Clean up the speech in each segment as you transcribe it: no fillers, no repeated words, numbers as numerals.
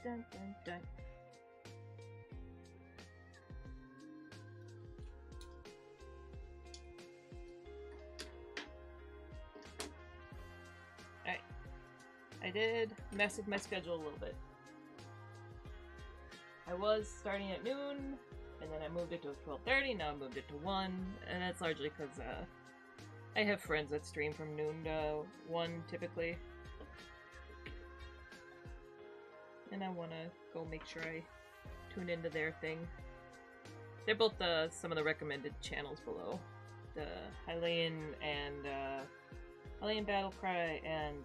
dun, dun, dun. Alright. I did mess with my schedule a little bit. I was starting at noon, and then I moved it to 12:30, now I moved it to 1, and that's largely because I have friends that stream from noon to 1 typically. And I want to go make sure I tune into their thing. They're both some of the recommended channels below. The Hylian and Hylian Battlecry and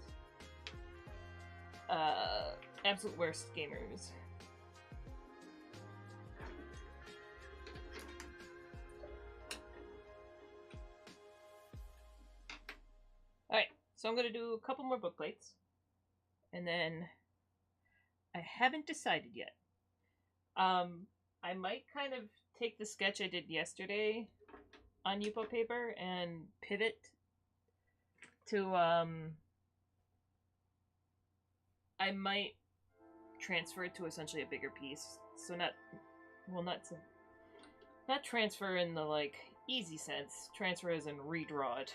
Absolute Worst Gamers. Alright, so I'm going to do a couple more book plates. And then I haven't decided yet. I might kind of take the sketch I did yesterday on Yupo paper and pivot to, I might transfer it to essentially a bigger piece. So not transfer in the, like, easy sense. Transfer as in redraw it.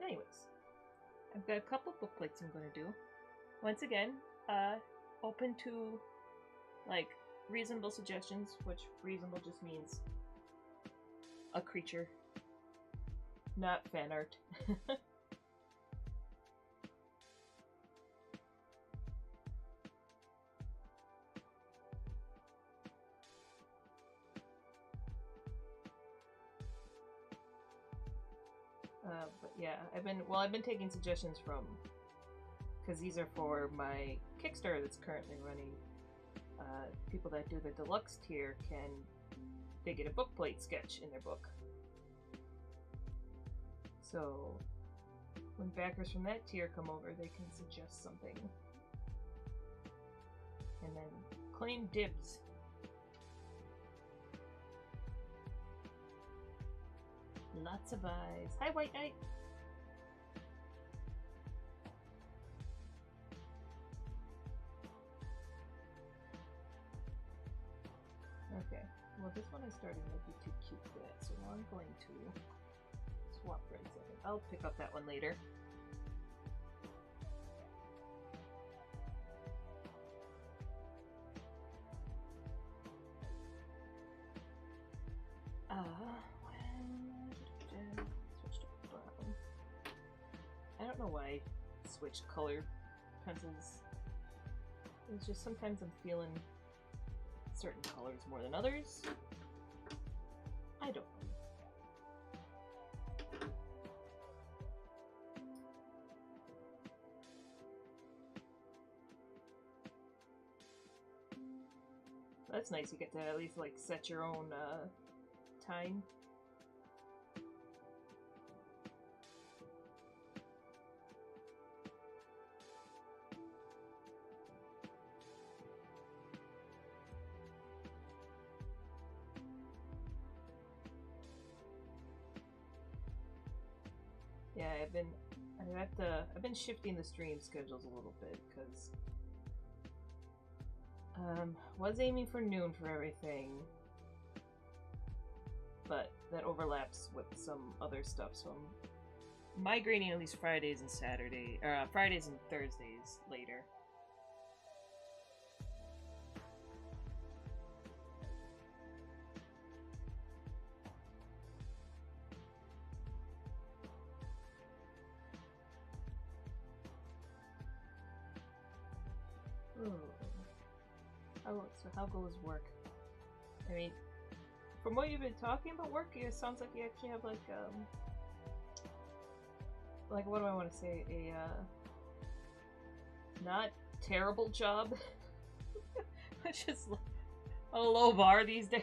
Anyways, I've got a couple book plates I'm going to do. Once again, open to, like, reasonable suggestions, which reasonable just means a creature, not fan art. But yeah, I've been taking suggestions from, because these are for my Kickstarter that's currently running. People that do the deluxe tier they get a book plate sketch in their book. So when backers from that tier come over, they can suggest something. And then claim dibs. Lots of eyes. Hi, White Knight! Okay, well this one I started might be too cute for that, so now I'm going to swap for a second. I'll pick up that one later. Switch to brown. I don't know why I switched color pencils. It's just sometimes I'm feeling certain colors more than others. I don't know. That's nice, you get to at least, like, set your own time. Yeah, I've been shifting the stream schedules a little bit, because was aiming for noon for everything, but that overlaps with some other stuff, so I'm migrating at least Fridays and Fridays and Thursdays later. Ooh. So how goes work? I mean, from what you've been talking about work, it sounds like you actually have like what do I want to say? A not terrible job, which is a low bar these days.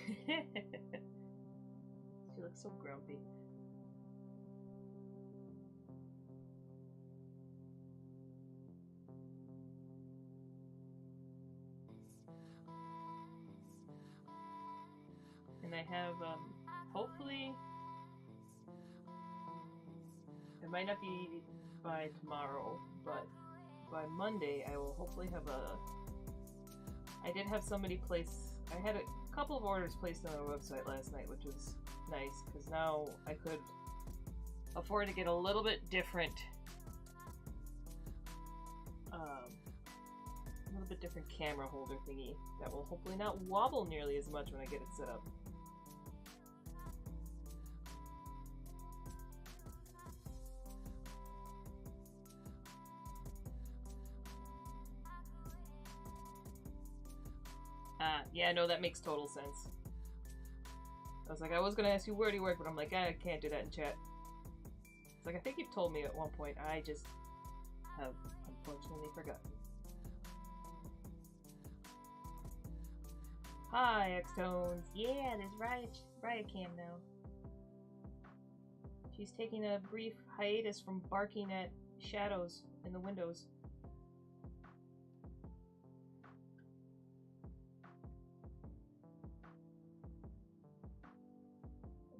She looks so grumpy. And I have, hopefully, it might not be by tomorrow, but by Monday I will hopefully have I did have somebody place, I had a couple of orders placed on our website last night, which was nice, because now I could afford to get a little bit different, camera holder thingy that will hopefully not wobble nearly as much when I get it set up. Yeah, no, that makes total sense. I was like, I was gonna ask you where do you work, but I'm like, I can't do that in chat. It's like, I think you've told me at one point, I just have unfortunately forgotten. Hi, X-Tones. Yeah, there's Riot Cam now. She's taking a brief hiatus from barking at shadows in the windows.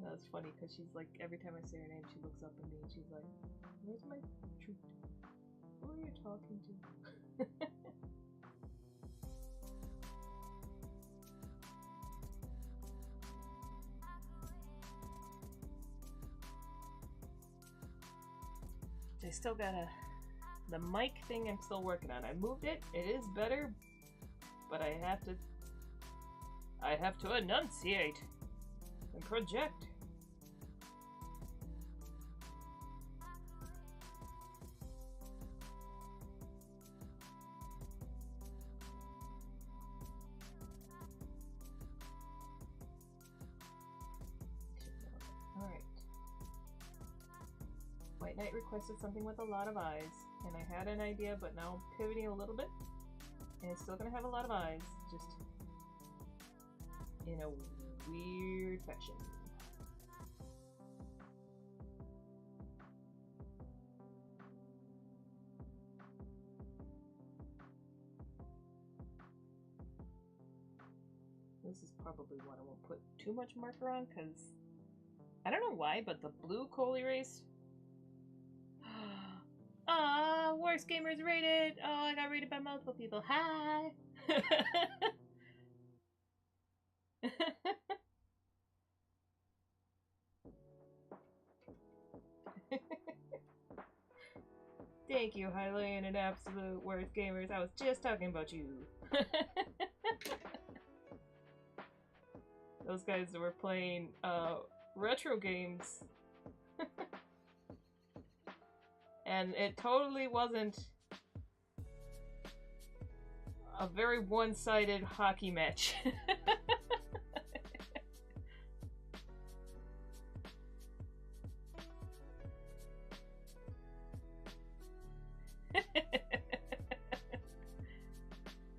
That's funny because she's like, every time I say her name, she looks up at me and she's like, where's my treat? Who are you talking to? I still got the mic thing I'm still working on. I moved it. It is better, but I have to enunciate and project. Knight requested something with a lot of eyes, and I had an idea, but now I'm pivoting a little bit, and it's still gonna have a lot of eyes, just in a weird fashion. This is probably what I won't put too much marker on, because I don't know why, but the blue coal erase. Worst gamers rated. Oh, I got rated by multiple people. Hi. Thank you, Hylian and Absolute Worst Gamers. I was just talking about you. Those guys were playing retro games. And it totally wasn't a very one-sided hockey match.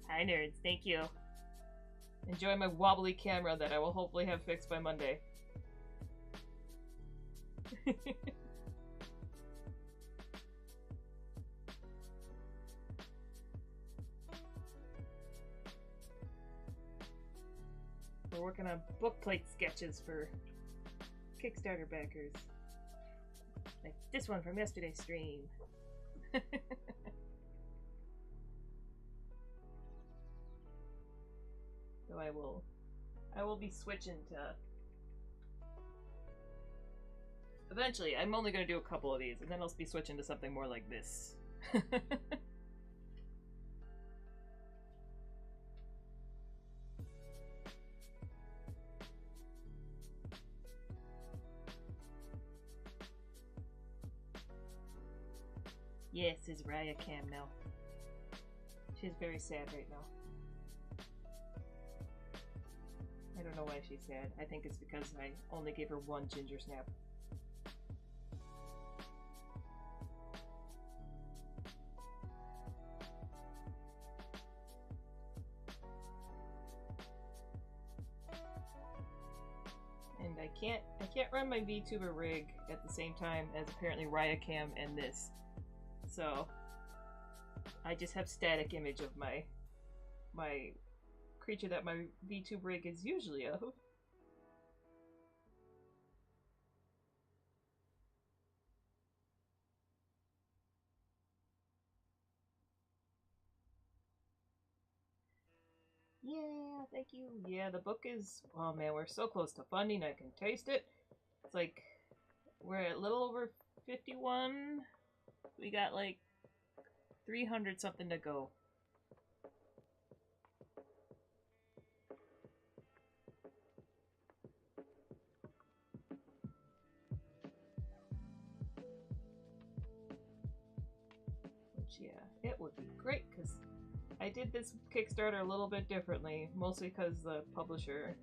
Hi nerds, thank you. Enjoy my wobbly camera that I will hopefully have fixed by Monday. We're working on bookplate sketches for Kickstarter backers. Like this one from yesterday's stream. So I will be switching to... Eventually, I'm only going to do a couple of these, and then I'll be switching to something more like this. Yes, it's Raya Cam now. She's very sad right now. I don't know why she's sad. I think it's because I only gave her one ginger snap. I can't run my VTuber rig at the same time as apparently Riotcam and this. So I just have static image of my creature that my VTube rig is usually of. Yeah, thank you. Yeah, the book is... Oh man, we're so close to funding, I can taste it. It's like... We're at a little over 51. We got like 300 something to go. Which, yeah, it would be great because I did this Kickstarter a little bit differently, mostly because the publisher...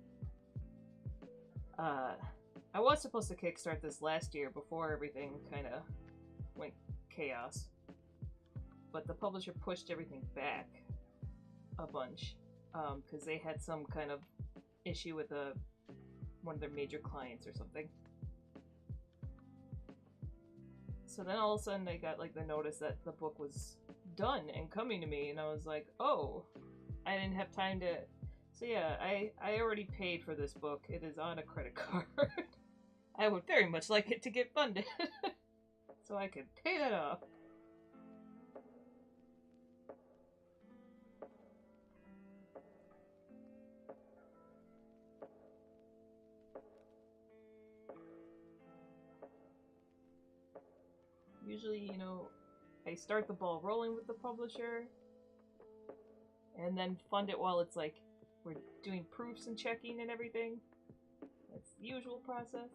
I was supposed to kickstart this last year before everything kind of went chaos. But the publisher pushed everything back a bunch because they had some kind of issue with one of their major clients or something. So then all of a sudden I got like the notice that the book was done and coming to me, and I was like, oh, I didn't have time to... So yeah, I already paid for this book. It is on a credit card. I would very much like it to get funded. So I could pay that off. Usually, you know, I start the ball rolling with the publisher and then fund it while it's like we're doing proofs and checking and everything. That's the usual process.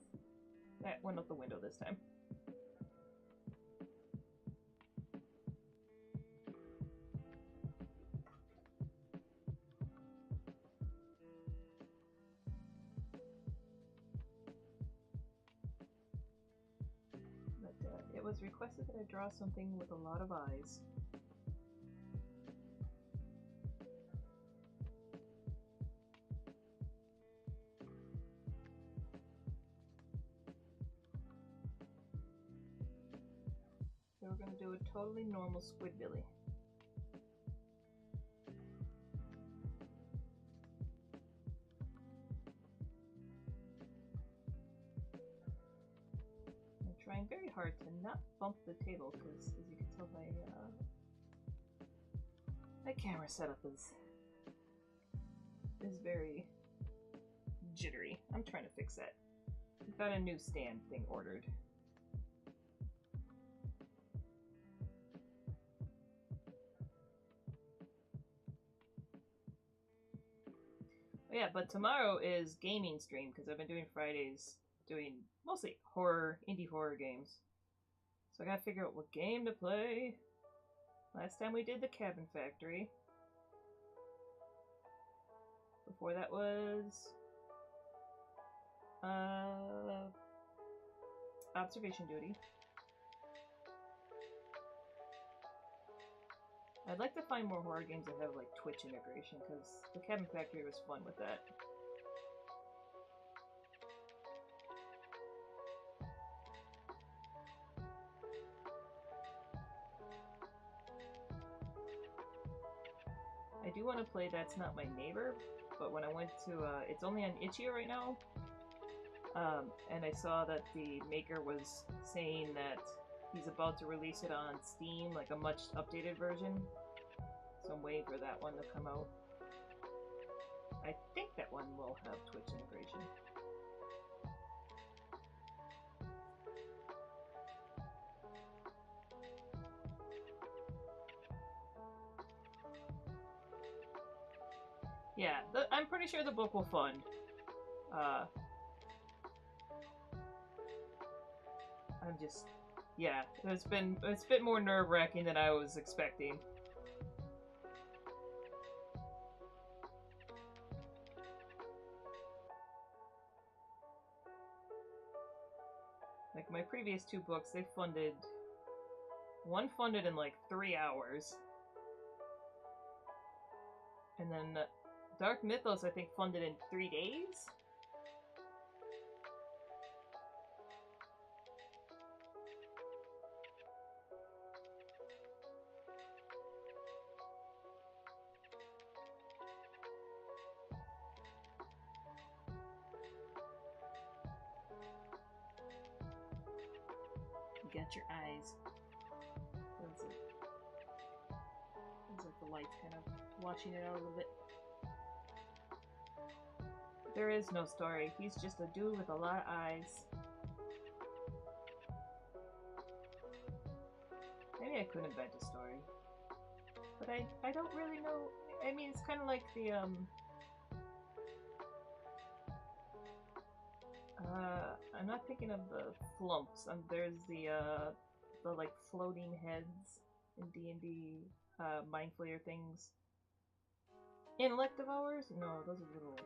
That went out the window this time. But it was requested that I draw something with a lot of eyes. So we're going to do a totally normal Squidbilly. I'm trying very hard to not bump the table because, as you can tell, my camera setup is very jittery. I'm trying to fix that. I've got a new stand thing ordered. Yeah, but tomorrow is gaming stream because I've been doing Fridays doing mostly horror, indie horror games. So I gotta figure out what game to play. Last time we did the Cabin Factory. Before that was Observation Duty. I'd like to find more horror games that have like Twitch integration because the Cabin Factory was fun with that. I do want to play That's Not My Neighbor, but when I went to, it's only on Itch.io right now, and I saw that the maker was saying that he's about to release it on Steam, like a much updated version, so I'm waiting for that one to come out. I think that one will have Twitch integration. Yeah, I'm pretty sure the book will fund. I'm just... Yeah, it's been a bit more nerve-wracking than I was expecting. Like, my previous two books, they funded... One funded in, like, 3 hours. And then Dark Mythos, I think, funded in 3 days? get your eyes. That's it. Looks like the light's kind of washing it out a little bit. There is no story. He's just a dude with a lot of eyes. Maybe I could invent a story. But I don't really know. I mean, it's kind of like the, I'm not thinking of the flumps. There's the like floating heads in D&D, mind flayer things. Intellect devours? No, those are little.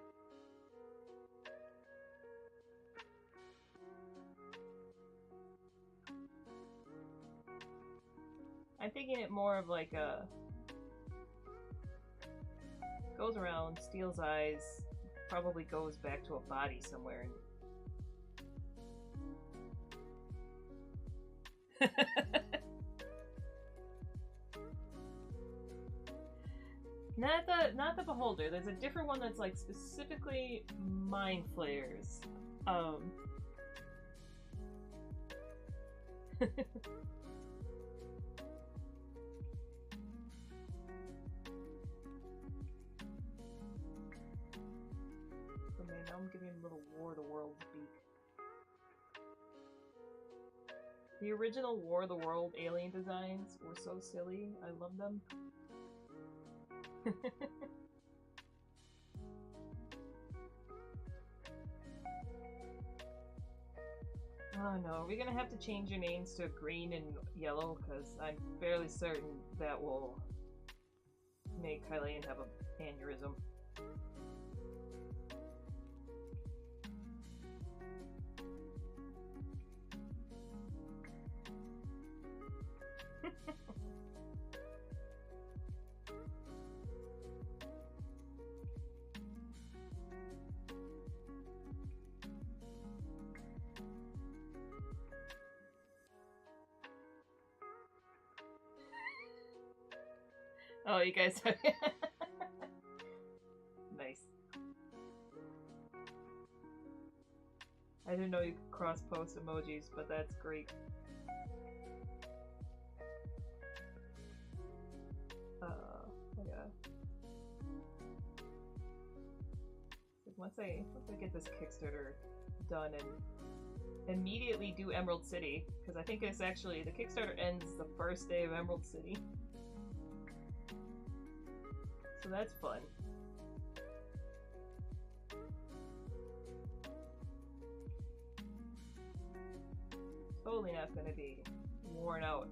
I'm thinking it more of like a goes around, steals eyes, probably goes back to a body somewhere. And not the beholder. There's a different one that's like specifically mind flayers. Now I'm giving him a little War of the Worlds beak. The original War of the World alien designs were so silly. I love them. Oh no, are we gonna have to change your names to green and yellow? Because I'm fairly certain that will make Hylian have an aneurysm. Oh, you guys have... Nice. I didn't know you could cross-post emojis, but that's great. Yeah. Once I get this Kickstarter done and immediately do Emerald City, because I think it's actually, the Kickstarter ends the first day of Emerald City. So that's fun. Totally not going to be worn out.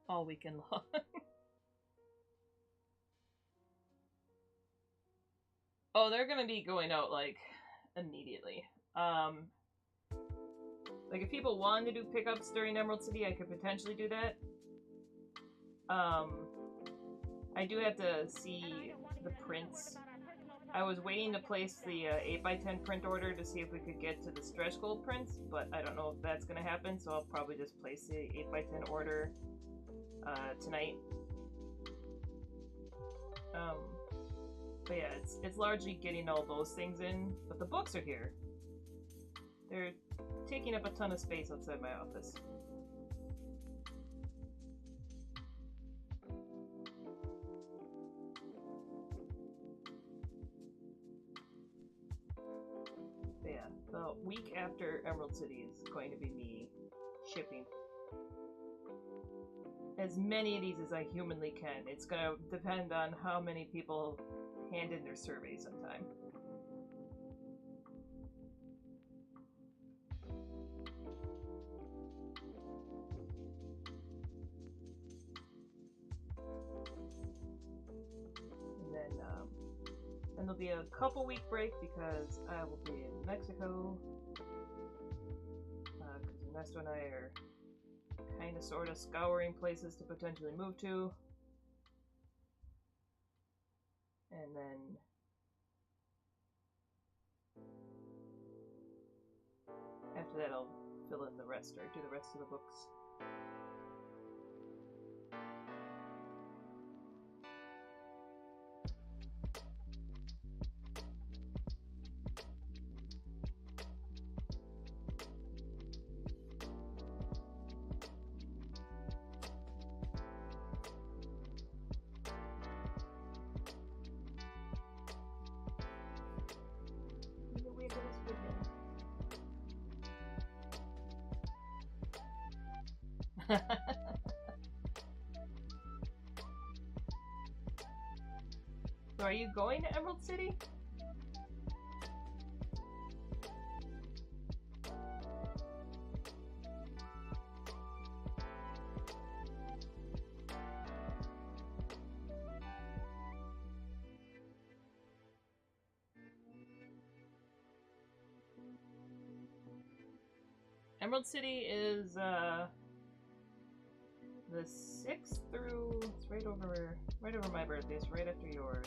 All weekend long. Oh, they're going to be going out, like, immediately. Like, if people wanted to do pickups during Emerald City, I could potentially do that. I do have to see the prints. I was waiting to place the 8x10 print order to see if we could get to the stretch goal prints, but I don't know if that's going to happen, so I'll probably just place the 8x10 order tonight. But yeah, it's largely getting all those things in, but the books are here. They're taking up a ton of space outside my office. But yeah, the week after Emerald City is going to be me shipping as many of these as I humanly can. It's going to depend on how many people hand in their surveys on time. And there'll be a couple week break because I will be in Mexico. Because Ernesto and I are kind of sort of scouring places to potentially move to. And then after that I'll fill in the rest or do the rest of the books. So are you going to Emerald City? Emerald City is the 6th through, it's right over my birthday, it's right after yours.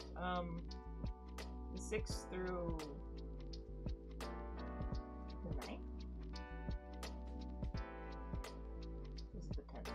The 6th through the 9th? This is the 10th.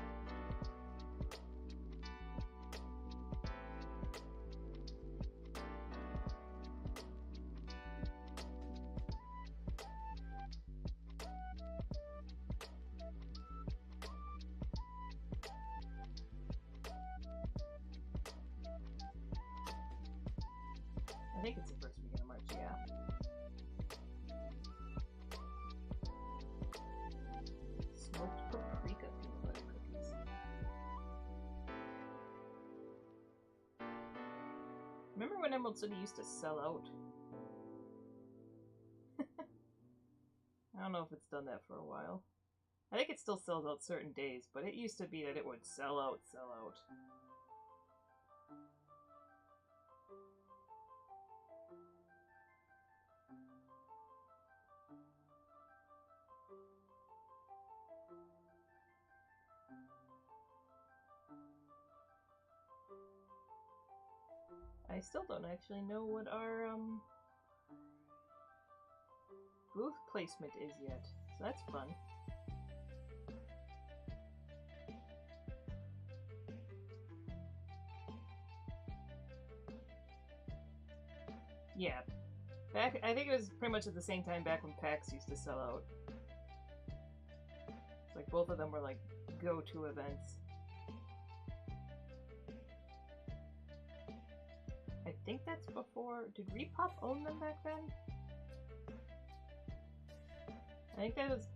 I think it's the first weekend of March, yeah. Smoked paprika peanut butter cookies. Remember when Emerald City used to sell out? I don't know if it's done that for a while. I think it still sells out certain days, but it used to be that it would sell out. I still don't actually know what our booth placement is yet, so that's fun. Yeah, I think it was pretty much at the same time back when PAX used to sell out. It's like both of them were like go-to events. I think that's before. Did Repop own them back then? I think that was.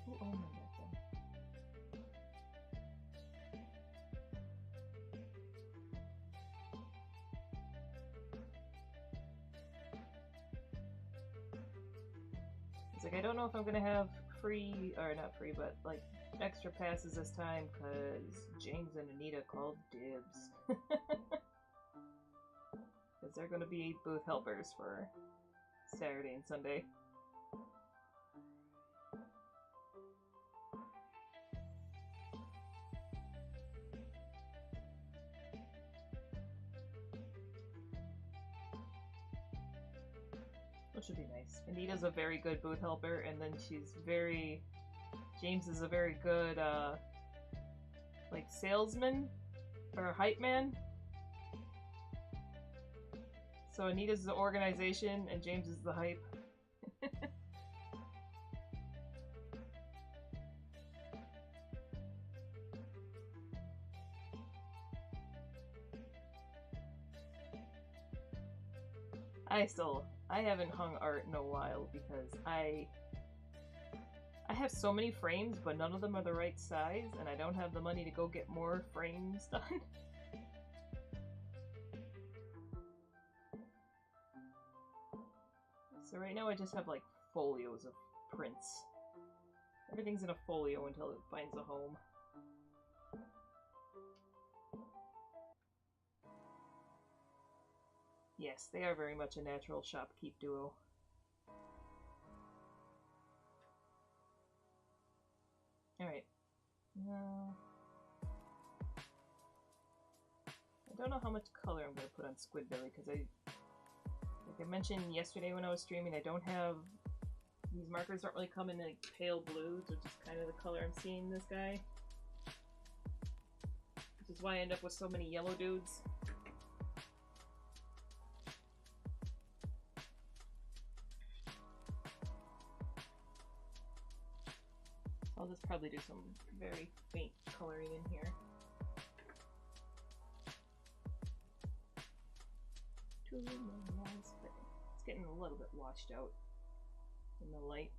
Who owned them back then? It's like, I don't know if I'm gonna have free, or not free, but like extra passes this time because James and Anita called dibs. Because they're going to be booth helpers for Saturday and Sunday. Which would be nice. Anita's a very good booth helper, and then James is a very good, like, salesman, or hype man. So Anita's the organization, and James is the hype. I haven't hung art in a while because I have so many frames, but none of them are the right size, and I don't have the money to go get more frames done. So right now I just have like folios of prints. Everything's in a folio until it finds a home. Yes, they are very much a natural shopkeep duo. Alright. I don't know how much color I'm going to put on Squidbilly, because like I mentioned yesterday when I was streaming, I don't have... These markers don't really come in like pale blues, which is kind of the color I'm seeing this guy. Which is why I end up with so many yellow dudes. I'll just probably do some very faint coloring in here. It's getting a little bit washed out in the light.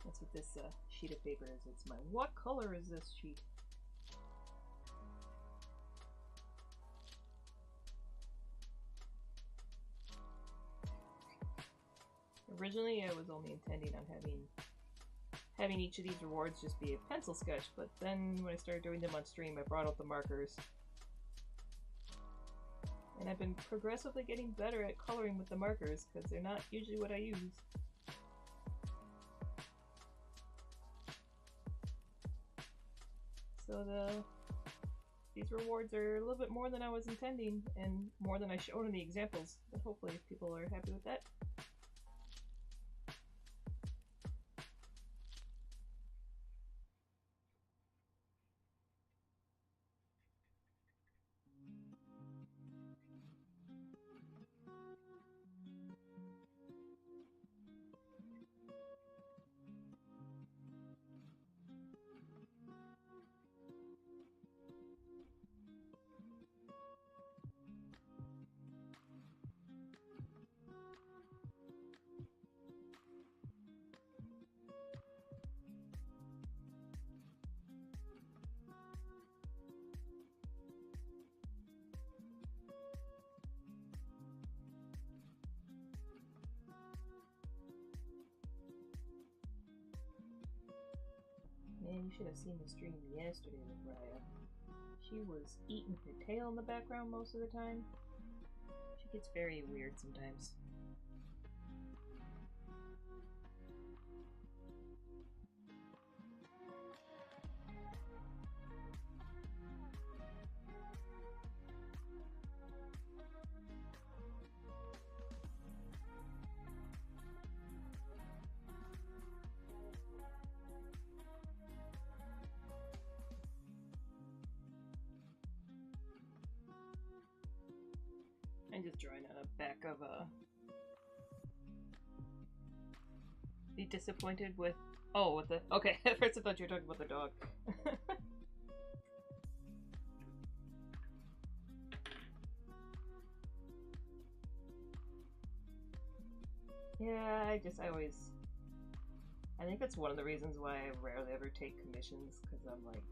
That's what this sheet of paper is. It's my, what color is this sheet? Originally, I was only intending on having each of these rewards just be a pencil sketch, but then when I started doing them on stream, I brought out the markers. And I've been progressively getting better at coloring with the markers, because they're not usually what I use. So these rewards are a little bit more than I was intending, and more than I showed in the examples, but hopefully people are happy with that. Man, you should have seen the stream yesterday with Raya. She was eating her tail in the background most of the time. She gets very weird sometimes. I'm just drawing on a back of a... Be disappointed with... Oh, with the... Okay, at first I thought you were talking about the dog. Yeah, I always... I think that's one of the reasons why I rarely ever take commissions, because I'm like...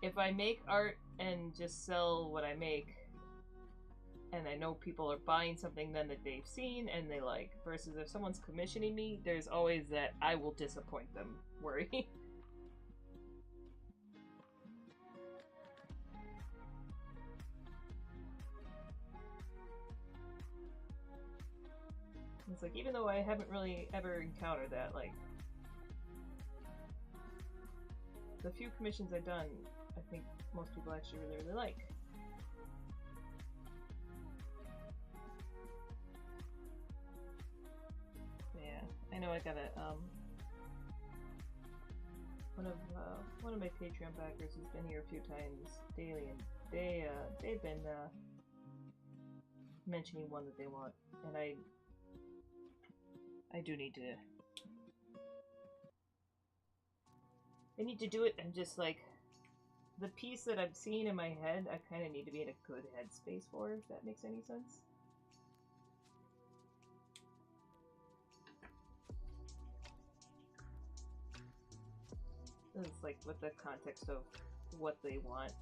If I make art and just sell what I make, and I know people are buying something then that they've seen and they like, versus if someone's commissioning me, there's always that I will disappoint them worry. It's like, even though I haven't really ever encountered that, like, the few commissions I've done, I think most people actually really, really like. I know I got a one of my Patreon backers who's been here a few times daily, and they've been mentioning one that they want, and I do need to. I need to do it. I'm just like, the piece that I'm seeing in my head, I kind of need to be in a good headspace for, if that makes any sense. It's like with the context of what they want,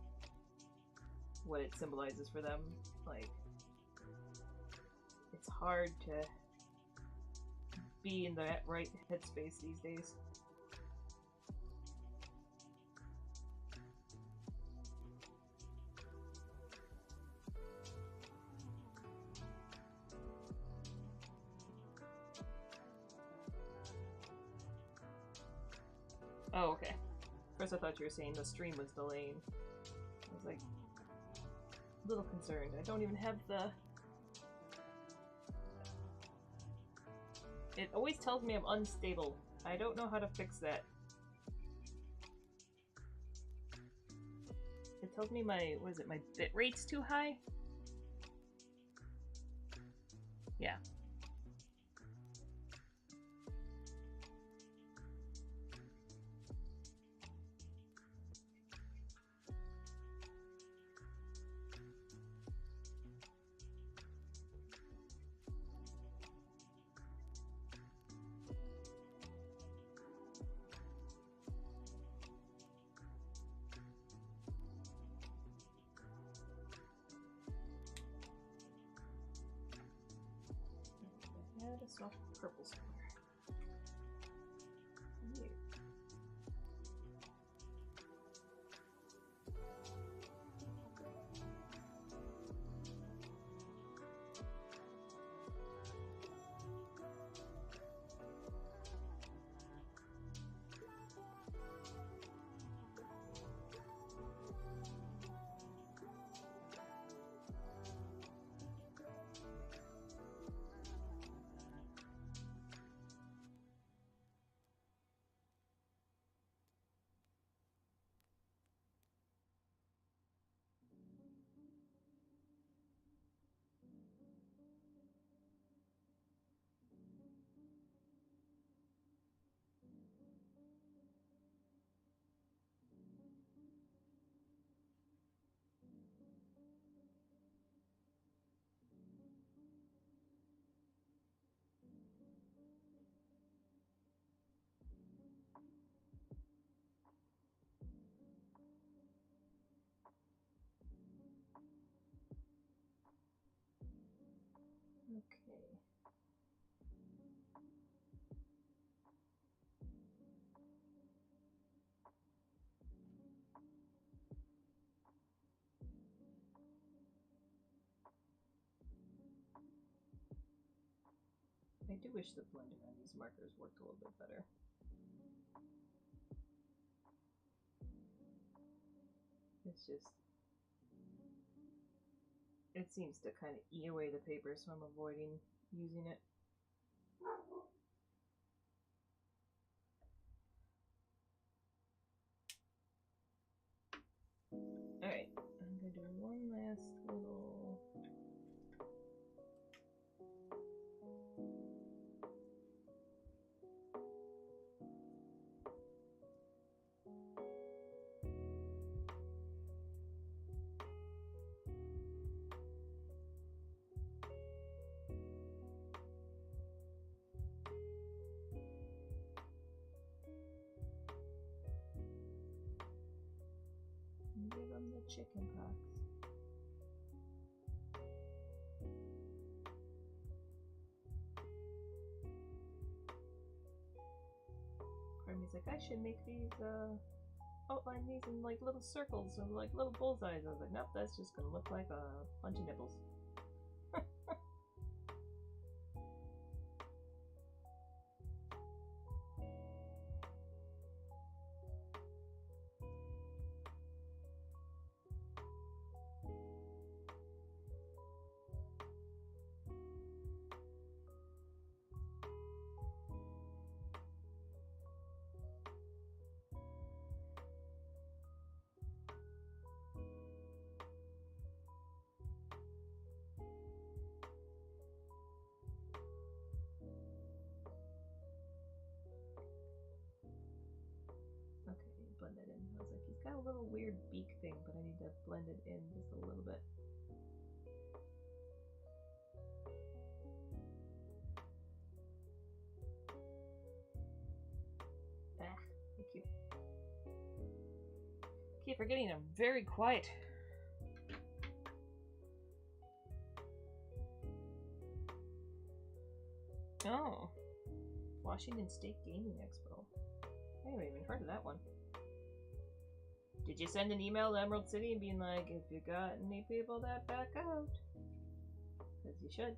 what it symbolizes for them. Like, it's hard to be in that right headspace these days. Oh, okay. First I thought you were saying the stream was delaying. I was like, a little concerned. I don't even have the... It always tells me I'm unstable. I don't know how to fix that. It tells me my, what is it, my bit rate's too high? Yeah. soft purple somewhere. Yeah. Okay. I do wish the blending on these markers worked a little bit better. It's just, it seems to kind of eat away the paper, so I'm avoiding using it. Alright, I'm gonna do one last little... Give them the chicken pox. Carmi's like, I should make these, outline these in like little circles and like little bullseyes. I was like, nope, that's just gonna look like a bunch of nipples. Blend it in. I was like, he's got a little weird beak thing, but I need to blend it in just a little bit. Ah, thank you. Keep forgetting I'm very quiet. Oh, Washington State Gaming Expo. I haven't even heard of that one. Did you send an email to Emerald City and being like, if you got any people that back out? Because you should.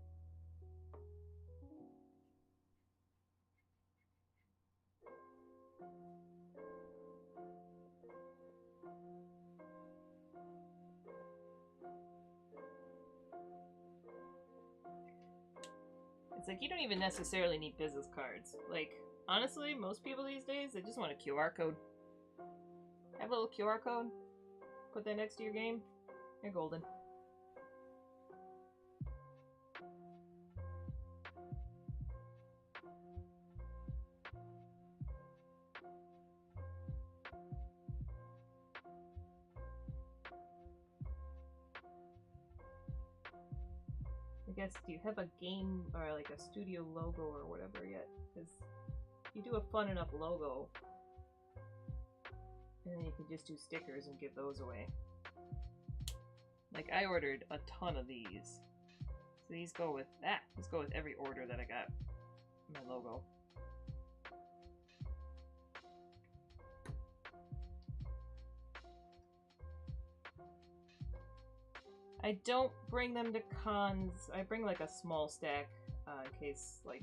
It's like, you don't even necessarily need business cards. Like, honestly, most people these days, they just want a QR code. Have a little QR code, put that next to your game, you're golden. I guess, do you have a game or like a studio logo or whatever yet? Because you do a fun enough logo, and then you can just do stickers and give those away. Like, I ordered a ton of these. So these go with that. These go with every order that I got. my logo. I don't bring them to cons. I bring like a small stack in case, like,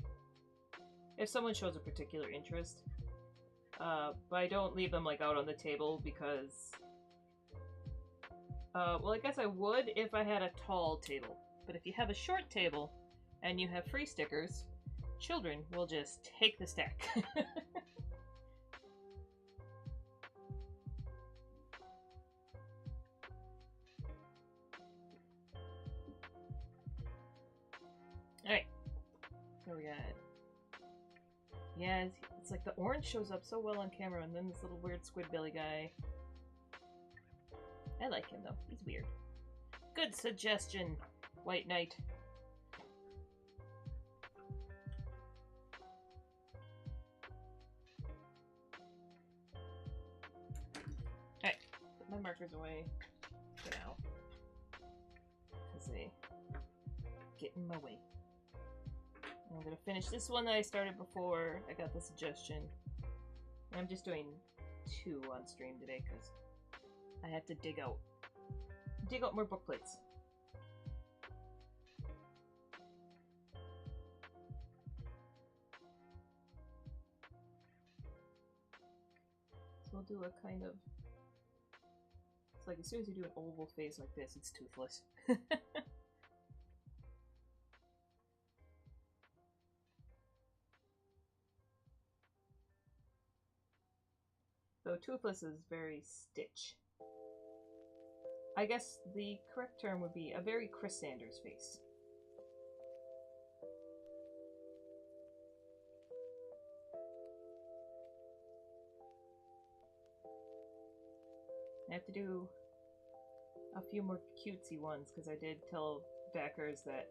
if someone shows a particular interest. But I don't leave them like out on the table because, well, I guess I would if I had a tall table. But if you have a short table and you have free stickers, children will just take the stack. Alright, so we got... Yeah, it's like the orange shows up so well on camera, and then this little weird squid-belly guy. I like him, though. He's weird. Good suggestion, White Knight. Alright, put my markers away for now. Because they get in my way. I'm gonna finish this one that I started before I got the suggestion. I'm just doing 2 on stream today because I have to dig out more book plates. So we'll do a kind of... It's like as soon as you do an oval face like this, it's toothless. So toothless is very Stitch. I guess the correct term would be a very Chris Sanders face. I have to do a few more cutesy ones because I did tell backers that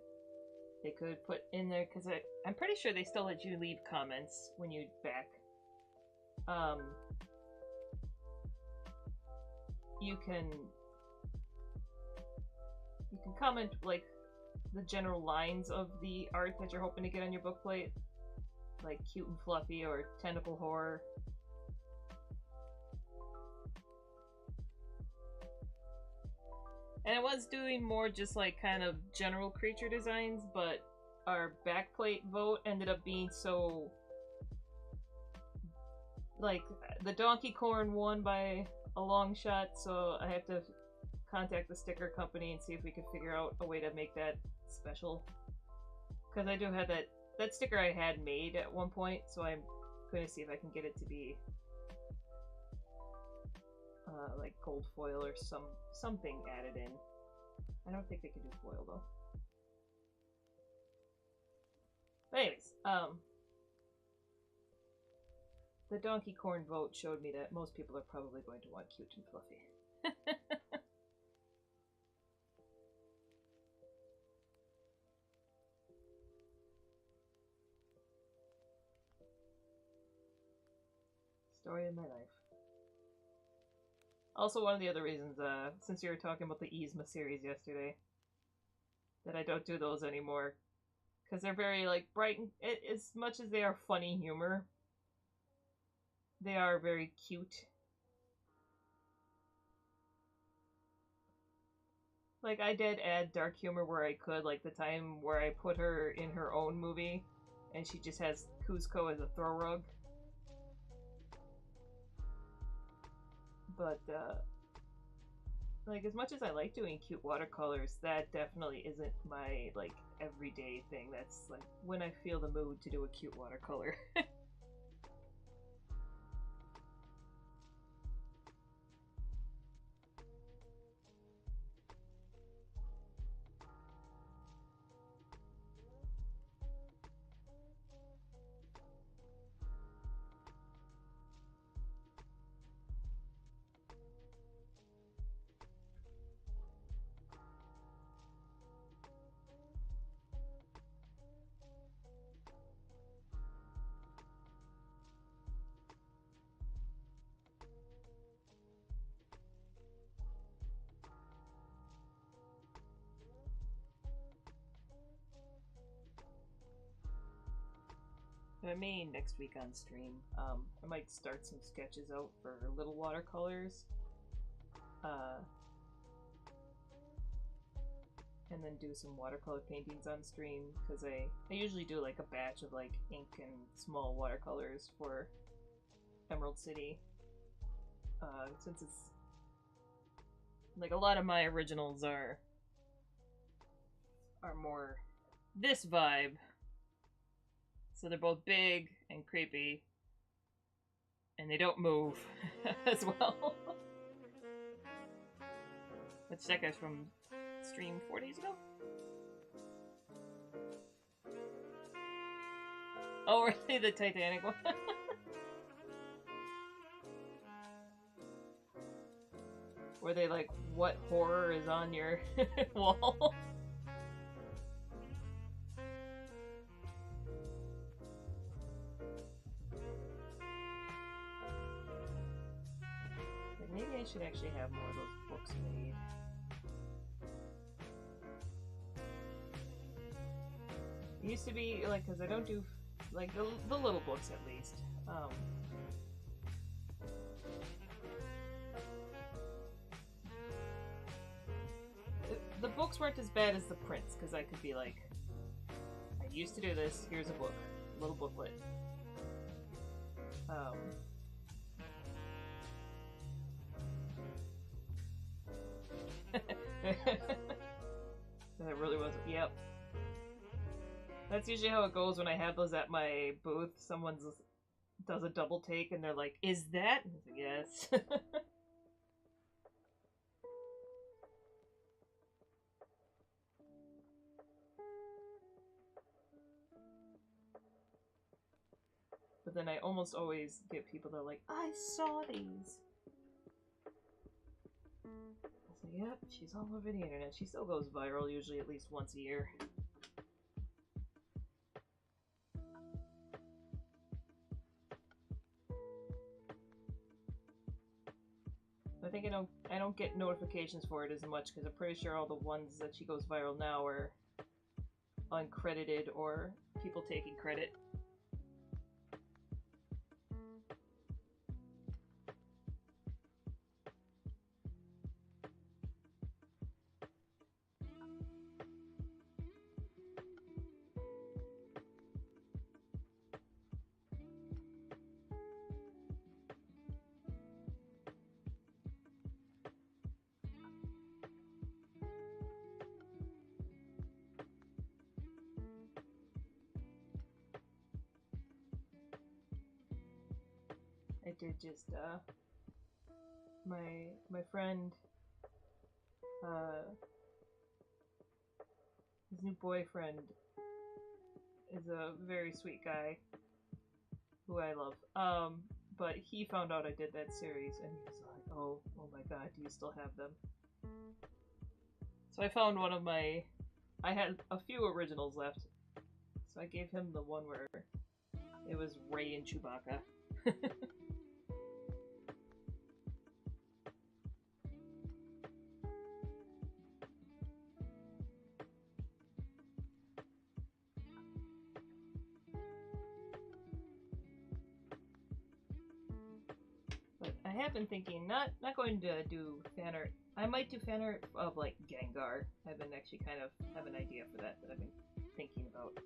they could put in there because I'm pretty sure they still let you leave comments when you back. You can comment like the general lines of the art that you're hoping to get on your bookplate, like cute and fluffy or tentacle horror. And I was doing more just like kind of general creature designs, but our backplate vote ended up being so... Like, the donkey corn won by a long shot, so I have to contact the sticker company and see if we can figure out a way to make that special. Because I do have that sticker I had made at one point, so I'm going to see if I can get it to be like gold foil or something added in. I don't think they can do foil though. But anyways, the donkey corn vote showed me that most people are probably going to want cute and fluffy. Story of my life. Also, one of the other reasons, since you were talking about the Yzma series yesterday, that I don't do those anymore. Because they're very, like, bright, and as much as they are funny humor, they are very cute. Like, I did add dark humor where I could, like the time where I put her in her own movie, and she just has Kuzco as a throw rug. But, like, as much as I like doing cute watercolors, that definitely isn't my, like, everyday thing. That's, like, when I feel the mood to do a cute watercolor. I may next week on stream. I might start some sketches out for little watercolors. And then do some watercolor paintings on stream, because I usually do like a batch of like ink and small watercolors for Emerald City. Since it's like a lot of my originals are more this vibe. So they're both big and creepy, and they don't move as well. Which that guy's from stream 4 days ago? Oh, really? The Titanic one? Were they like, what horror is on your wall? Like, maybe I should actually have more of those books made. It used to be, like, because I don't do, like, the little books at least. The books weren't as bad as the prints, because I could be like, I used to do this, here's a book, a little booklet. That really was, yep. That's usually how it goes when I have those at my booth. Someone does a double take and they're like, is that? And I say, yes. But then I almost always get people that are like, I saw these. I say, yep, she's all over the internet. She still goes viral usually at least once a year. I think I don't get notifications for it as much because I'm pretty sure all the ones that she goes viral now are uncredited or people taking credit. I did just, my friend, his new boyfriend is a very sweet guy who I love. But he found out I did that series and he was like, oh my god, do you still have them? So I found one of I had a few originals left. So I gave him the one where it was Rey and Chewbacca. But I have been thinking, not going to do fan art. I might do fan art of like Gengar. I've been actually kind of have an idea for that I've been thinking about.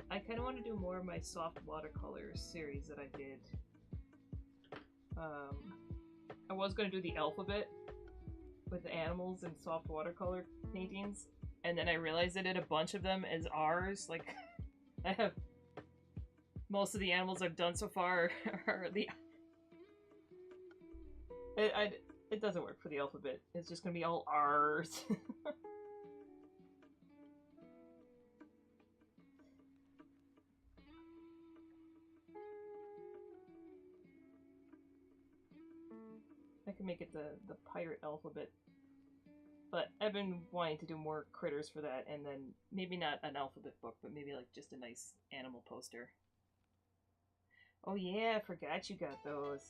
I kind of want to do more of my soft watercolor series that I did. I was going to do the alphabet with the animals and soft watercolor paintings, and then I realized I did a bunch of them as R's. Like, I have most of the animals I've done so far are the... It doesn't work for the alphabet. It's just going to be all R's. I can make it the pirate alphabet. But I've been wanting to do more critters for that, and then maybe not an alphabet book, but maybe like just a nice animal poster. Oh yeah, I forgot you got those.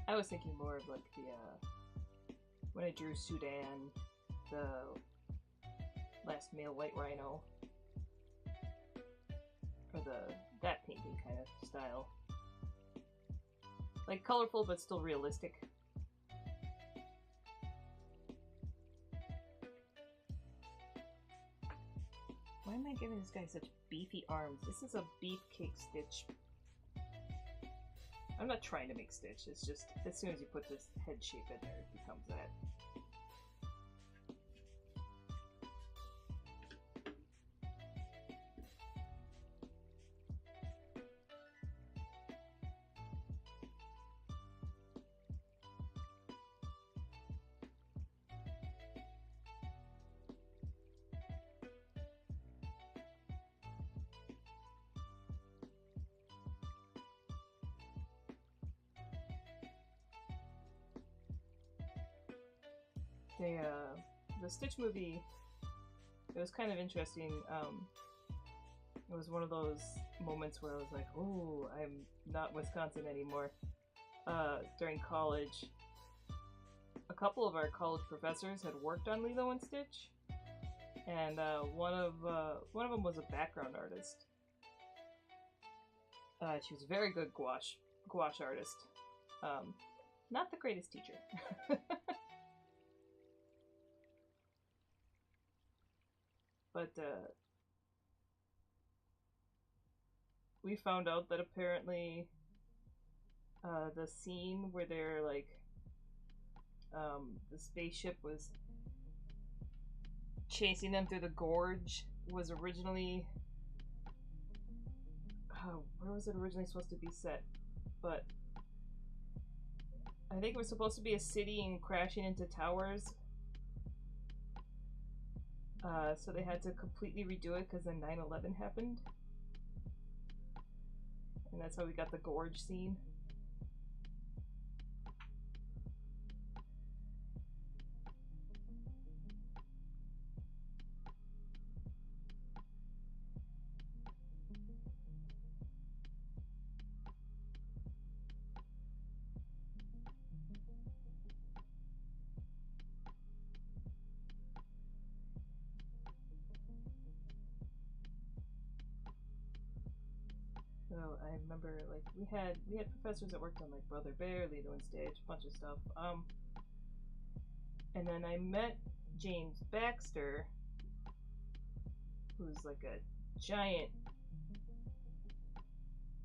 I was thinking more of like the when I drew Sudan, the last male white rhino, or that painting kind of style, like colorful but still realistic. Why am I giving this guy such beefy arms? This is a beefcake Stitch. I'm not trying to make Stitch, it's just as soon as you put this head shape in there, it becomes that. The Stitch movie, it was kind of interesting. It was one of those moments where I was like, oh, I'm not Wisconsin anymore. During college, a couple of our college professors had worked on Lilo and Stitch, and one of them was a background artist. She was a very good gouache artist. Not the greatest teacher. But we found out that apparently the scene where they're like the spaceship was chasing them through the gorge was originally where was it originally supposed to be set? But I think it was supposed to be a city and crashing into towers. So they had to completely redo it because then 9/11 happened. And that's how we got the gorge scene. So I remember, like, we had professors that worked on like Brother Bear, Lilo and Stitch, a bunch of stuff. And then I met James Baxter, who's like a giant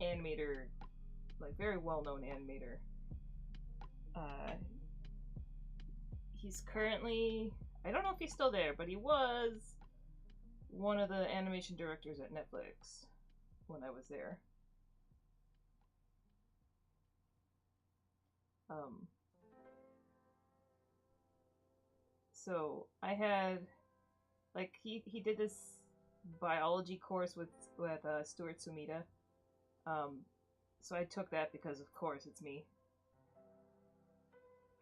animator, like very well-known animator. He's currently, I don't know if he's still there, but he was one of the animation directors at Netflix when I was there. So I had, like, he did this biology course with Stuart Sumida. So I took that because of course it's me.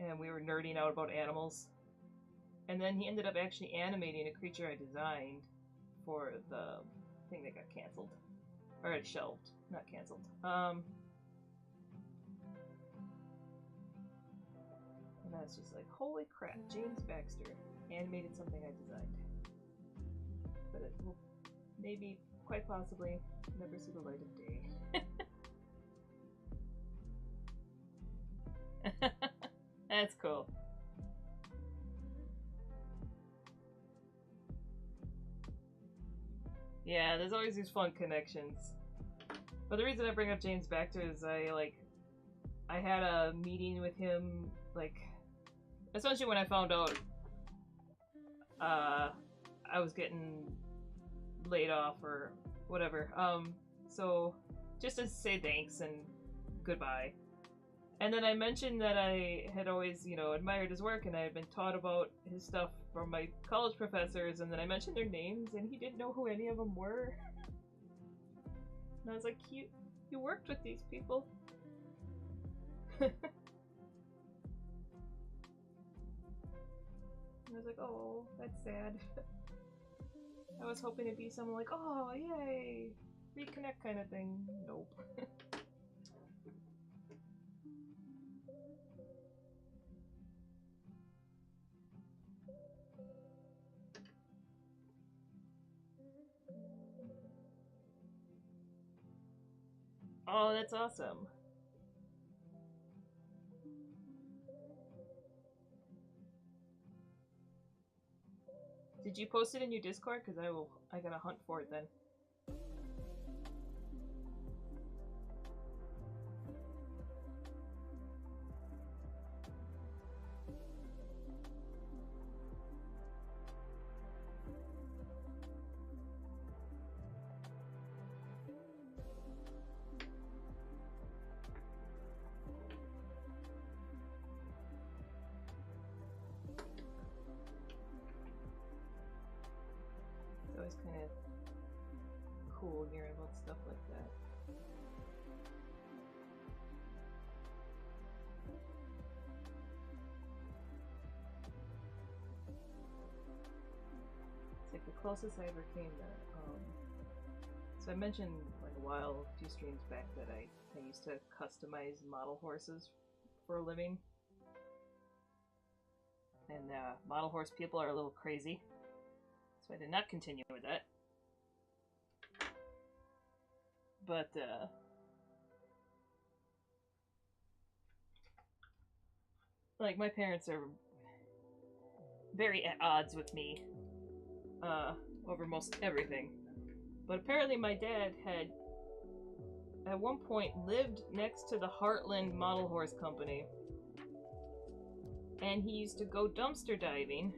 And we were nerding out about animals. And then he ended up actually animating a creature I designed for the thing that got canceled. Or shelved, not canceled. And that's just like, holy crap, James Baxter animated something I designed. But it will maybe, quite possibly, never see the light of day. That's cool. Yeah, there's always these fun connections. But the reason I bring up James Baxter is I had a meeting with him, like, essentially when I found out I was getting laid off or whatever. So just to say thanks and goodbye. And then I mentioned that I had always, admired his work and I had been taught about his stuff from my college professors, and then I mentioned their names and he didn't know who any of them were. And I was like, you worked with these people. I was like, oh, that's sad. I was hoping it'd be something like, oh, yay, reconnect kind of thing. Nope. Oh, that's awesome. Did you post it in your Discord? Because I gotta hunt for it then. It's always kind of cool hearing about stuff like that. It's like the closest I ever came to. So I mentioned like a few streams back, that I used to customize model horses for a living. And model horse people are a little crazy. So I did not continue with that. But, like, my parents are very at odds with me over most everything. But apparently my dad had, at one point, lived next to the Heartland Model Horse Company. And he used to go dumpster diving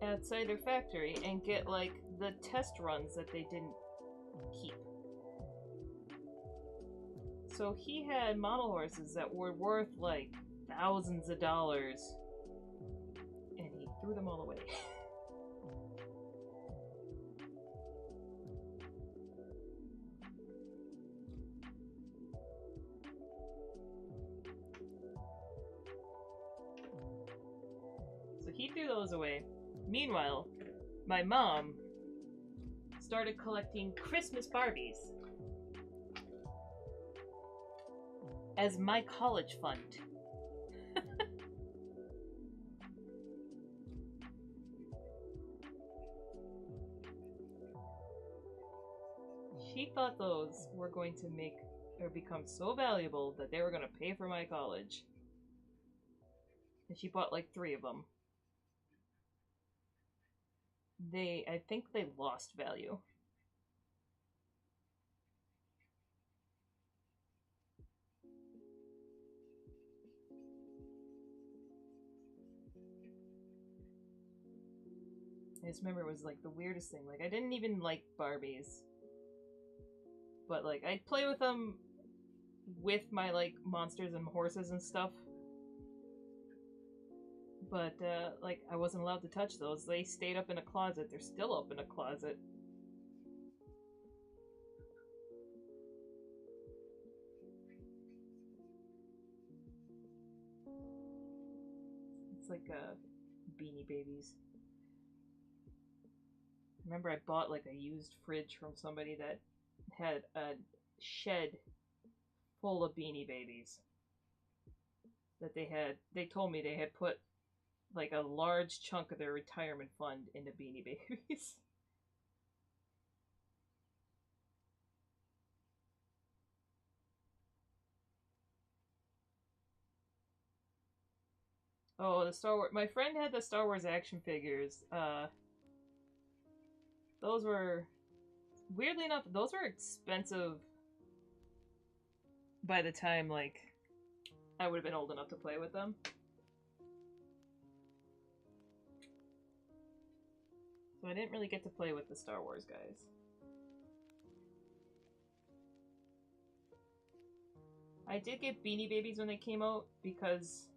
outside their factory and get, like, the test runs that they didn't keep. So he had model horses that were worth, like, thousands of dollars. And he threw them all away. So he threw those away. Meanwhile, my mom started collecting Christmas Barbies as my college fund. She thought those were going to make or become so valuable that they were going to pay for my college. And she bought like 3 of them. I think they lost value. I just remember it was like the weirdest thing. Like, I didn't even like Barbies. But like, I'd play with them with my like monsters and horses and stuff. But like, I wasn't allowed to touch those. They stayed up in a closet. They're still up in a closet. It's like Beanie Babies. Remember, I bought like a used fridge from somebody that had a shed full of Beanie Babies. That they told me they had put like a large chunk of their retirement fund into Beanie Babies. Oh, the Star Wars. My friend had the Star Wars action figures. Those were, weirdly enough, those were expensive by the time, like, I would have been old enough to play with them. So I didn't really get to play with the Star Wars guys. I did get Beanie Babies when they came out, because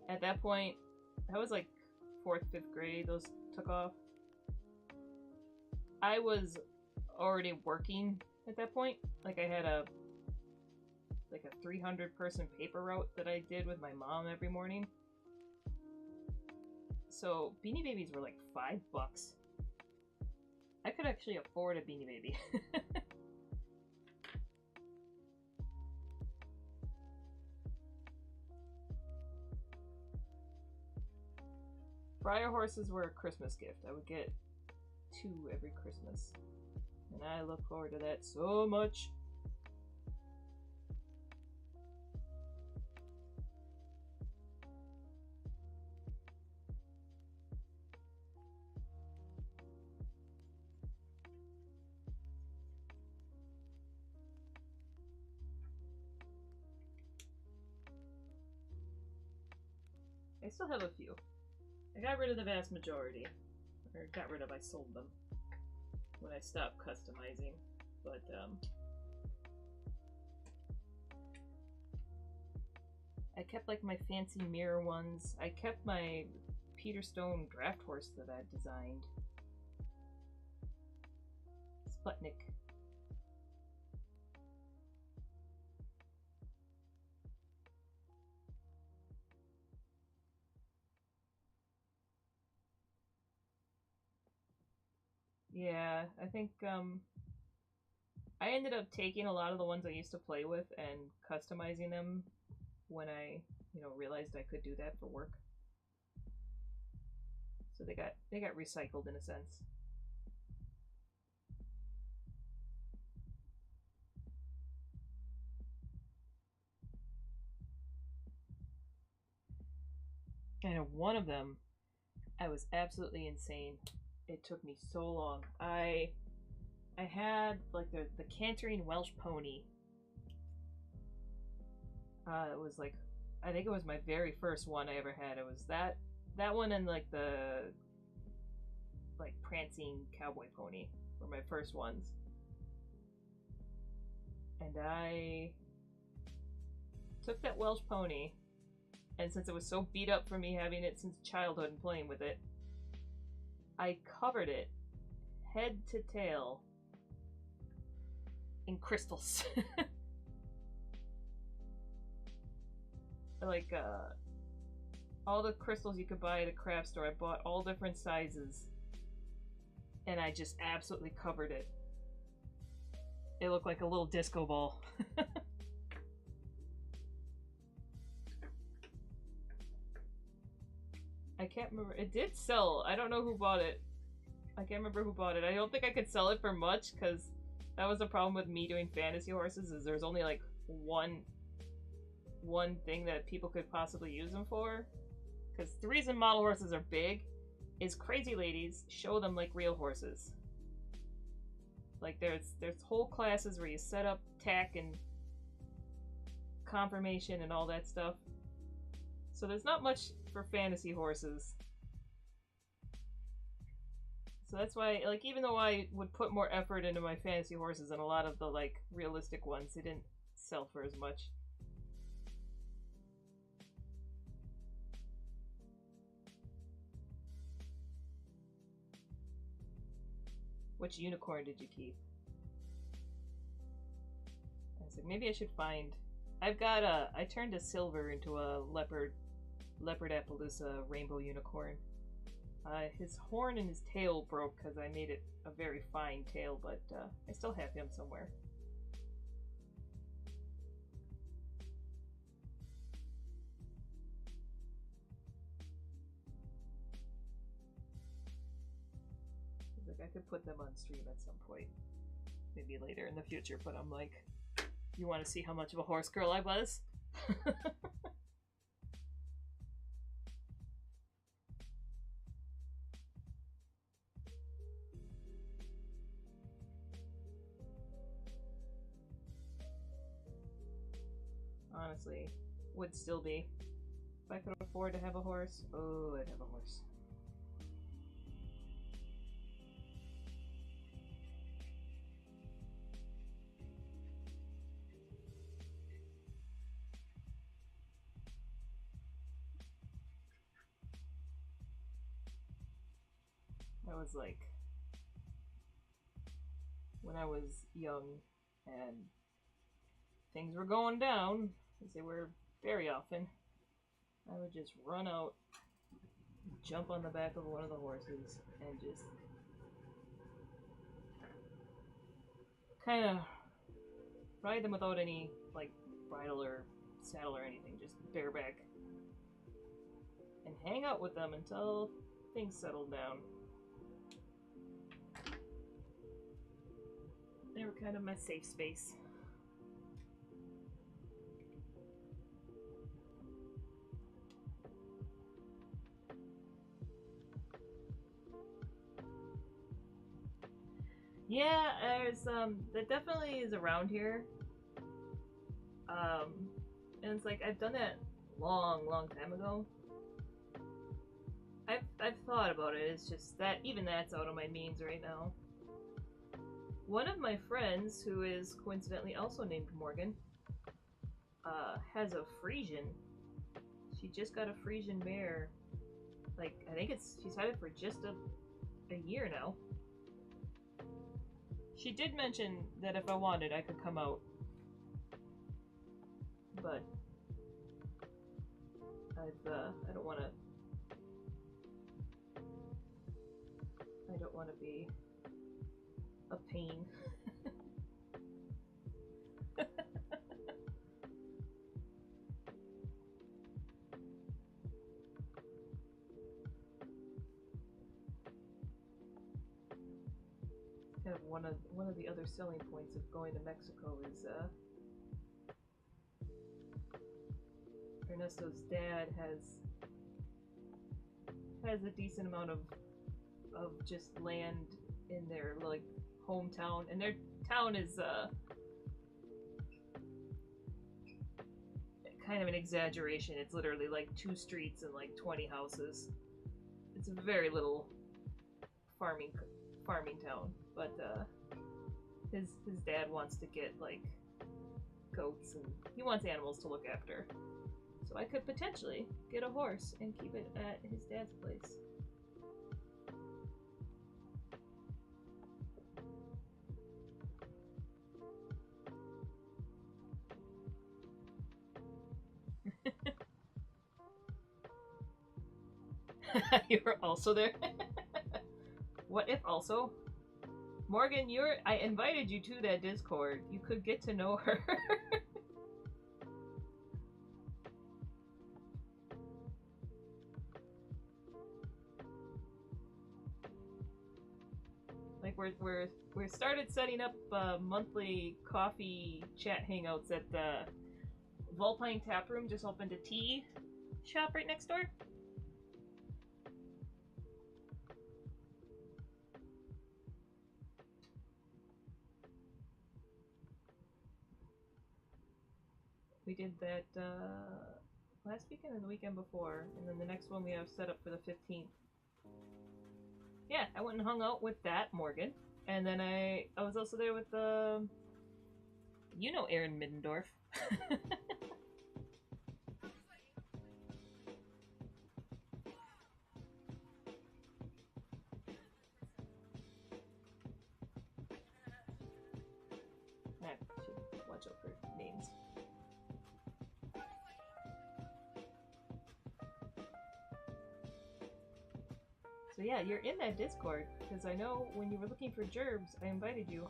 at that point, I was like 4th, 5th grade, those took off. I was already working at that point. Like, I had a 300-person paper route that I did with my mom every morning. So Beanie Babies were like $5. I could actually afford a Beanie Baby. Briar horses were a Christmas gift. I would get 2 every Christmas. And I look forward to that so much. still have a few. I got rid of the vast majority. Or got rid of, I sold them when I stopped customizing. But, I kept like my fancy mirror ones. I kept my Peter Stone draft horse that I designed. Sputnik. Yeah, I think I ended up taking a lot of the ones I used to play with and customizing them when I, realized I could do that for work. So they got recycled in a sense. And one of them, I was absolutely insane. It took me so long. I had like the Canterine Welsh pony. It was like, I think it was my very first one I ever had. It was that one and like the like prancing cowboy pony were my first ones. And I took that Welsh pony, and since it was so beat up from me having it since childhood and playing with it, I covered it head to tail in crystals. Like all the crystals you could buy at a craft store. I bought all different sizes, and I just absolutely covered it. It looked like a little disco ball. I can't remember. It did sell. I don't know who bought it. I can't remember who bought it. I don't think I could sell it for much, because that was the problem with me doing fantasy horses, is there's only like one thing that people could possibly use them for. Because the reason model horses are big is crazy ladies show them like real horses. Like there's whole classes where you set up tack and conformation and all that stuff. So there's not much for fantasy horses. So that's why, like, even though I would put more effort into my fantasy horses than a lot of the, like, realistic ones, they didn't sell for as much. Which unicorn did you keep? I was like, maybe I should find... I've got I turned a silver into a leopard Appaloosa rainbow unicorn. His horn and his tail broke because I made it a very fine tail, but I still have him somewhere. Like, I could put them on stream at some point. Maybe later in the future, but I'm like, you want to see how much of a horse girl I was? Honestly, would still be. If I could afford to have a horse, oh, I'd have a horse. That was like when I was young and things were going down, as they were very often. I would just run out, jump on the back of one of the horses, and just kind of ride them without any, like, bridle or saddle or anything, just bareback. And hang out with them until things settled down. They were kind of my safe space. Yeah, there's that definitely is around here. And it's like I've done that long time ago. I've thought about it. It's just that even that's out of my means right now. One of my friends, who is coincidentally also named Morgan, has a Frisian. She just got a Frisian mare. Like, I think she's had it for just a year now. She did mention that if I wanted, I could come out. But I don't want to. I don't want to be a pain. Kind of one of the other selling points of going to Mexico is Ernesto's dad has a decent amount of just land in their like hometown, and their town is kind of an exaggeration. It's literally like 2 streets and like 20 houses. It's a very little farming town, but his dad wants to get like goats, and he wants animals to look after. So I could potentially get a horse and keep it at his dad's place. You were also there? What if also? Morgan, I invited you to that Discord. You could get to know her. Like we're started setting up monthly coffee chat hangouts at the Vulpine Tap Room. Just opened a tea shop right next door. We did that last weekend or the weekend before, and then the next one we have set up for the 15th. Yeah, I went and hung out with that Morgan, and then I was also there with you know Aaron Middendorf. I should watch out for names. So yeah, you're in that Discord, because I know when you were looking for gerbs, I invited you.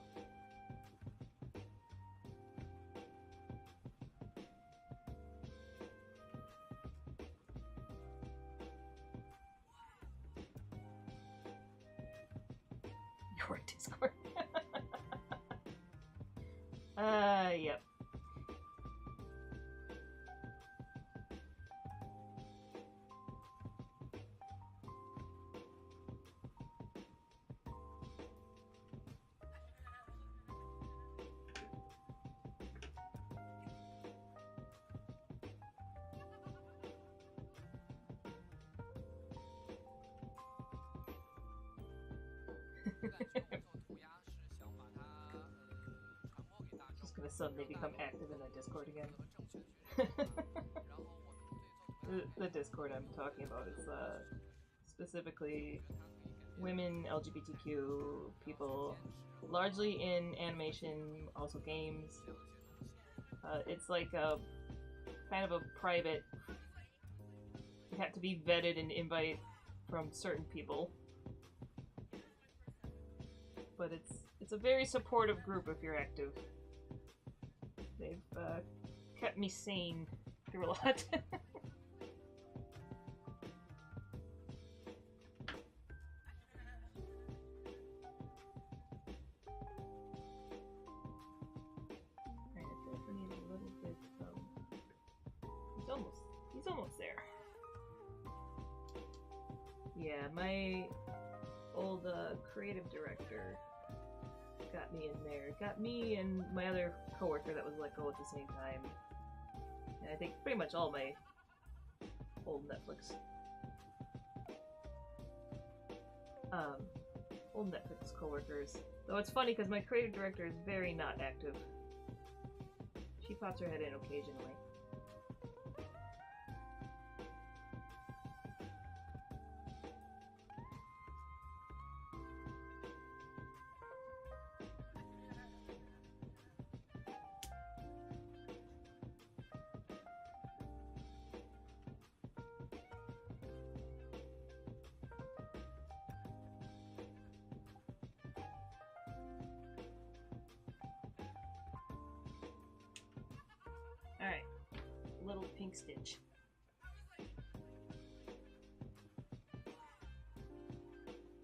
Your Discord. Yep. Just gonna suddenly become active in that Discord again. the Discord I'm talking about is specifically women, LGBTQ people, largely in animation, also games. It's like a kind of a private. You have to be vetted and invite from certain people. But it's a very supportive group if you're active. They've kept me sane through a lot. Alright, I feel like we need a little bit he's almost there. Yeah, my old creative director got me in there. Got me and my other coworker that was let go at the same time. And I think pretty much all my old Netflix um, old Netflix coworkers. Though it's funny because my creative director is very not active. She pops her head in occasionally. Alright, little pink stitch.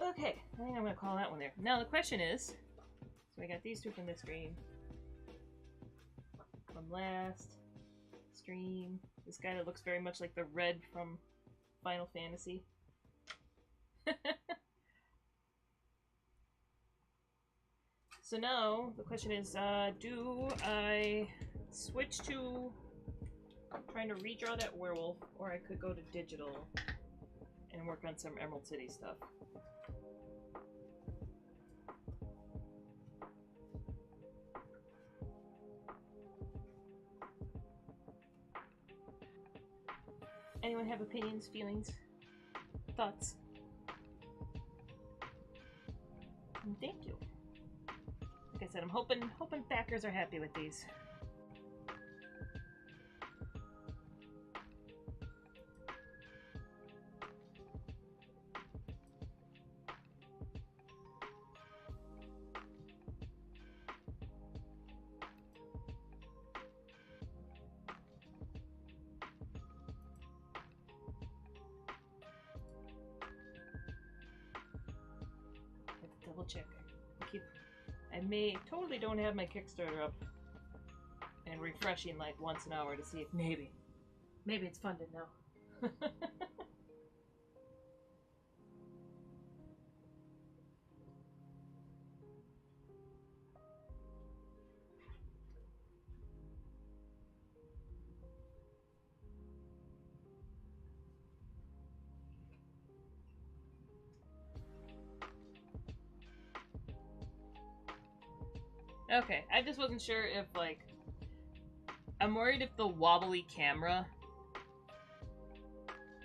Okay, I think I'm gonna call that one there. Now the question is, so I got these two from this stream. From last stream. This guy that looks very much like the red from Final Fantasy. So now the question is, do I switch to trying to redraw that werewolf, or I could go to digital and work on some Emerald City stuff. Anyone have opinions, feelings, thoughts? And thank you. Like I said, I'm hoping backers are happy with these. Double check. I totally don't have my Kickstarter up and refreshing like once an hour to see if maybe it's funded now. Okay, I just wasn't sure if, like, I'm worried if the wobbly camera,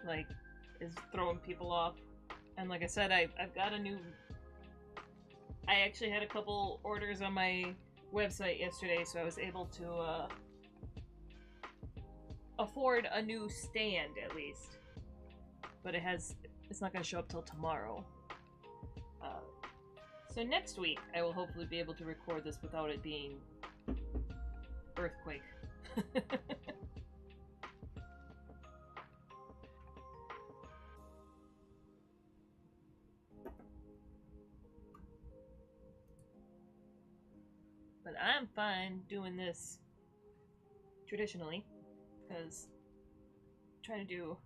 like, is throwing people off. And like I said, I've got a new... I actually had a couple orders on my website yesterday, so I was able to, afford a new stand, at least. But it's not going to show up till tomorrow. So next week, I will hopefully be able to record this without it being earthquake. But I'm fine doing this traditionally, because trying to do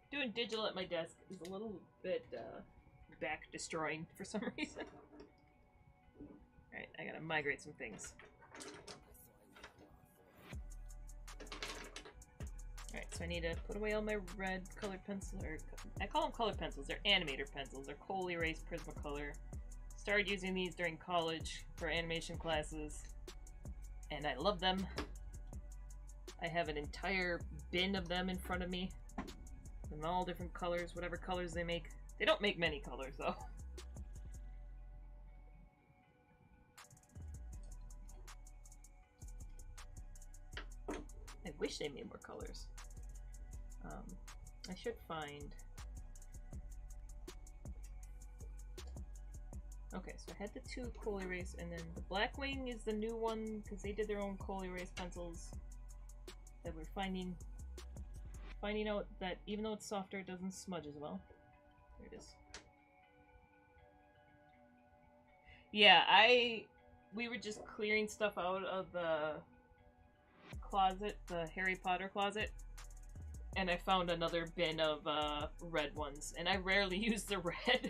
doing digital at my desk is a little bit back destroying for some reason. Alright, I gotta migrate some things. Alright, so I need to put away all my red colored pencils, or I call them colored pencils, they're animator pencils, they're coal erase Prismacolor. Started using these during college for animation classes, and I love them. I have an entire bin of them in front of me. In all different colors, whatever colors they make. They don't make many colors, though. I wish they made more colors. I should find... Okay, so I had the two coal erase, and then the Blackwing is the new one, because they did their own coal erase pencils that we're finding out that even though it's softer, it doesn't smudge as well. There it is. Yeah, we were just clearing stuff out of the closet, the Harry Potter closet, and I found another bin of red ones, and I rarely use the red.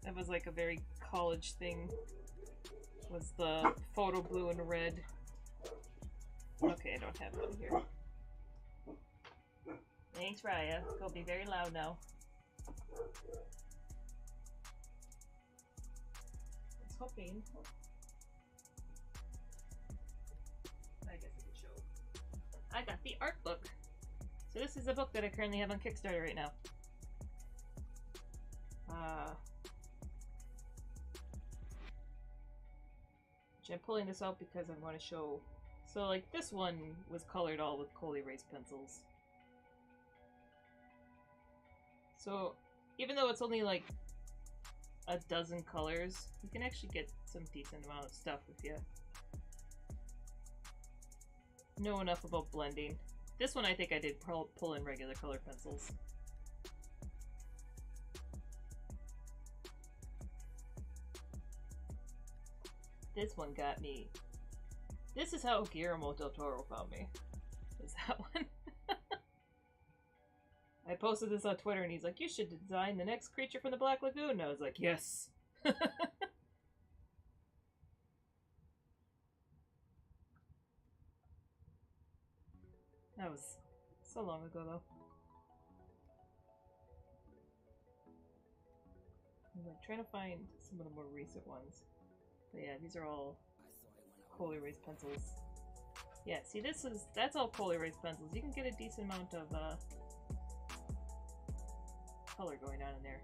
That was like a very college thing was the photo blue and red. Okay, I don't have one here. Thanks, Raya. It's gonna be very loud now. I was hoping. I guess I can show. I got the art book. So this is a book that I currently have on Kickstarter right now. Which I'm pulling this out because I want to show. So like this one was colored all with coal erase pencils. So even though it's only like a dozen colors, you can actually get some decent amount of stuff if you know enough about blending. This one I think I did pull in regular color pencils. This one got me. This is how Guillermo del Toro found me. Is that one? I posted this on Twitter and he's like, you should design the next creature from the Black Lagoon. And I was like, yes. That was so long ago though. I'm like trying to find some of the more recent ones. But yeah, these are all coal erase pencils. Yeah, see that's all coal erase pencils. You can get a decent amount of color going on in there.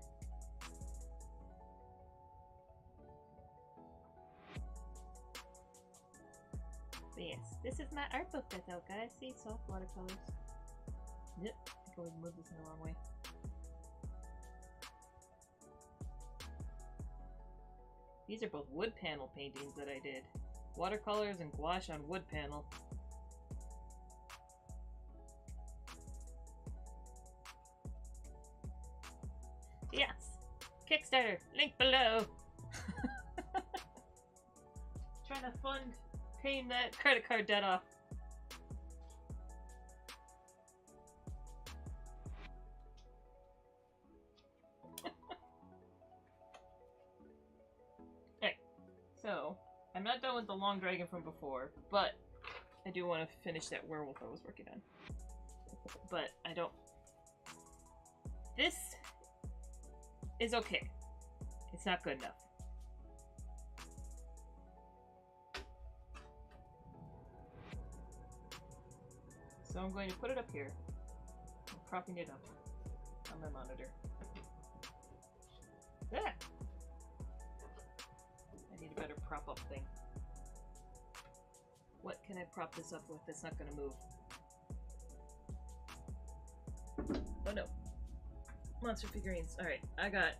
But yes, this is my art book that's out, guys. See, soft watercolors. Yep, I think I moved this in the wrong way. These are both wood panel paintings that I did. Watercolors and gouache on wood panel. Yes! Kickstarter! Link below! Trying to fund paying that credit card debt off. Alright, so I'm not done with the long dragon from before, but I do want to finish that werewolf I was working on. But I don't... This is okay. It's not good enough. So I'm going to put it up here. I'm propping it up on my monitor. Ah! I need a better prop up thing. What can I prop this up with that's not going to move? Oh no. Monster figurines. Alright, I got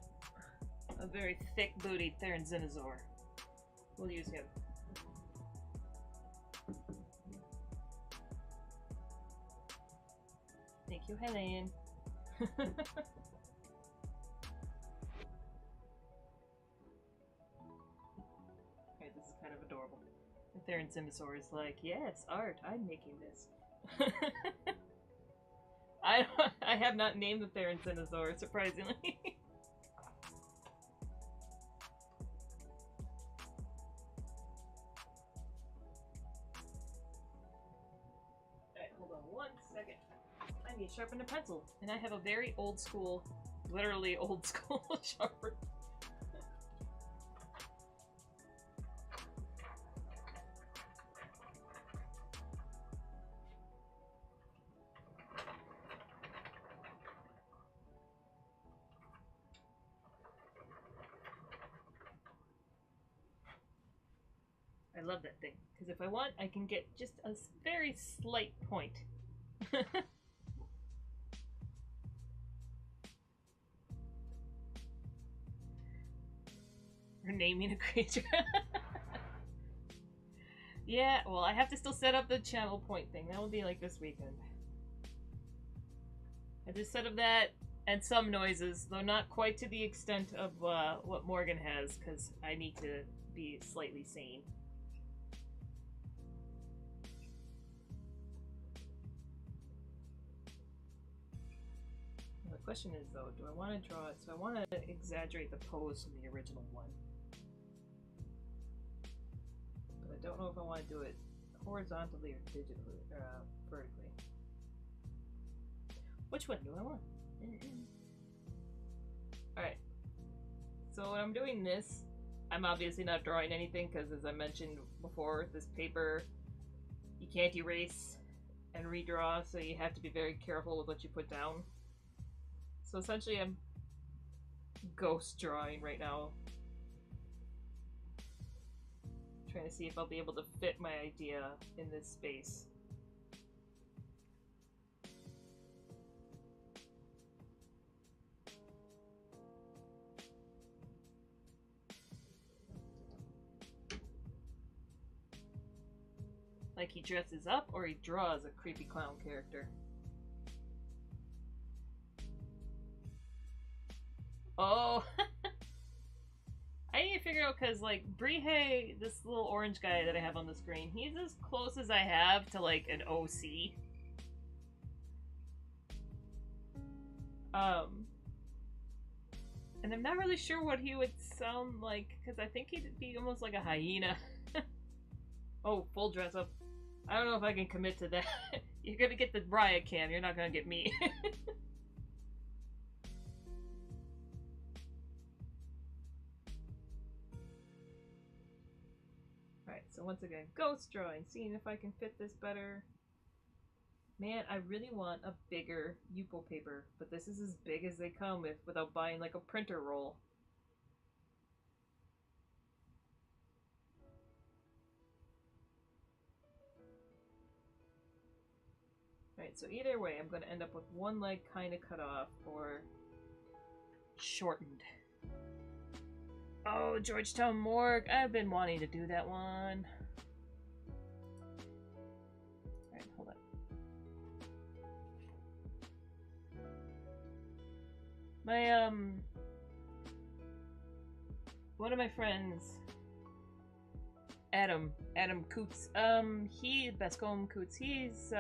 a very thick-bootied Theranzinazor. We'll use him. Thank you, Helen. Alright, this is kind of adorable. The Theranzinazor is like, yes, art, I'm making this. I have not named the Theranzinazor, surprisingly. Alright, hold on one second. I need to sharpen a pencil, and I have a very old school, literally old school sharpener. I love that thing, because if I want, I can get just a very slight point. We're naming a creature. Yeah, well, I have to still set up the channel point thing. That will be like this weekend. I just set up that and some noises, though not quite to the extent of what Morgan has, because I need to be slightly sane. The question is, though, do I want to draw it? So I want to exaggerate the pose from the original one. I don't know if I want to do it horizontally or digitally, vertically. Which one do I want? Alright. So when I'm doing this, I'm obviously not drawing anything because, as I mentioned before, this paper, you can't erase and redraw, so you have to be very careful with what you put down. So essentially I'm ghost drawing right now. Trying to see if I'll be able to fit my idea in this space. Like he dresses up or he draws a creepy clown character. Oh! I need to figure out because, like, Brihei, this little orange guy that I have on the screen, he's as close as I have to, like, an OC. And I'm not really sure what he would sound like, because I think he'd be almost like a hyena. Oh, full dress up. I don't know if I can commit to that. You're gonna get the riot cam, you're not gonna get me. Alright, so once again, ghost drawing, seeing if I can fit this better. Man, I really want a bigger Yupo paper, but this is as big as they come without buying like a printer roll. Alright, so either way, I'm going to end up with one leg kind of cut off or shortened. Oh, Georgetown Morgue! I've been wanting to do that one. Alright, hold on. My, one of my friends, Adam Coots, Bascom Coots, he's,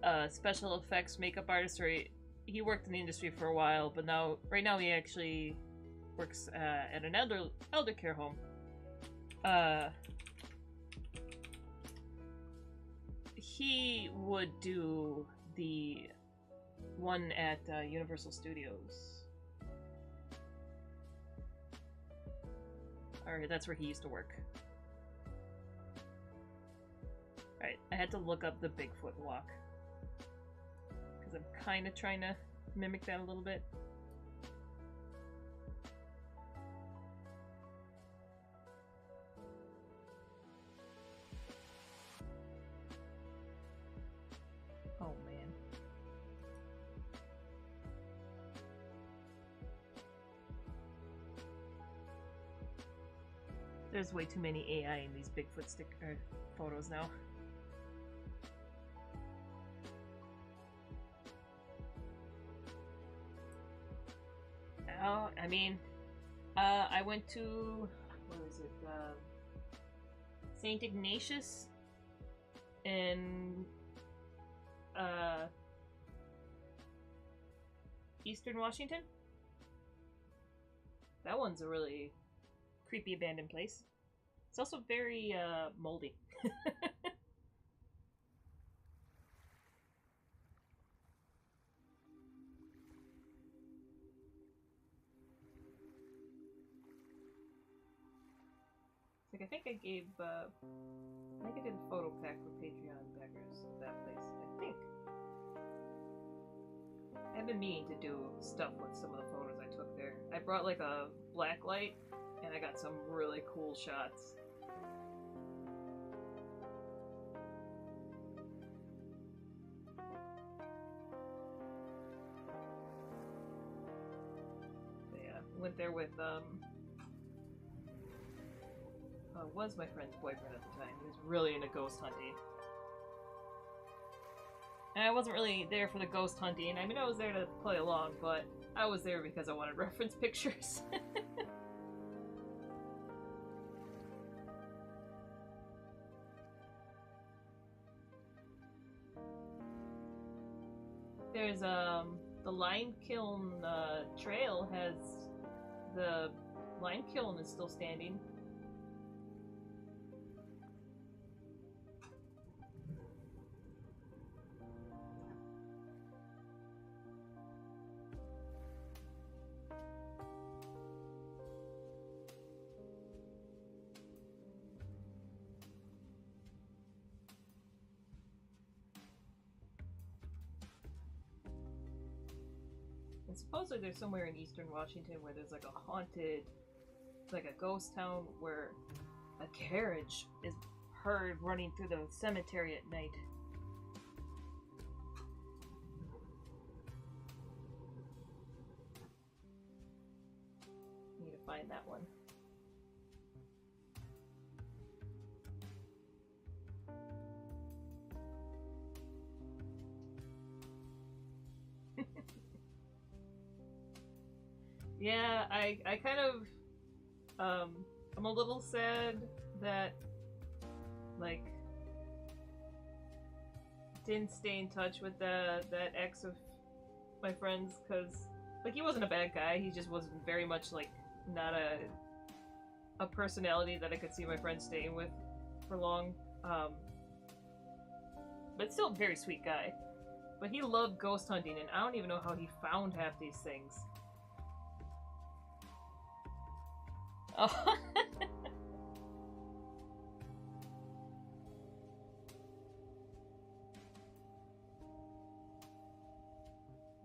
a special effects makeup artist, or he worked in the industry for a while, but right now he actually works at an elder care home. He would do the one at Universal Studios. Or that's where he used to work. Alright, I had to look up the Bigfoot walk. Because I'm kind of trying to mimic that a little bit. Oh man. There's way too many AI in these Bigfoot photos now. Oh, I mean, I went to, what was it, St. Ignatius in Eastern Washington. That one's a really creepy abandoned place. It's also very moldy. Like, I think I gave, I did a photo pack for Patreon backers of that place, I think. I've been meaning to do stuff with some of the photos I took there. I brought like a black light, and I got some really cool shots. But yeah, went there with, was my friend's boyfriend at the time. He was really into ghost hunting. And I wasn't really there for the ghost hunting. I mean, I was there to play along, but I was there because I wanted reference pictures. There's, the lime kiln, trail has, the lime kiln is still standing. And supposedly there's somewhere in eastern Washington where there's like a haunted, like a ghost town where a carriage is heard running through the cemetery at night. Need to find that one. Yeah, I kind of, I'm a little sad that, like, didn't stay in touch with that ex of my friend's, because, like, he wasn't a bad guy, he just wasn't very much, like, not a personality that I could see my friend staying with for long, but still a very sweet guy. But he loved ghost hunting, and I don't even know how he found half these things. Oh.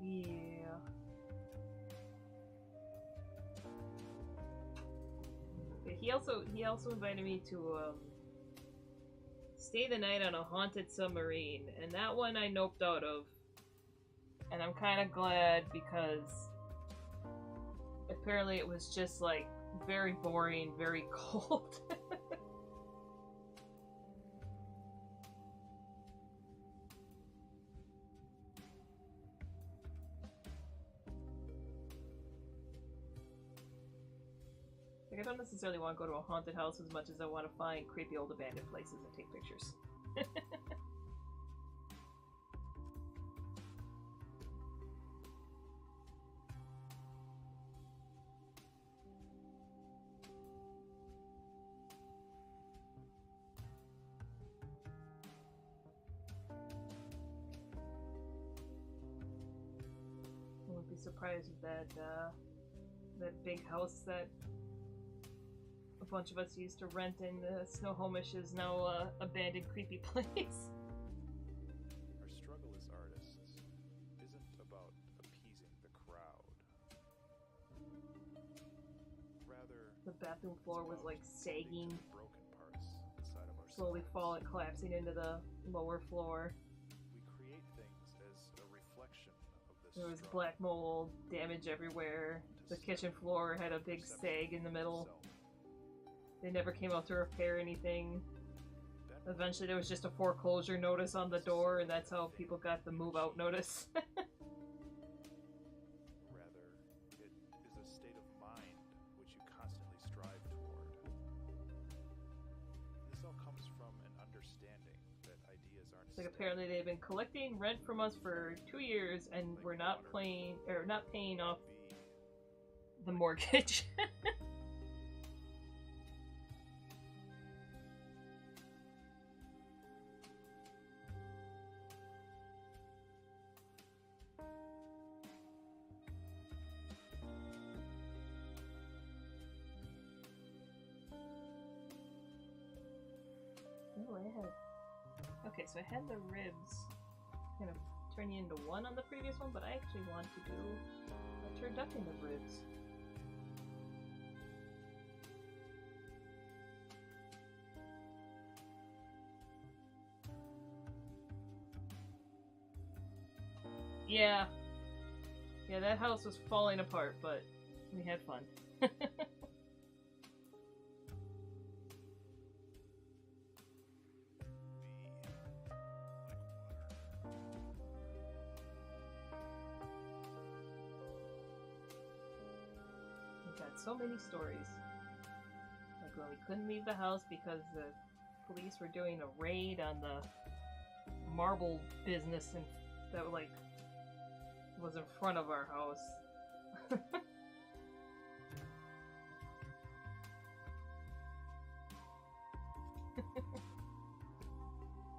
Yeah. He also invited me to stay the night on a haunted submarine, and that one I noped out of. And I'm kind of glad because apparently it was just like very boring, very cold. Like, I don't necessarily want to go to a haunted house as much as I want to find creepy old abandoned places and take pictures. I wouldn't be surprised if that big house that a bunch of us used to rent in Snohomish is now a abandoned creepy place. Our struggle as artists isn't about appeasing the crowd. Rather, the bathroom floor was like sagging, broken parts inside of slowly collapsing into the lower floor. We create things as a reflection of this. There was black mold, damage everywhere. The kitchen floor had a big sag in the middle. They never came out to repair anything. Eventually there was just a foreclosure notice on the door, and that's how people got the move out notice. Rather, it is a state of mind which you constantly strive toward. This all comes from an understanding that ideas aren't Like, apparently they've been collecting rent from us for 2 years, and we're not paying off the mortgage. Oh, okay, so I had the ribs kind of turning into one on the previous one, but I actually want to do a turducken of ribs. Yeah. Yeah, that house was falling apart, but we had fun. We've got so many stories. Like when we couldn't leave the house because the police were doing a raid on the marble business and that like was in front of our house.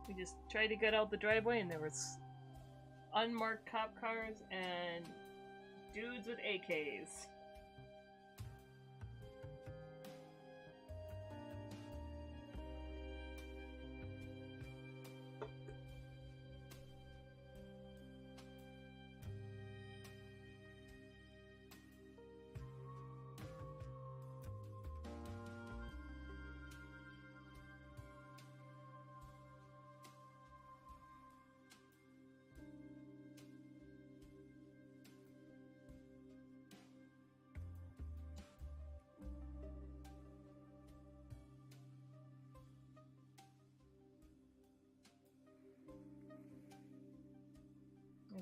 We just tried to get out the driveway and there was unmarked cop cars and dudes with AKs.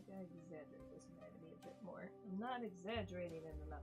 think I exaggerate this anatomy a bit more. I'm not exaggerating it enough.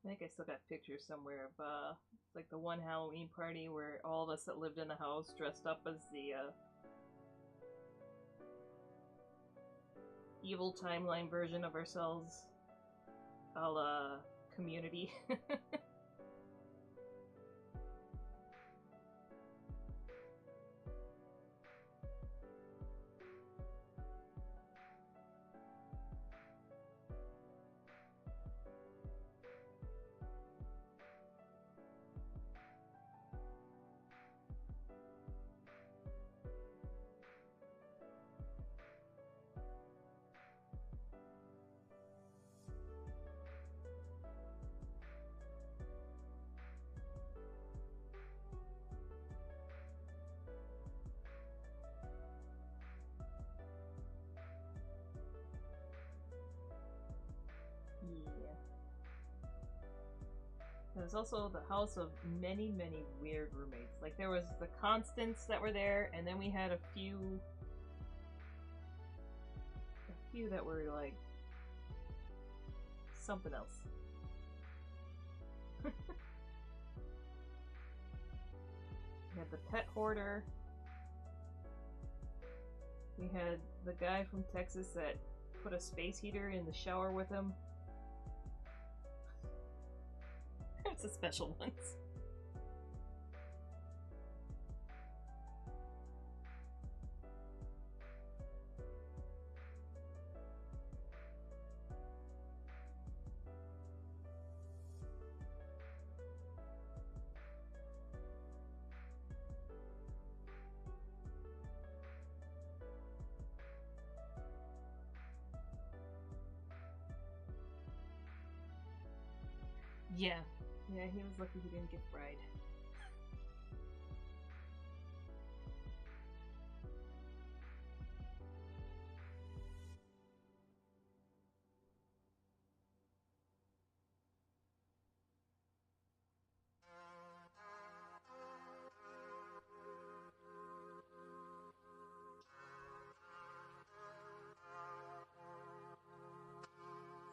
I think I still got pictures somewhere of like the one Halloween party where all of us that lived in the house dressed up as the evil timeline version of ourselves, a la Community. Yeah. It was also the house of many, many weird roommates. Like, there was the constants that were there, and then we had a few that were like something else. We had the pet hoarder. We had the guy from Texas that put a space heater in the shower with him. That's the special ones. Yeah. Yeah, he was lucky he didn't get fried.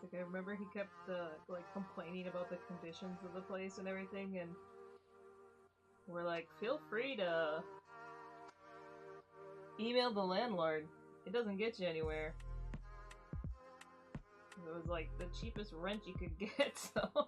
Like, I remember he kept like complaining about the conditions of the place and everything, and we're like, feel free to email the landlord. It doesn't get you anywhere. It was like the cheapest rent you could get, so.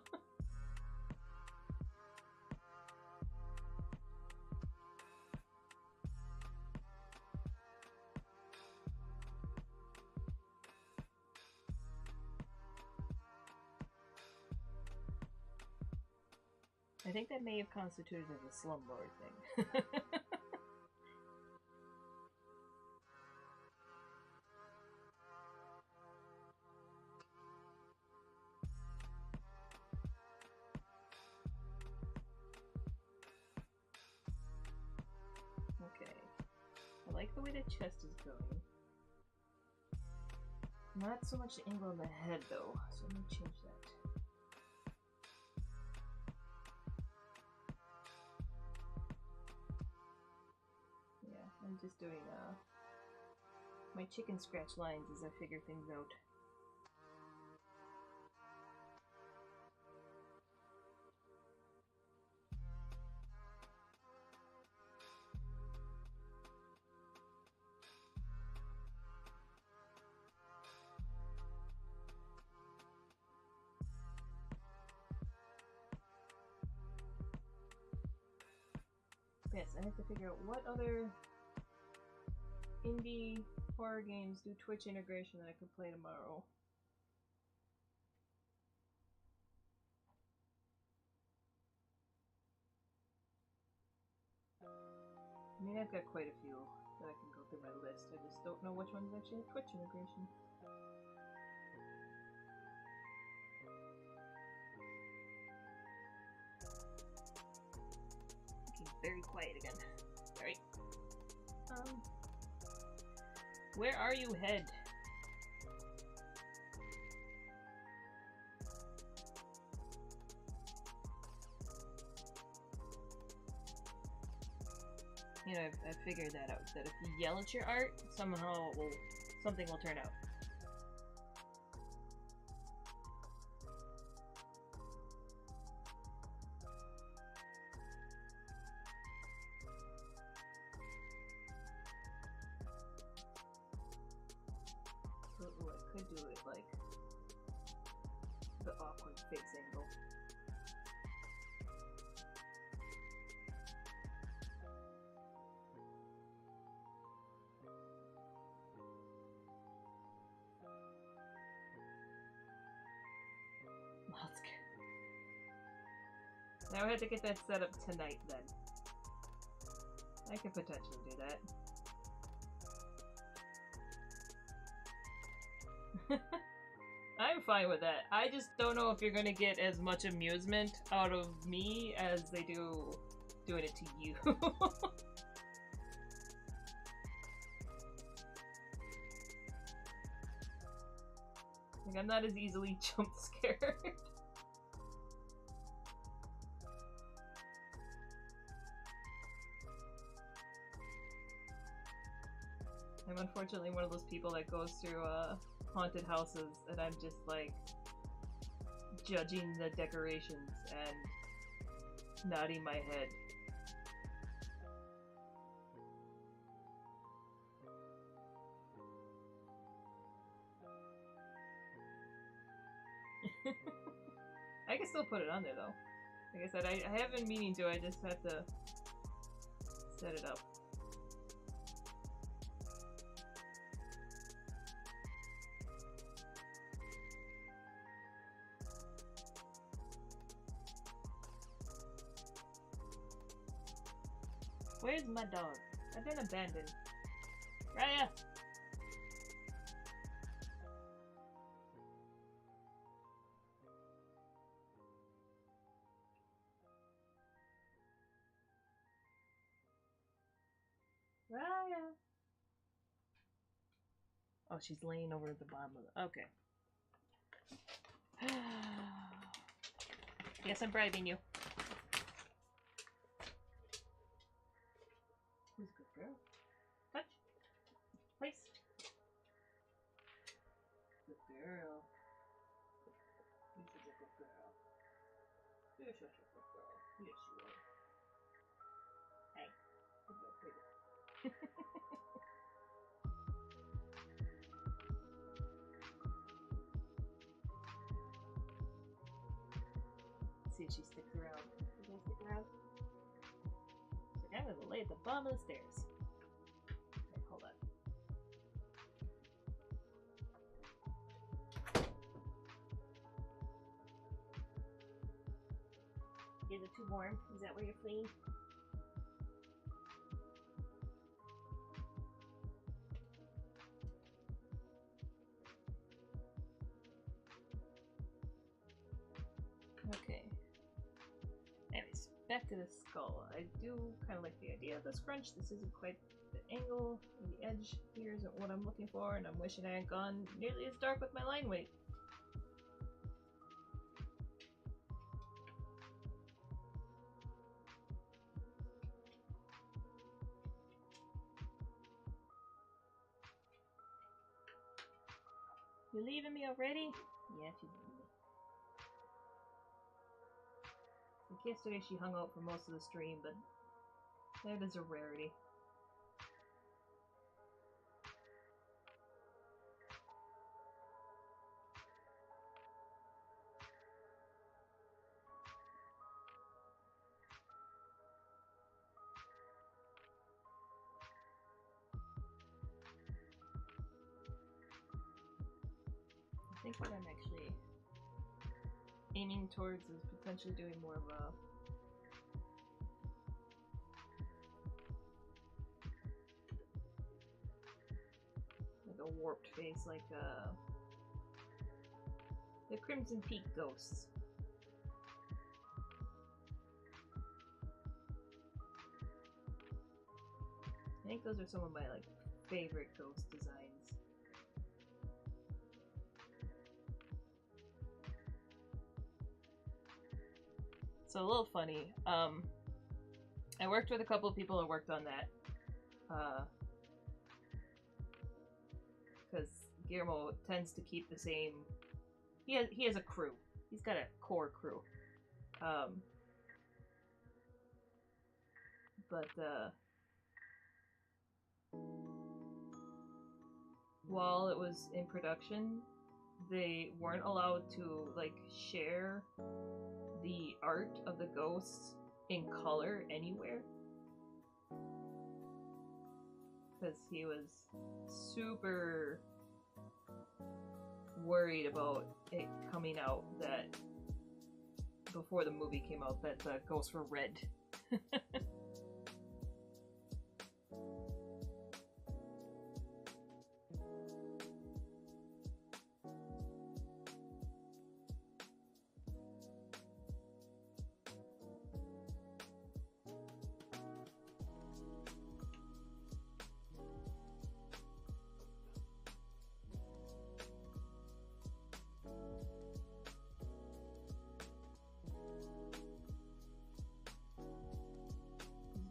I think that may have constituted as a slumlord thing. Okay. I like the way the chest is going. Not so much the angle on the head, though, so I'm gonna change that. Yeah, I'm just doing my chicken scratch lines as I figure things out. Yes, I have to figure out what other indie horror games do Twitch integration that I could play tomorrow. I mean, I've got quite a few that I can go through my list. I just don't know which ones actually have Twitch integration. Okay, very quiet again. Alright. Where are you, head? You know, I figured that out. That if you yell at your art, somehow something will turn out. Ooh, I could do it like the awkward face angle. Now I have to get that set up tonight then. I could potentially do that. I'm fine with that. I just don't know if you're gonna get as much amusement out of me as they do doing it to you. Like, I'm not as easily jump scared. I'm unfortunately one of those people that goes through haunted houses and I'm just like judging the decorations and nodding my head. I can still put it on there though. Like I said, I have been meaning to, I just have to set it up. Where's my dog? I've been abandoned. Raya! Raya! Oh, she's laying over at the bottom of the... Okay. Yes, I'm bribing you. Who's a good girl? Touch. Place. Good girl. This is a good girl. You're such a good girl. Yes, you are. Hey. Good girl, pretty. See if she sticks around. Is she gonna stick around? Like, I'm gonna lay at the bottom of the stairs. Okay, hold on. Is it too warm? Is that where you're fleeing? Okay. Anyways, back to the skull. I do kind of like the idea of the scrunch. This isn't quite the angle or the edge here isn't what I'm looking for, and I'm wishing I had gone nearly as dark with my line weight. You leaving me already? Yeah, she's leaving me. Like yesterday she hung out for most of the stream, but that is a rarity. I think what I'm actually aiming towards is potentially doing more of a a warped face, like the Crimson Peak ghosts. I think those are some of my like favorite ghost designs. So a little funny. I worked with a couple of people that worked on that. Because Guillermo tends to keep the same. He has a crew. He's got a core crew. But while it was in production, they weren't allowed to like share the art of the ghosts in color anywhere, because he was super worried about it coming out that before the movie came out that the ghosts were red.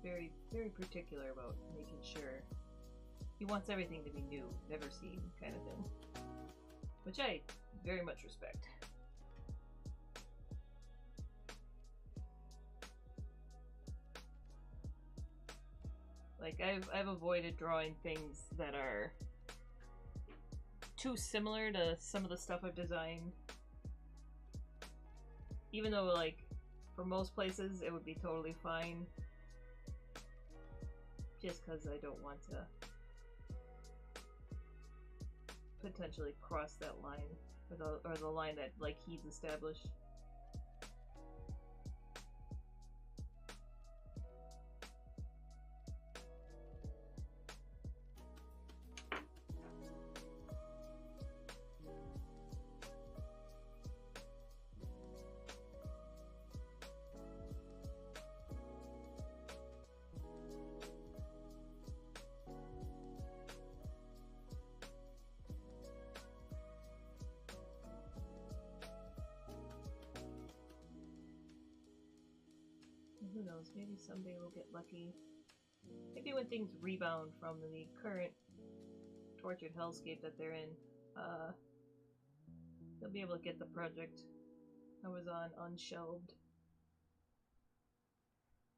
Very, very particular about making sure he wants everything to be new, never seen, kind of thing, which I very much respect. Like I've avoided drawing things that are too similar to some of the stuff I've designed, even though like for most places it would be totally fine. Just because I don't want to potentially cross that line, or the line that like he's established. Who knows, maybe someday we'll get lucky. Maybe when things rebound from the current tortured hellscape that they're in, they'll be able to get the project I was on unshelved.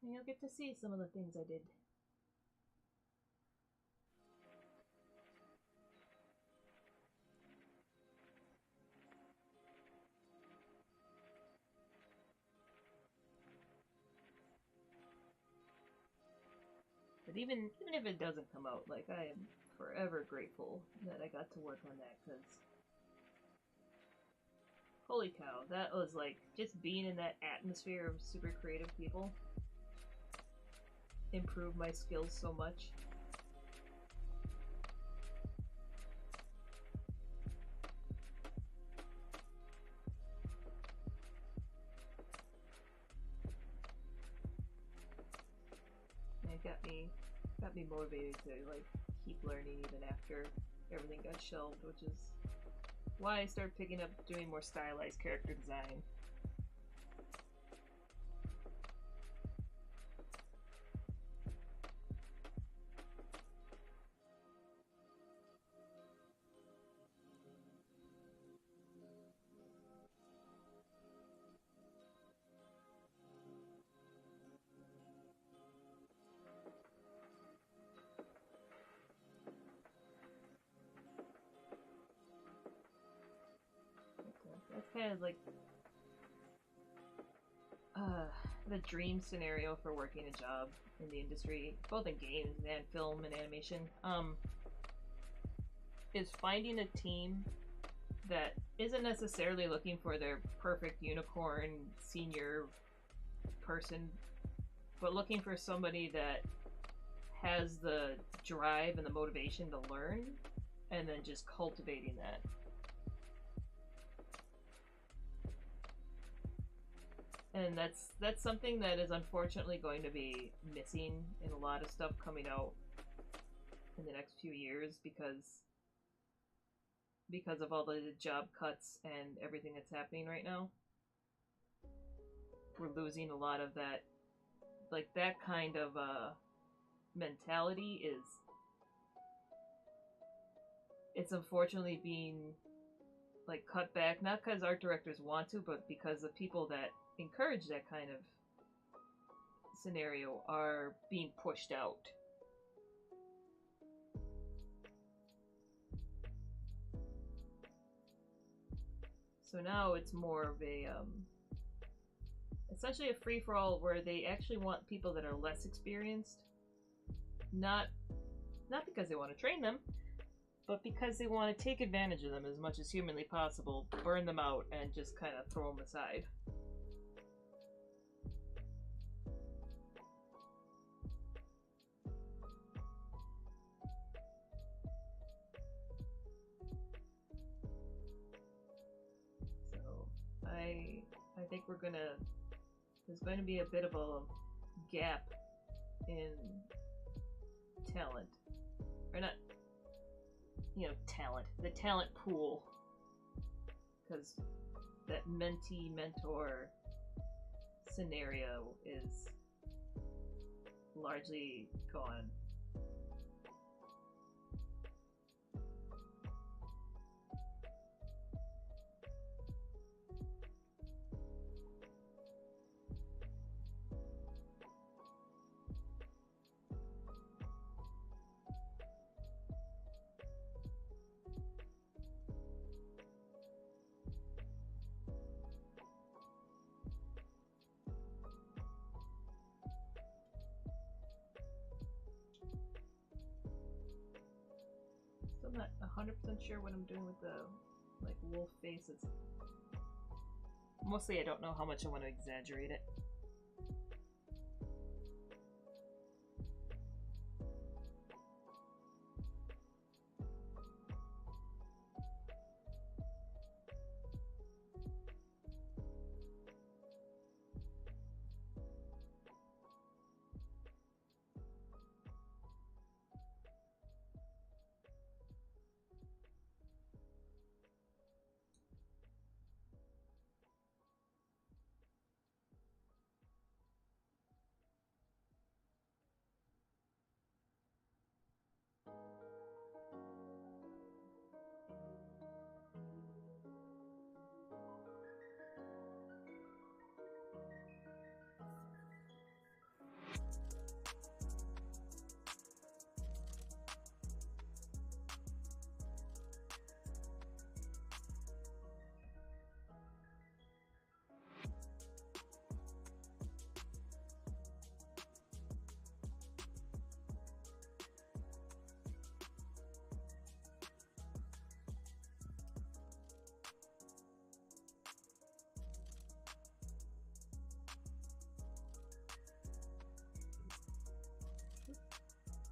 And you'll get to see some of the things I did. But even if it doesn't come out, like, I am forever grateful that I got to work on that, because holy cow, that was like, just being in that atmosphere of super creative people improved my skills so much. And it got me motivated to like keep learning even after everything got shelved, which is why I started picking up doing more stylized character design. That's kind of like the dream scenario for working a job in the industry, both in games and film and animation, is finding a team that isn't necessarily looking for their perfect unicorn senior person, but looking for somebody that has the drive and the motivation to learn and then just cultivating that. And that's something that is unfortunately going to be missing in a lot of stuff coming out in the next few years because of all the job cuts and everything that's happening right now. We're losing a lot of that, like that kind of mentality is, it's unfortunately being like cut back, not because art directors want to, but because the people that encourage that kind of scenario are being pushed out. So now it's more of a essentially a free-for-all where they actually want people that are less experienced, not because they want to train them, but because they want to take advantage of them as much as humanly possible, burn them out, and just kind of throw them aside. So I think there's going to be a bit of a gap in talent, or not, talent, the talent pool, because that mentee mentor scenario is largely gone. I'm not 100% sure what I'm doing with the wolf faces. Mostly I don't know how much I want to exaggerate it.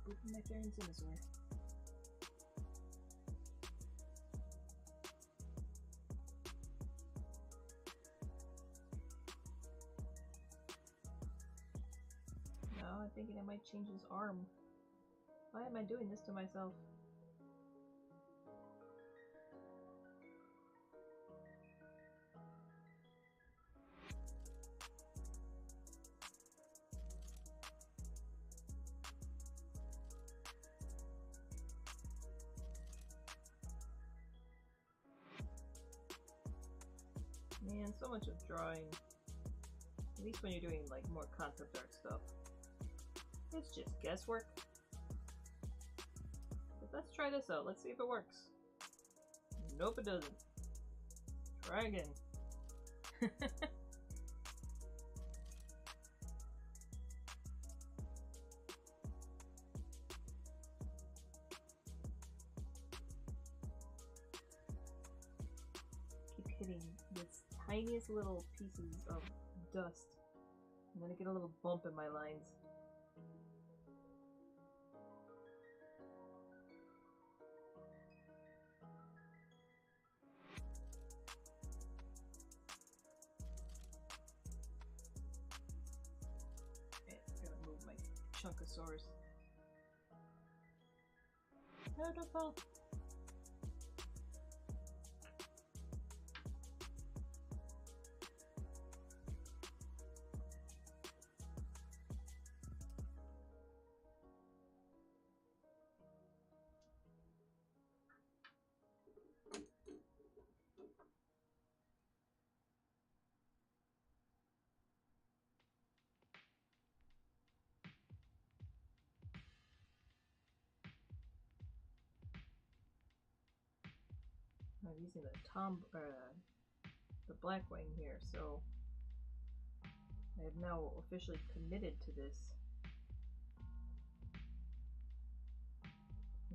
Booping my Fairy Dinosaur. Now I'm thinking I might change his arm. Why am I doing this to myself? Man, so much of drawing, at least when you're doing like more concept art stuff, it's just guesswork. But let's try this out. Let's see if it works. Nope, it doesn't. Try again. Keep hitting this tiniest little pieces of dust. I'm gonna get a little bump in my lines. Chunkosaurus. No, don't fall. I'm using the Blackwing here, so I have now officially committed to this.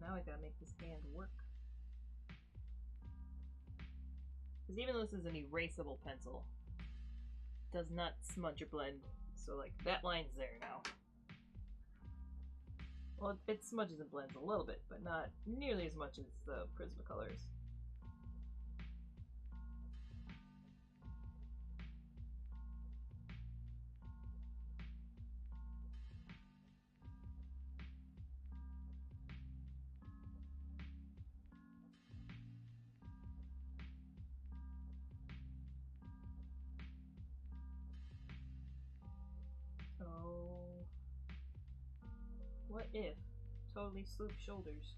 Now I gotta make this hand work. Because even though this is an erasable pencil, it does not smudge or blend. So like that line's there now. Well, it smudges and blends a little bit, but not nearly as much as the Prismacolors. So, what if totally sloop shoulders?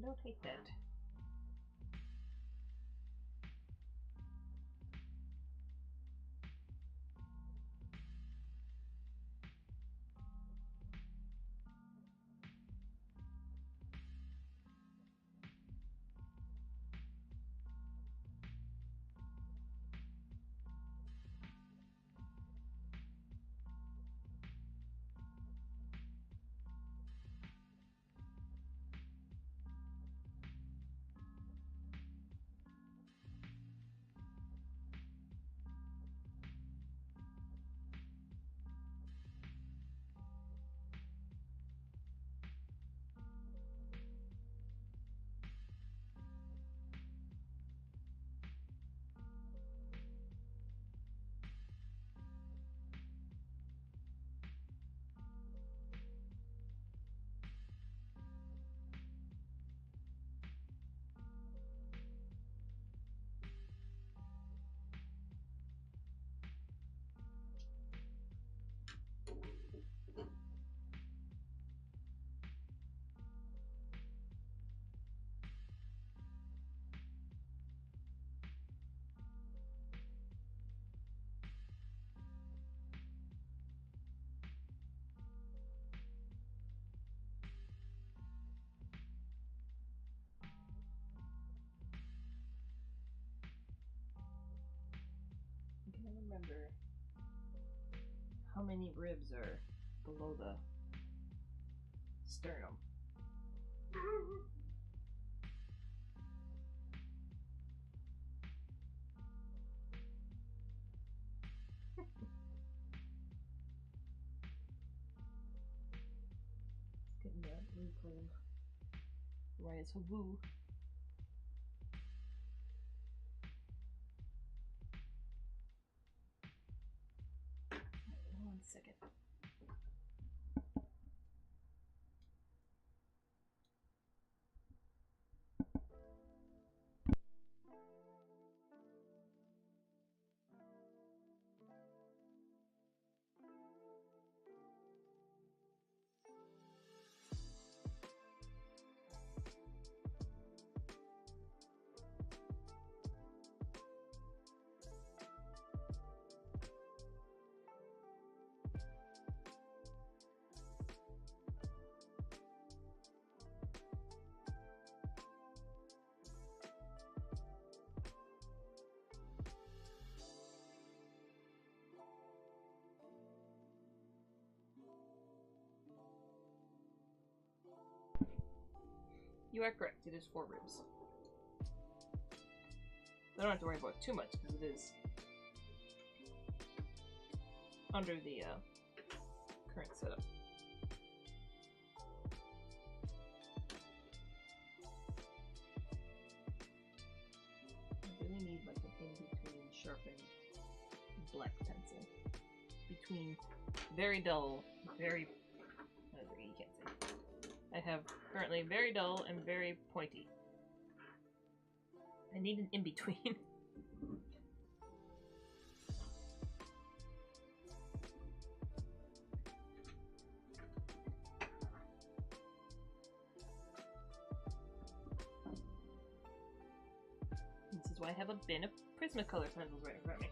Don't hate that. I can't remember how many ribs are below the sternum. Getting that replay of Raya's Haboo. One second. You are correct. It is 4 ribs. I don't have to worry about too much because it is under the current setup. I really need like an in-between sharpened black pencil. Between very dull, very... you can't see. I have currently very dull and very pointy. I need an in-between. This is why I have a bin of Prismacolor pencils right in front of me.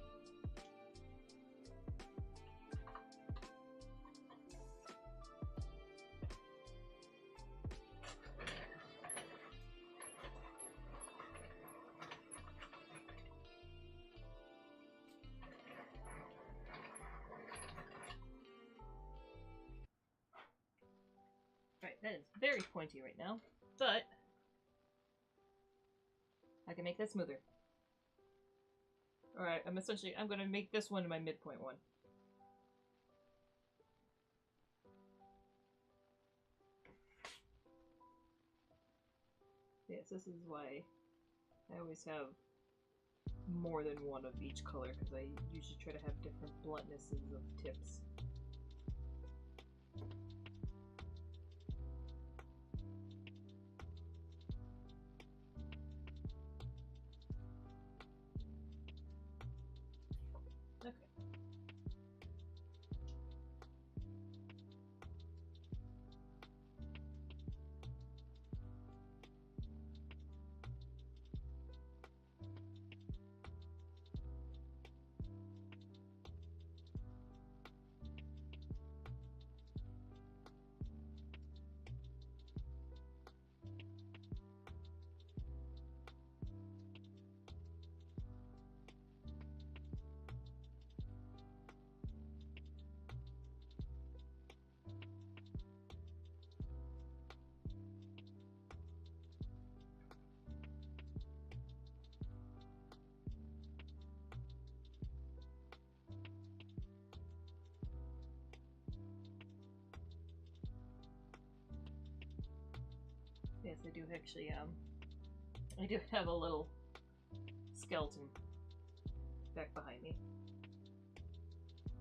Right, that is very pointy right now, but I can make that smoother. Alright, I'm gonna make this one my midpoint one. Yes, this is why I always have more than one of each color, because I usually try to have different bluntnesses of tips. Okay. Yes, I do actually, I do have a little skeleton back behind me.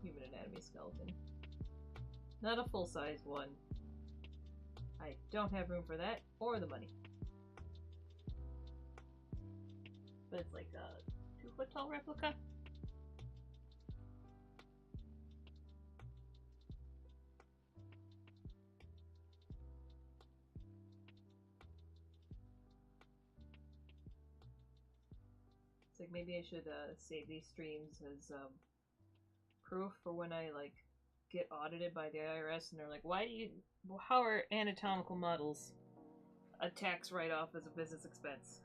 Human anatomy skeleton. Not a full-size one. I don't have room for that, or the money. But it's like a 2-foot tall replica. It's like maybe I should save these streams as proof for when I like get audited by the IRS and they're like, how are anatomical models a tax write-off as a business expense?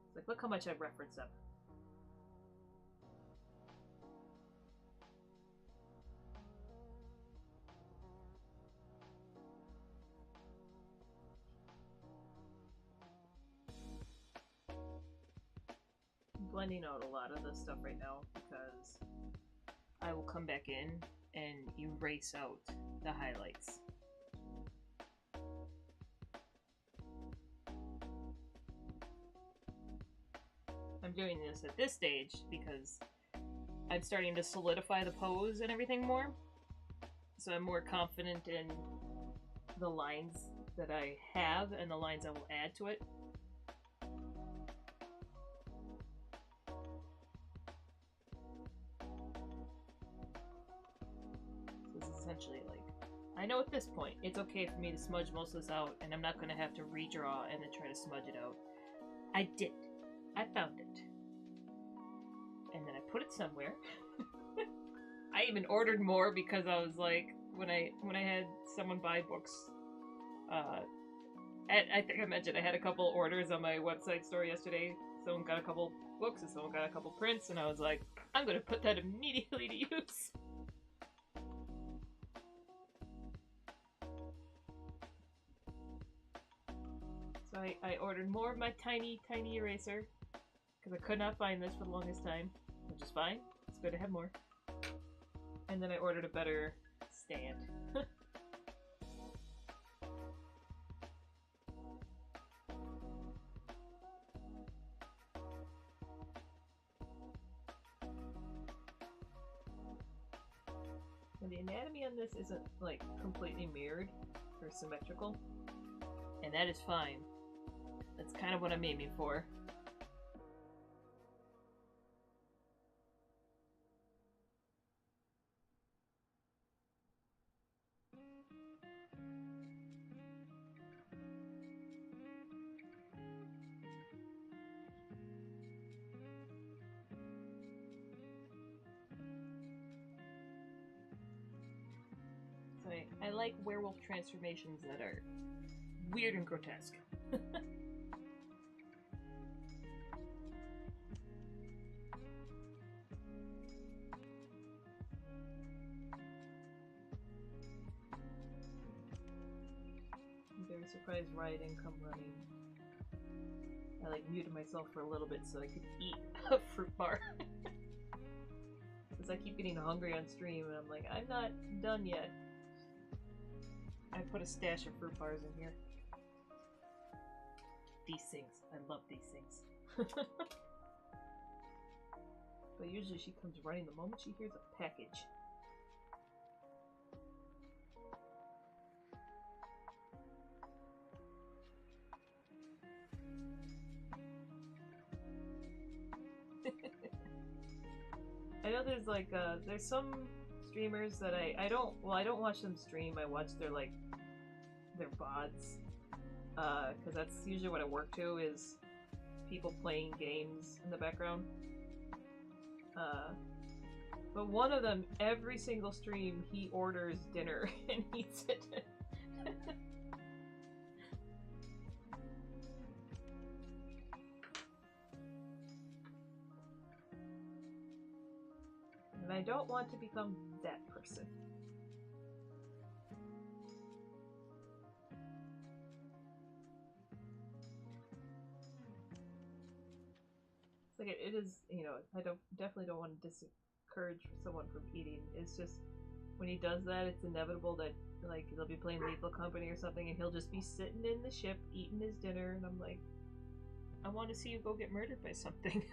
It's like, look how much I've referenced them. I'm blending out a lot of this stuff right now because I will come back in and erase out the highlights. I'm doing this at this stage because I'm starting to solidify the pose and everything more. So I'm more confident in the lines that I have and the lines I will add to it. So this is essentially like, I know at this point it's okay for me to smudge most of this out and I'm not going to have to redraw and then try to smudge it out. I did. I found it. And then I put it somewhere. I even ordered more because I was like, when I had someone buy books, I think I mentioned I had a couple orders on my website store yesterday. Someone got a couple books and someone got a couple prints, and I was like, I'm gonna put that immediately to use. I ordered more of my tiny eraser because I could not find this for the longest time, which is fine. It's good to have more. And then I ordered a better stand. And the anatomy on this isn't like completely mirrored or symmetrical, and that is fine. That's kind of what I'm aiming for. So I like werewolf transformations that are weird and grotesque. I'm very surprised Riot didn't come running. I like muted myself for a little bit so I could eat a fruit bar. Because I keep getting hungry on stream and I'm like, I'm not done yet. I put a stash of fruit bars in here. These things. I love these things. But usually she comes running the moment she hears a package. I know there's like there's some streamers that I don't watch them stream. I watch their their VODs because that's usually what I work to is people playing games in the background. But one of them, every single stream, he orders dinner and eats it. And I don't want to become that person. It's like it is, you know, I definitely don't want to discourage someone from eating. It's just when he does that, it's inevitable that like they'll be playing Lethal Company or something, and he'll just be sitting in the ship eating his dinner, and I'm like, I want to see you go get murdered by something.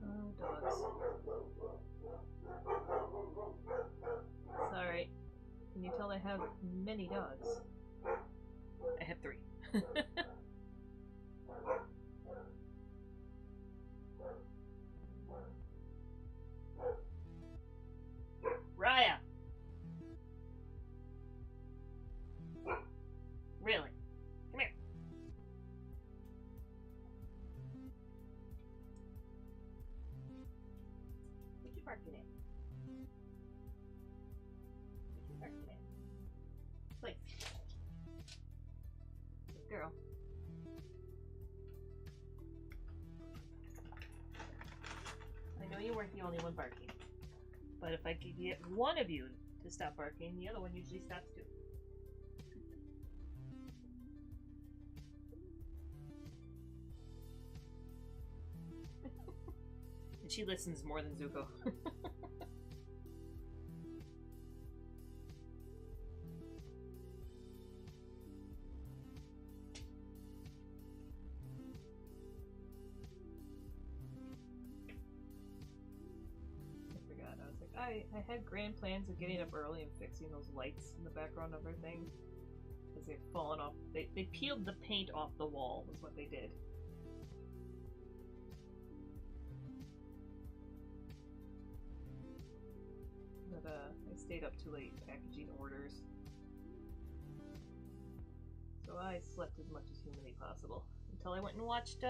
Oh, dogs. Sorry. Can you tell I have many dogs? I have 3. Raya! Really? Come here. What you barking at? What you barking at? Please. Good girl. I know you weren't the only one barking. But if I could get one of you to stop barking, the other one usually stops too. And she listens more than Zuko. I had grand plans of getting up early and fixing those lights in the background of everything. Because they've fallen off. They peeled the paint off the wall, was what they did. But I stayed up too late packaging orders. So I slept as much as humanly possible. Until I went and watched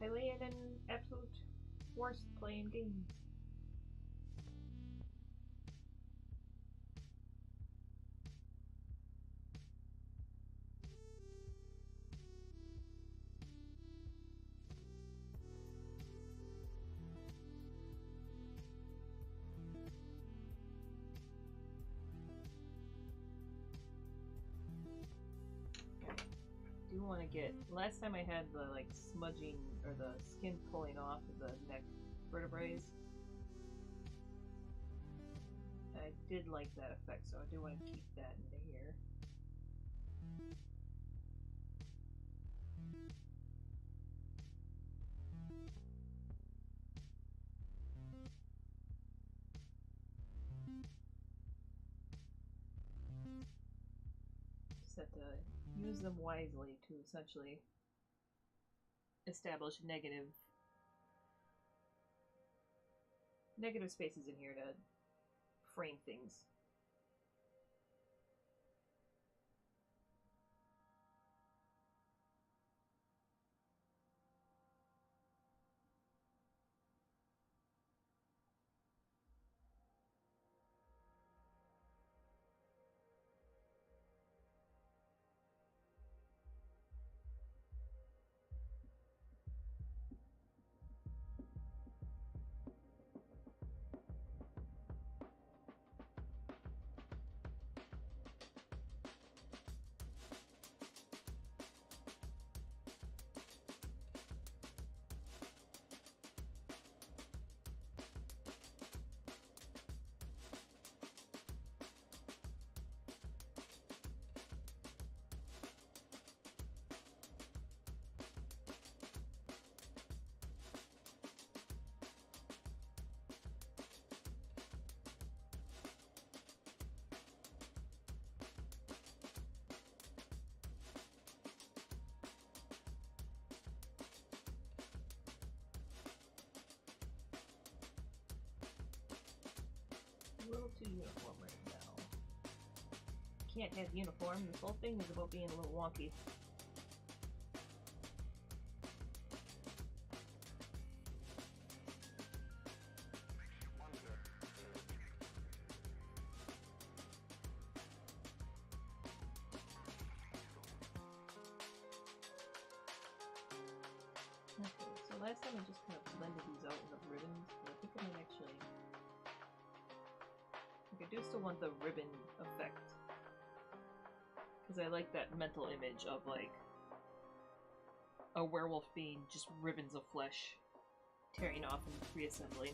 Hylian and Absolute Worst playing games. didn't want to get... Last time I had the, like, smudging, or the skin pulling off of the neck vertebrae, I did like that effect, so I do want to keep that into here. Just have to use them wisely to essentially establish negative spaces in here to frame things. A little too uniform right now. Can't have uniform. This whole thing is about being a little wonky. Okay, so last time I just kind of blended these out with ribbons, but I think I might actually... I do still want the ribbon effect, because I like that mental image of, like, a werewolf being just ribbons of flesh tearing off and reassembling.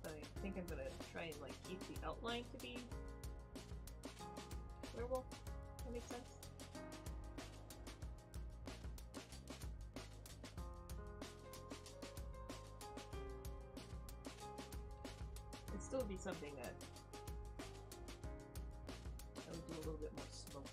But I think I'm gonna try and, like, keep the outline to be werewolf. That makes sense? It'd still be something that I would do a little bit more smoky.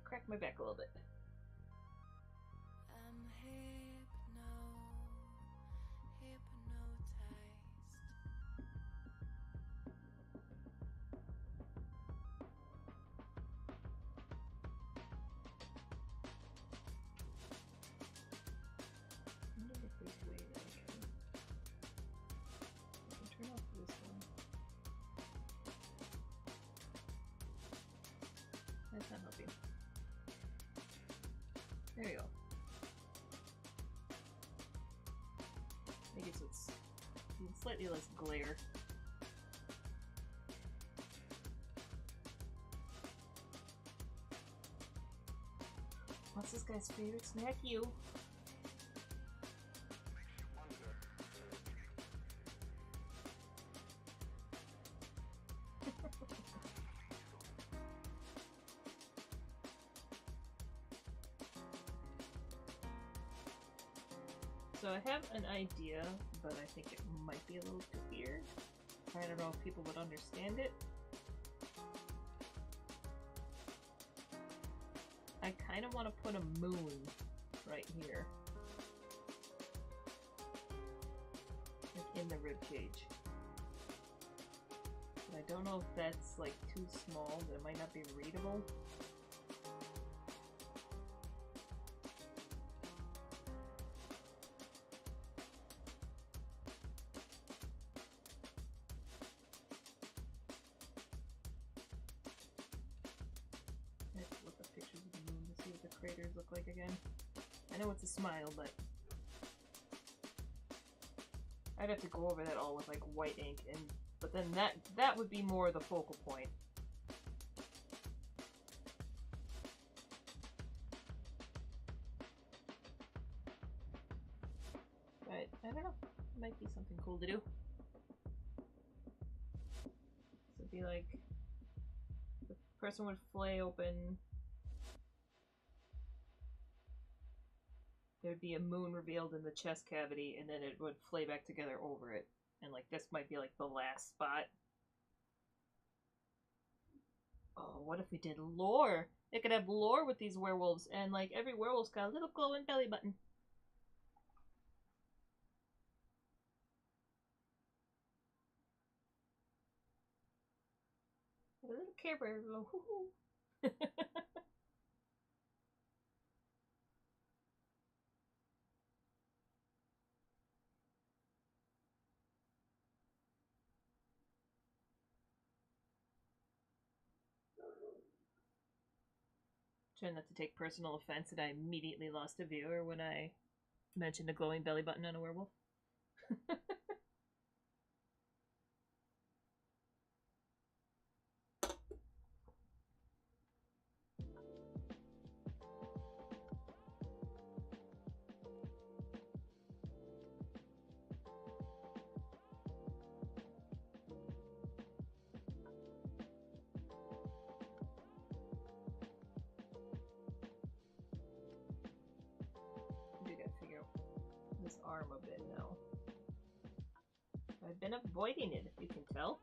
Crack my back a little bit. I wonder if there's a way that I can turn off this one. That's not helping. There you go. I guess it's slightly less glare. What's this guy's favorite snack? You. So I have an idea, but I think it might be a little too weird. I don't know if people would understand it. I kind of want to put a moon right here. Like in the rib cage. But I don't know if that's like too small, that it might not be readable. Craters look like again. I know it's a smile, but I'd have to go over that all with like white ink, and but then that would be more the focal point. But I don't know. It might be something cool to do. So it'd be like the person would flay open. There'd be a moon revealed in the chest cavity, and then it would flay back together over it. And like this might be like the last spot. Oh, what if we did lore? It could have lore with these werewolves, and like every werewolf's got a little glowing belly button. A little Care Bear, a little hoo-hoo. Trying not to take personal offense that I immediately lost a viewer when I mentioned a glowing belly button on a werewolf. This arm a bit now. I've been avoiding it, if you can tell.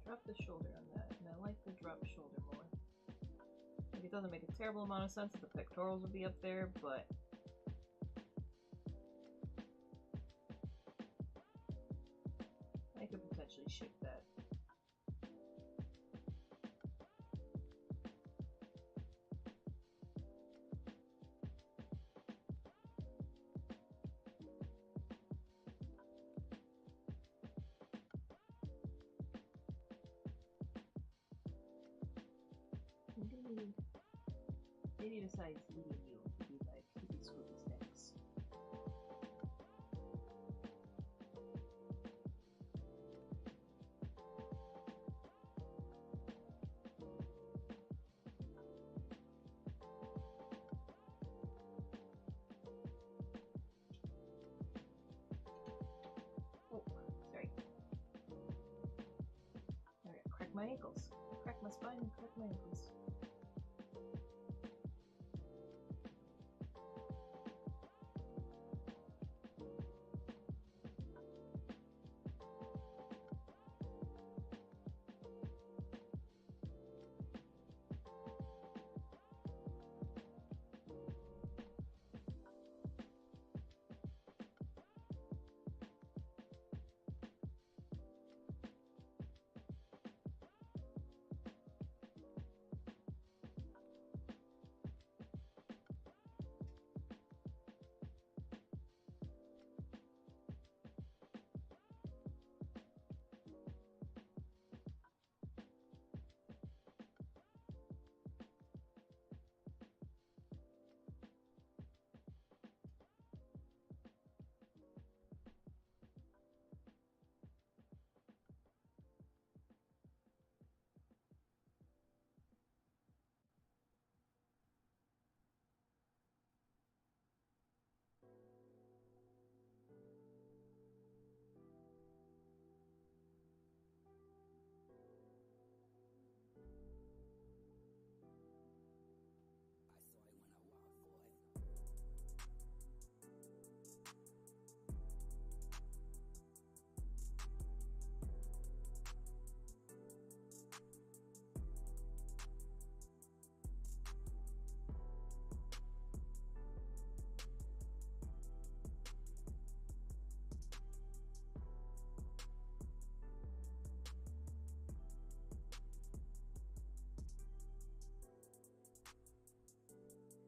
Drop the shoulder on that, and I like the drop shoulder more. Like, it doesn't make a terrible amount of sense that the pectorals would be up there, but I could potentially shift that. Maybe besides eating you, he'd be like, he'd be Scooby Snacks. Oh, sorry. Alright, crack my ankles. Crack my spine and crack my ankles.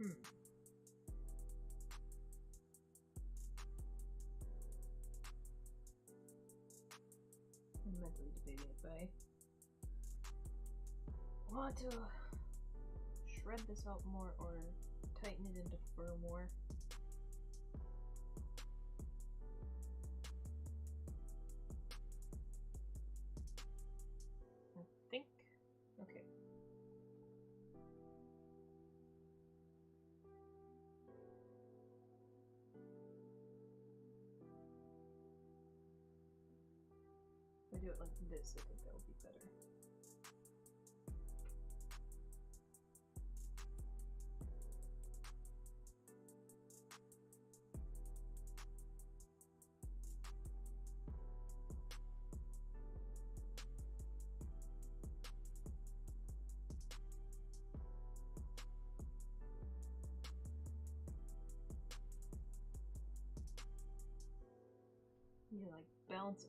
I'm mentally debating if I want to shred this out more or tighten it into fur more. I think, okay. If I do it like this, I think that would be better. You like balance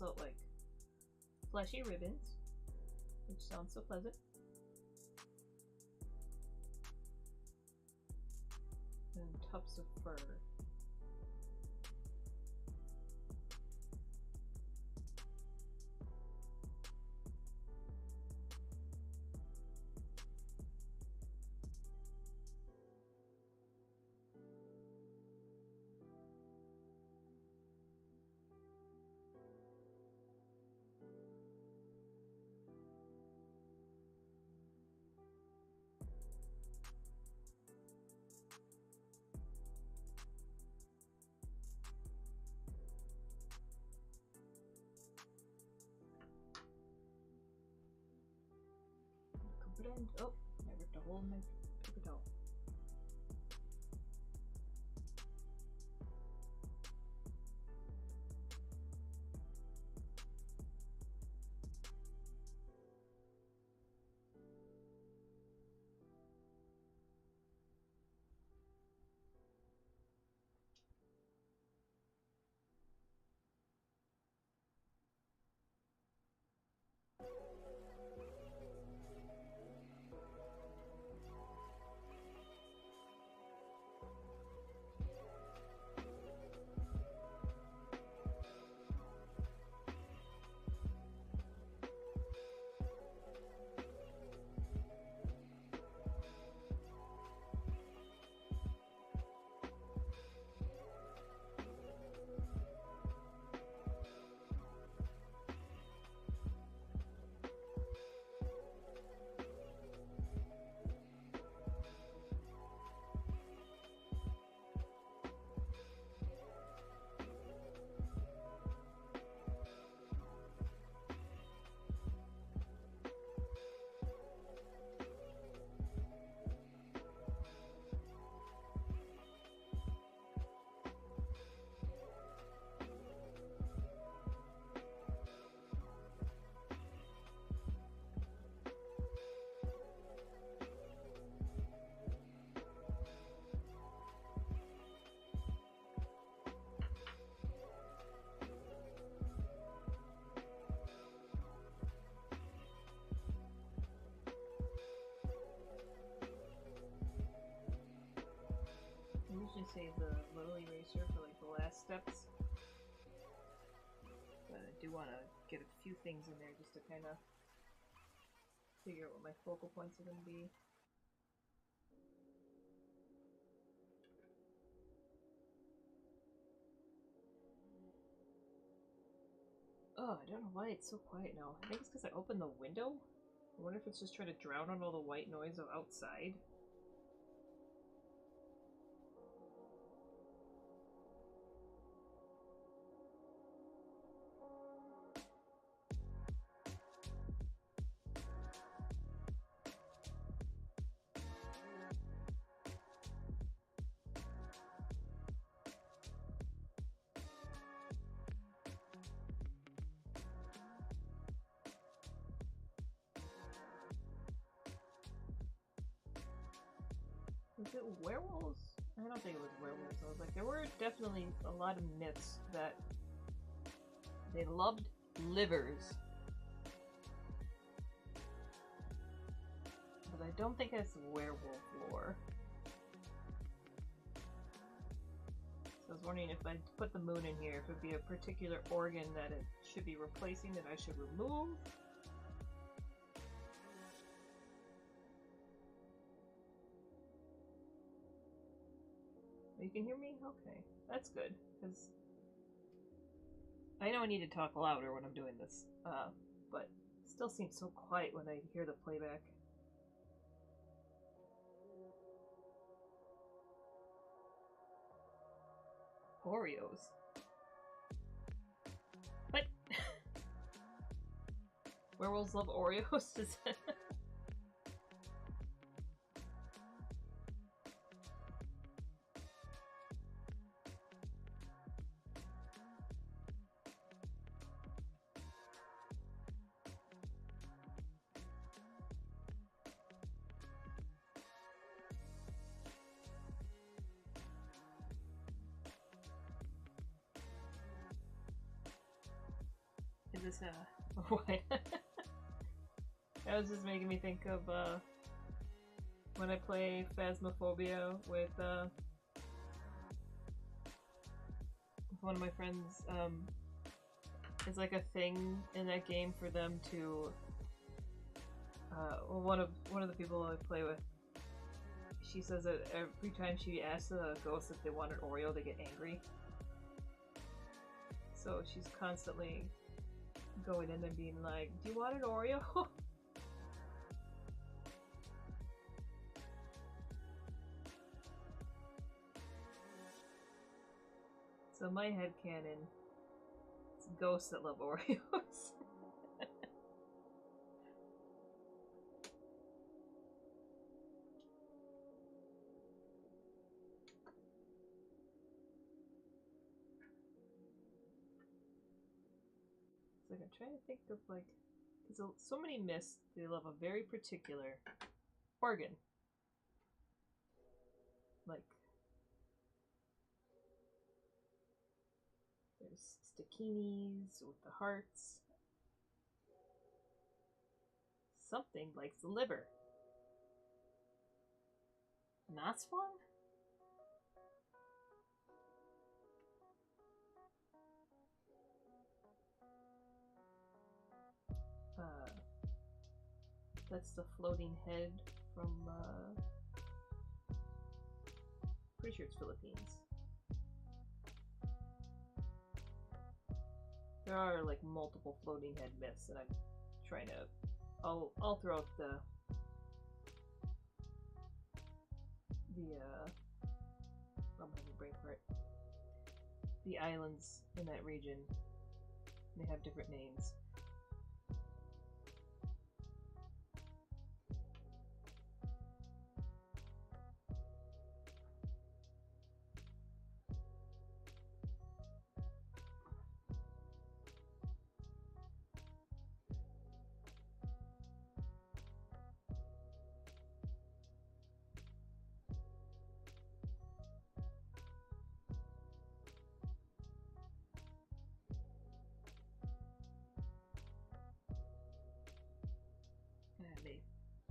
out like fleshy ribbons, which sounds so pleasant. And tufts of fur. Blend. Oh, I ripped a hole in my paper towel. I usually save the little eraser for like the last steps, but I do want to get a few things in there just to kind of figure out what my focal points are going to be. Oh, I don't know why it's so quiet now. I think it's because I opened the window. I wonder if it's just trying to drown out all the white noise of outside. Was it werewolves? I don't think it was werewolves. I was like, there were definitely a lot of myths that they loved livers. But I don't think it's werewolf lore. So I was wondering if I put the moon in here, if it would be a particular organ that it should be replacing that I should remove. You can hear me? Okay, that's good, because I know I need to talk louder when I'm doing this, but it still seems so quiet when I hear the playback. Oreos. What? Werewolves love Oreos? Is this what? That was just making me think of when I play Phasmophobia with one of my friends. It's like a thing in that game for them to. One of the people I play with, she says that every time she asks the ghost if they want an Oreo, they get angry. So she's constantly going in and being like, "Do you want an Oreo?" So my headcanon, it's ghosts that love Oreos. It's like I'm trying to think of like, because so many myths, they love a very particular organ. Like, there's Stacchinis with the hearts. Something likes the liver. Naswan? That's the floating head from, pretty sure it's Philippines. There are like multiple floating head myths, and I'm trying to all throughout the I'm having a brain fart. The islands in that region, they have different names. I may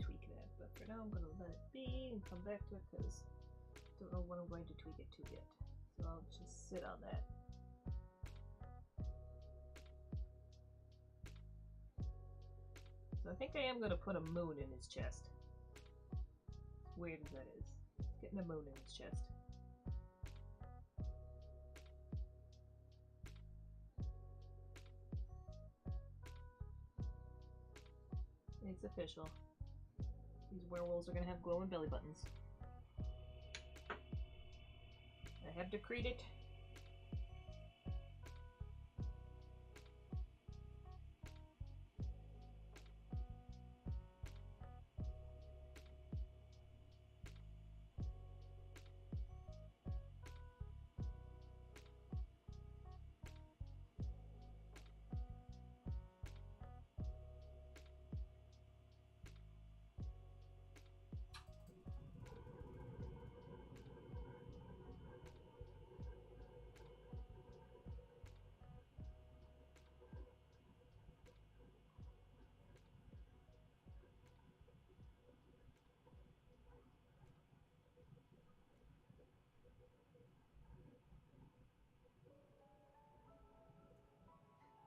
tweak that, but for now I'm going to let it be and come back to it because I don't know when I'm going to tweak it to yet. So I'll just sit on that. So I think I am going to put a moon in his chest. As weird as that is. Getting a moon in his chest. It's official. These werewolves are going to have glowing belly buttons. I have decreed it.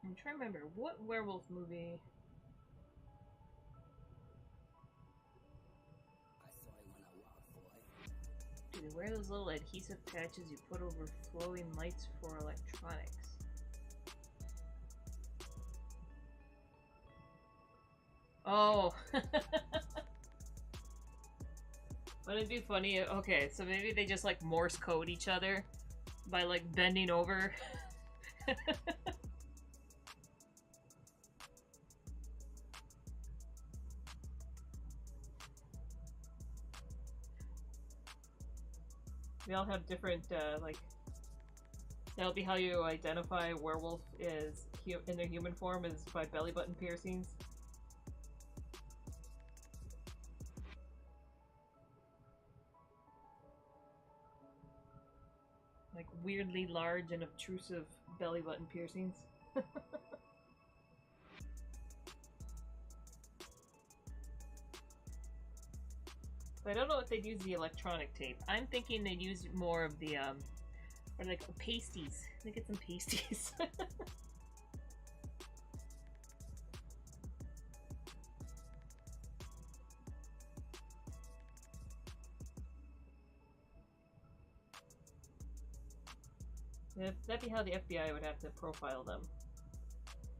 I'm trying to remember what werewolf movie. Do they wear those little adhesive patches you put over flowing lights for electronics? Oh. Wouldn't it be funny? Okay, so maybe they just like Morse code each other by like bending over. We all have different, like, that'll be how you identify a werewolf is in their human form is by belly button piercings. Like weirdly large and obtrusive belly button piercings. I don't know if they'd use the electronic tape. I'm thinking they'd use more of the, or like pasties. They get some pasties. That'd be how the FBI would have to profile them.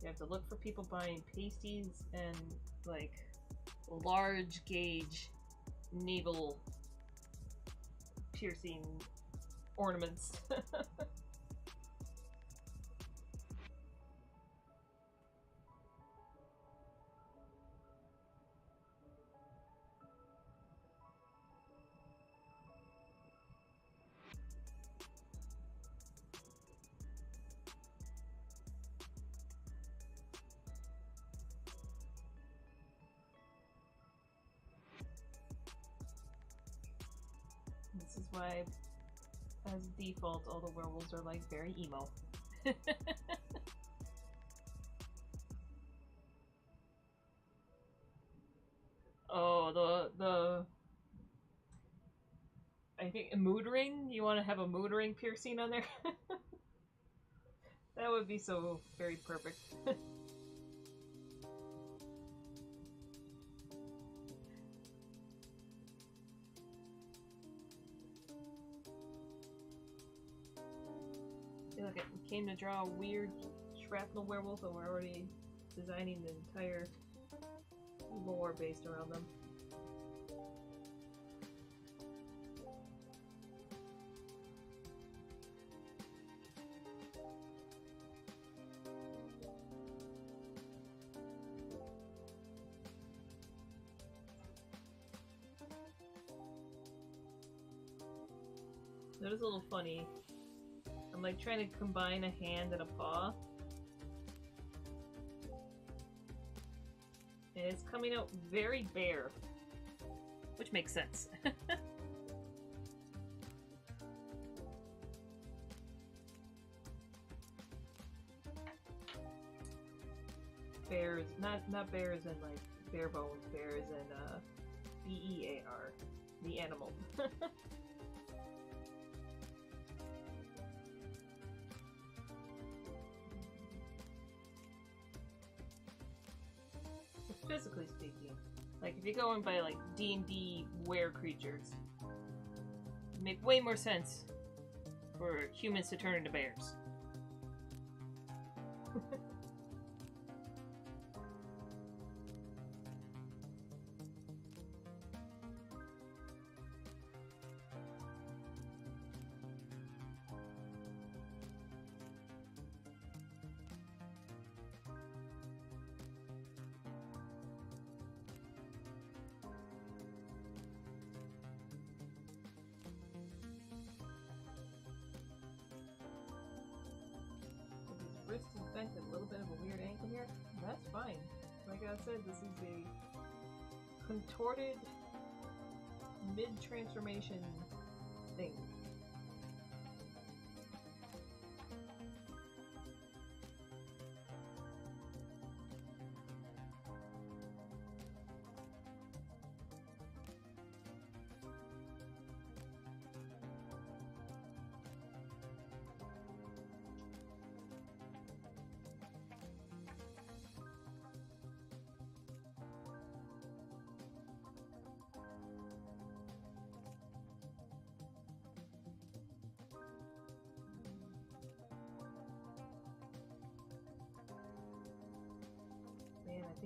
They have to look for people buying pasties and, like, large gauge navel piercing ornaments. This is why, as default, all the werewolves are like very emo. Oh, the I think a mood ring. You want to have a mood ring piercing on there? That would be so very perfect. I feel like it came to draw a weird shrapnel werewolf, and we're already designing the entire lore based around them. That is a little funny. I'm like trying to combine a hand and a paw. And it's coming out very bare. Which makes sense. Bears, not bears in like bare bones, bears in B-E-A-R, the animal. Physically speaking, like if you're going by like D&D were creatures, it'd make way more sense for humans to turn into bears. Wrist is bent at a little bit of a weird angle here. That's fine. Like I said, this is a contorted mid-transformation thing.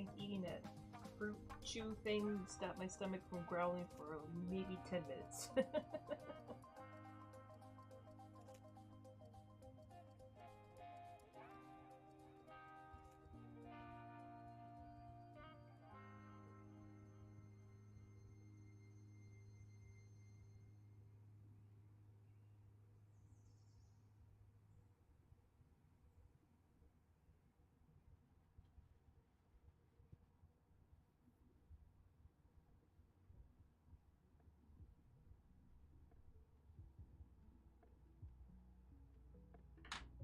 think eating that fruit chew thing stopped my stomach from growling for maybe 10 minutes.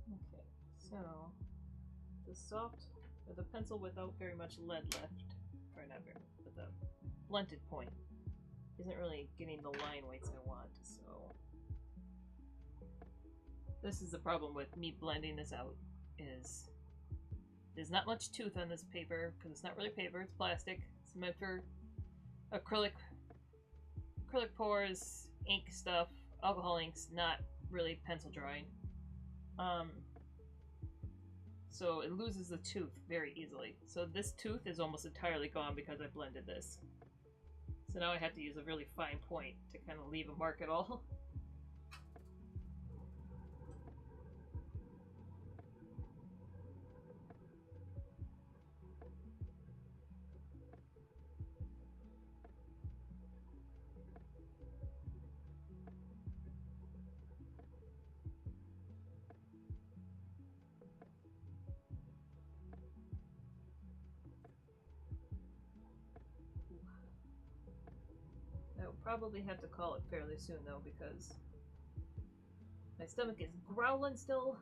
Okay, so the soft, or the pencil without very much lead left, or not very, but the blunted point isn't really getting the line weights I want, so this is the problem with me blending this out, is there's not much tooth on this paper, because it's not really paper, it's plastic. It's meant for acrylic pours, ink stuff, alcohol inks, not really pencil drawing. So it loses the tooth very easily. So this tooth is almost entirely gone because I blended this. So now I have to use a really fine point to kind of leave a mark at all. I will probably have to call it fairly soon though, because my stomach is growling still,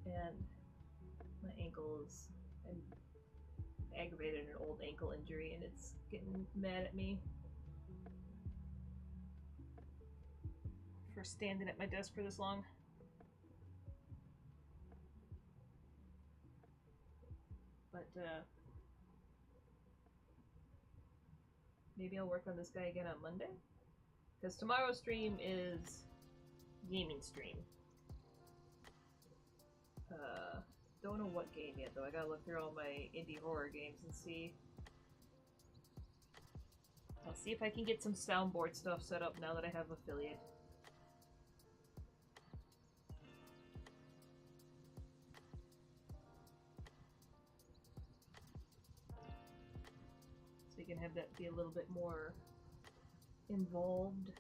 and my ankles, I'm aggravated an old ankle injury and it's getting mad at me for standing at my desk for this long. But maybe I'll work on this guy again on Monday, because tomorrow's stream is gaming stream. Don't know what game yet though. I gotta look through all my indie horror games and see. I'll see if I can get some soundboard stuff set up now that I have affiliate. So you can have that be a little bit more involved.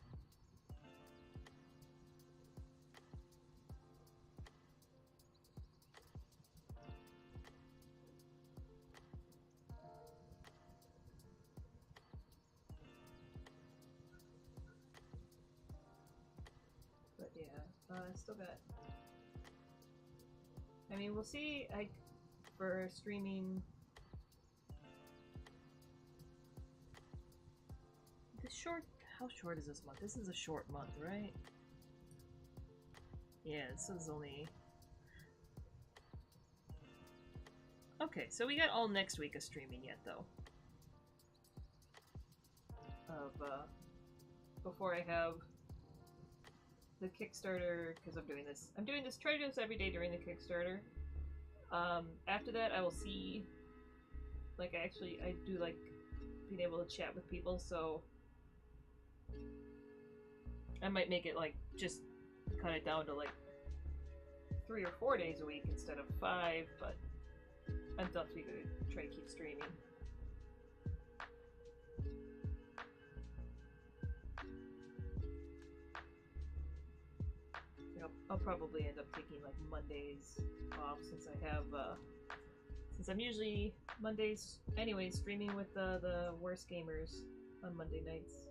But yeah, I still got... I mean, we'll see, for streaming... How short is this month? This is a short month, right? Yeah, this is only... Okay, so we got all next week of streaming yet, though. Before I have the Kickstarter, because I'm doing this, try to do this every day during the Kickstarter. After that, I will see, like, I do like being able to chat with people, so I might make it, like, just cut it down to, like, 3 or 4 days a week instead of 5, but I'm definitely going to try to keep streaming. I'll probably end up taking, like, Mondays off, since I have, since I'm usually Mondays, anyway, streaming with the worst gamers on Monday nights.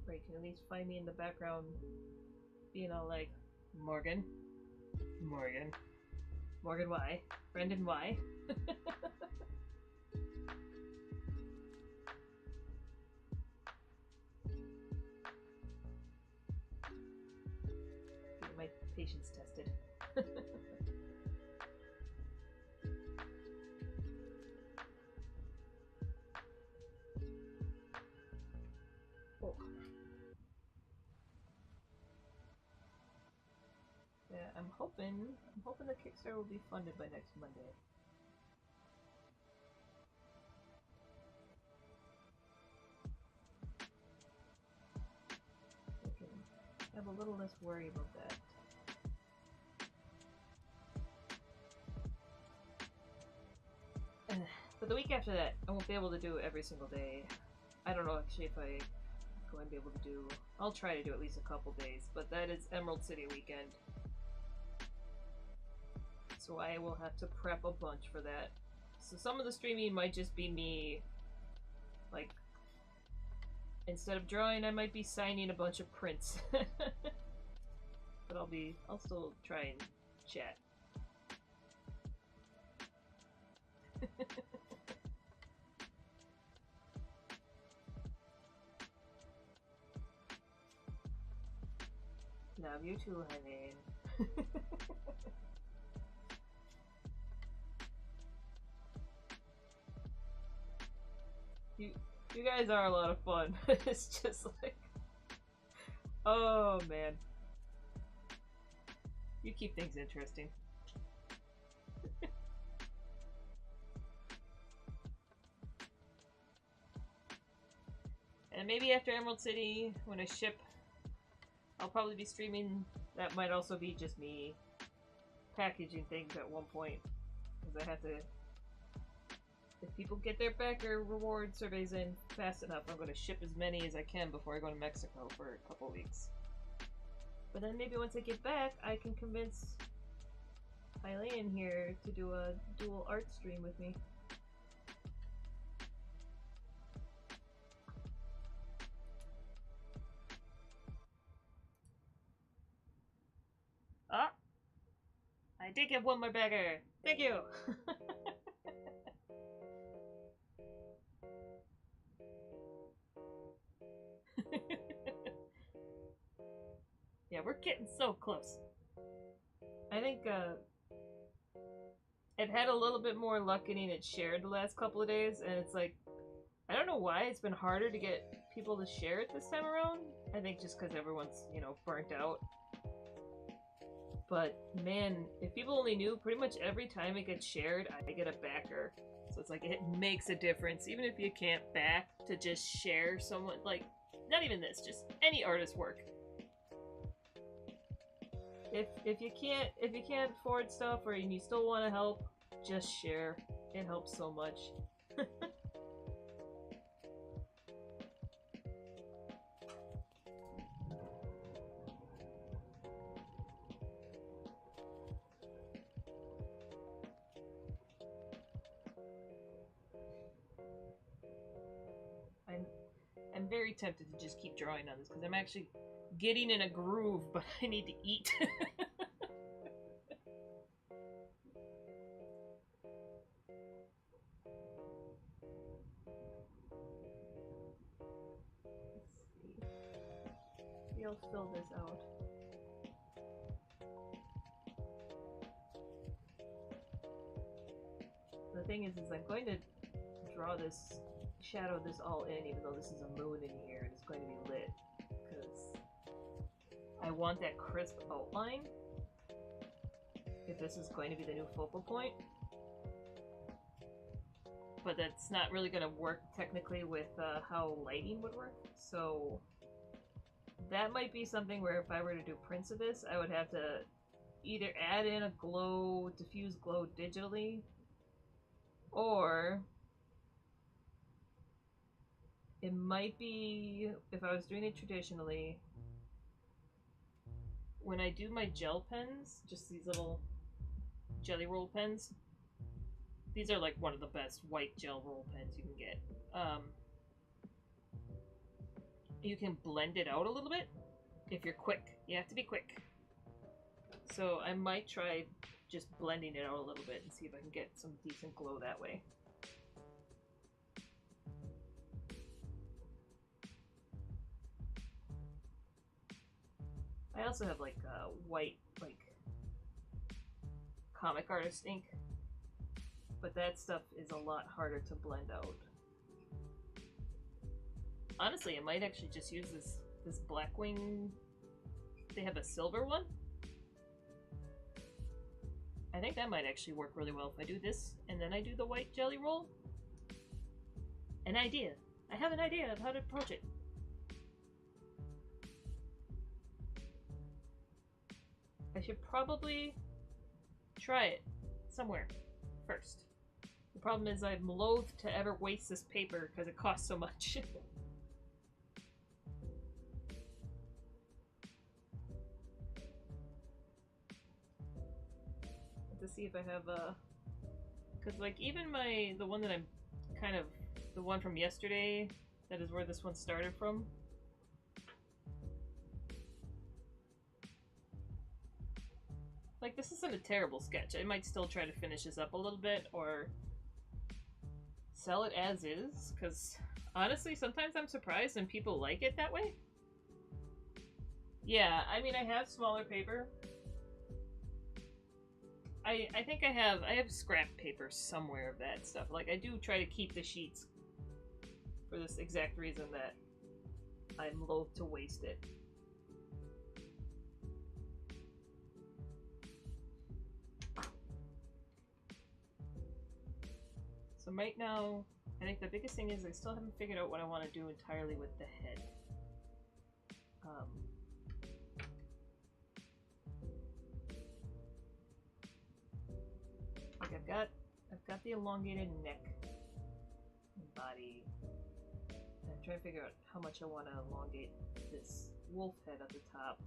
Where you can at least find me in the background being all like, Morgan? Morgan? Morgan why? Brendan why? Get my patience tested. Oh. Yeah, I'm hoping the Kickstarter will be funded by next Monday. I can have a little less worry about that. But the week after that, I won't be able to do it every single day. I don't know actually if I'm going to be able to do. I'll try to do at least a couple days, but that is Emerald City weekend. So I will have to prep a bunch for that. So some of the streaming might just be me, like, instead of drawing, I might be signing a bunch of prints. But I'll still try and chat. Love you too, honey. You guys are a lot of fun. It's just like, oh man, you keep things interesting. And maybe after Emerald City, when I ship, I'll probably be streaming. That might also be just me packaging things at one point, because I have to. If people get their backer reward surveys in fast enough, I'm going to ship as many as I can before I go to Mexico for a couple weeks. But then maybe once I get back, I can convince Eileen here to do a dual art stream with me. Ah! I did get one more bagger! Thank you! Yeah, we're getting so close. I think I've had a little bit more luck getting it shared the last couple of days, and it's like, I don't know why it's been harder to get people to share it this time around. I think just because everyone's, burnt out. But man, if people only knew, pretty much every time it gets shared, I get a backer. So it's like, it makes a difference. Even if you can't back, to just share someone, like, not even this, just any artist's work. If you can't afford stuff or you still want to help, just share. It helps so much. I'm very tempted to just keep drawing on this because I'm actually getting in a groove, but I need to eat. Maybe I'll fill this out. The thing is I'm going to draw this, shadow this all in, even though this is a moon in here and it's going to be lit, because I want that crisp outline if this is going to be the new focal point. But that's not really going to work technically with how lighting would work, so that might be something where if I were to do prints of this, I would have to either add in a glow, diffuse glow digitally, or it might be, if I was doing it traditionally, when I do my gel pens, just these little jelly roll pens, these are like one of the best white gel roll pens you can get. You can blend it out a little bit if you're quick. You have to be quick. So I might try just blending it out a little bit and see if I can get some decent glow that way. I also have like white, like comic artist ink, but that stuff is a lot harder to blend out. Honestly, I might actually just use this Blackwing. They have a silver one, I think that might actually work really well if I do this and then I do the white jelly roll. An idea. I have an idea of how to approach it. I should probably try it somewhere first. The problem is I'm loath to ever waste this paper because it costs so much. To see if I have because like even the one that I'm kind of the one from yesterday, that is where this one started from. Like, this isn't a terrible sketch. I might still try to finish this up a little bit or sell it as is, because honestly sometimes I'm surprised when people like it that way. Yeah, I mean, I have smaller paper. I think I have scrap paper somewhere of that stuff. Like, I do try to keep the sheets for this exact reason that I'm loath to waste it. So right now, I think the biggest thing is I still haven't figured out what I want to do entirely with the head. Like I've got the elongated neck and body. And I'm trying to figure out how much I want to elongate this wolf head at the top.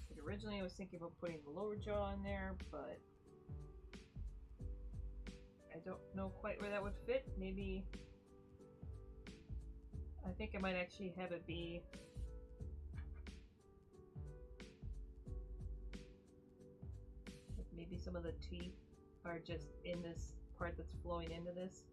Like originally I was thinking about putting the lower jaw in there, but I don't know quite where that would fit. Maybe I think I might actually have it be like maybe some of the teeth are just in this part that's flowing into this.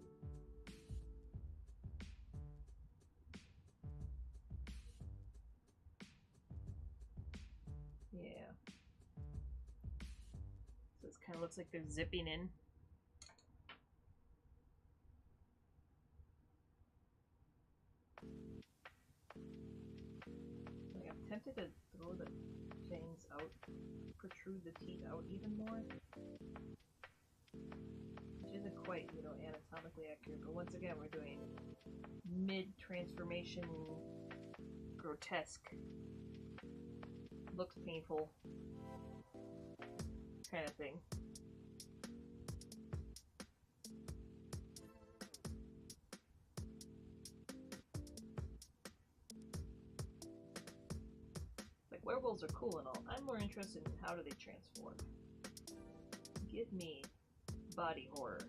Yeah. So it kind of looks like they're zipping in. Like I'm tempted to throw the fangs out, protrude the teeth out even more. Which isn't quite, you know, anatomically accurate, but once again we're doing mid-transformation grotesque, looks painful kind of thing. Like, werewolves are cool and all. I'm more interested in how do they transform. Give me body horror.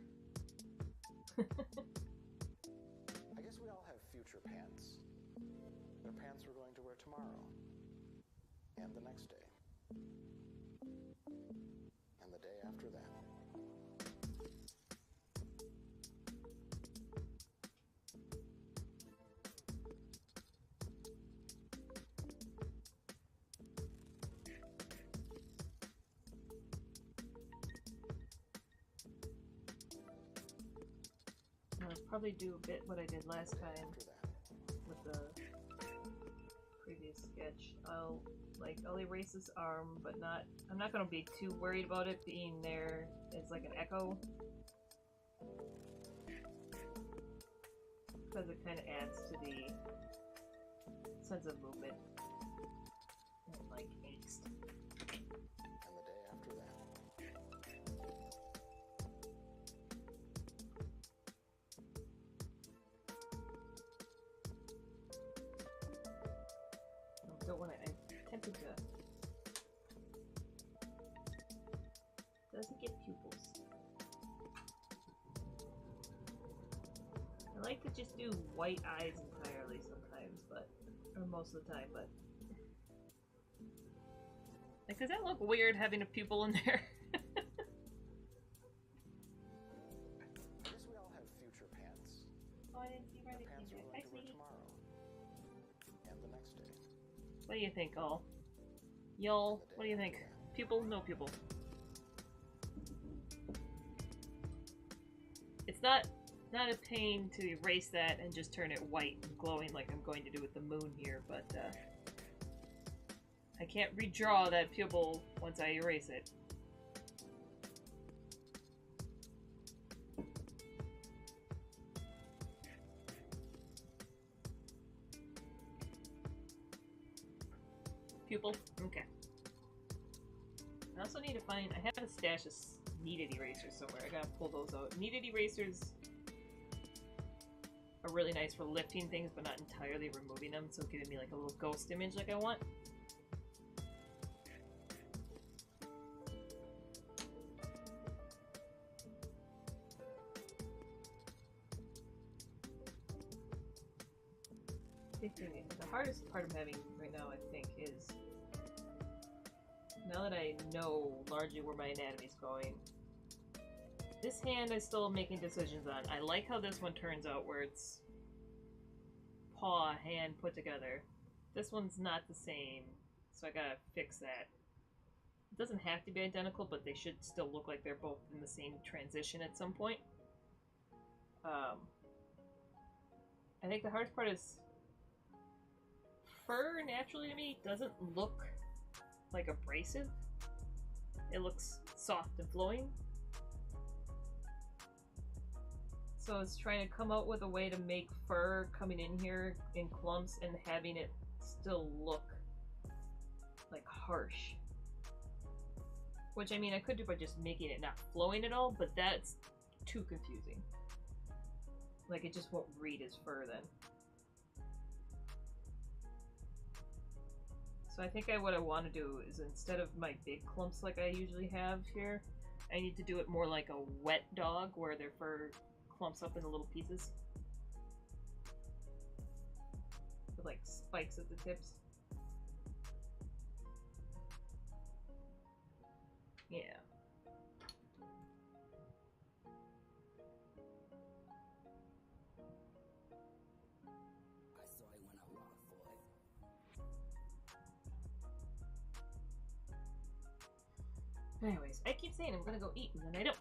I guess we all have future pants. They're pants we're going to wear tomorrow. And the next day. And the day after that. I'll probably do a bit what I did last time with the previous sketch. I'll erase this arm, but I'm not gonna be too worried about it being there as like an echo, because it kind of adds to the sense of movement and like angst. And the day after that. I don't want to. I'm tempted to. Doesn't get pupils. I like to just do white eyes entirely sometimes, or most of the time, but like, does that look weird having a pupil in there? I guess we all have future pants. Oh, I didn't see where they Pants came we're back. Hi, going to wear sweetie. tomorrow. And the next day. What do you think, all? Y'all, what do you think? Pupil? No pupil. not a pain to erase that and just turn it white and glowing like I'm going to do with the moon here, but I can't redraw that pupil once I erase it. Pupil? Okay. I also need to find... I have a stash of kneaded erasers somewhere. I gotta pull those out. Kneaded erasers are really nice for lifting things, but not entirely removing them, so giving me like a little ghost image like I want. The hardest part I'm having right now, I think, is now that I know largely where my anatomy's going. This hand I'm still making decisions on. I like how this one turns out where it's paw, hand put together. This one's not the same, so I gotta fix that. It doesn't have to be identical, but they should still look like they're both in the same transition at some point. I think the hardest part is fur naturally to me doesn't look like abrasive. It looks soft and flowing. So it's trying to come out with a way to make fur coming in here in clumps and having it still look like harsh. Which, I mean, I could do by just making it not flowing at all, but that's too confusing. Like, it just won't read as fur then. So I think what I want to do is, instead of my big clumps like I usually have here, I need to do it more like a wet dog, where their fur clumps up into little pieces. With like spikes at the tips. Yeah. Anyways, I keep saying I'm gonna go eat, and then I don't.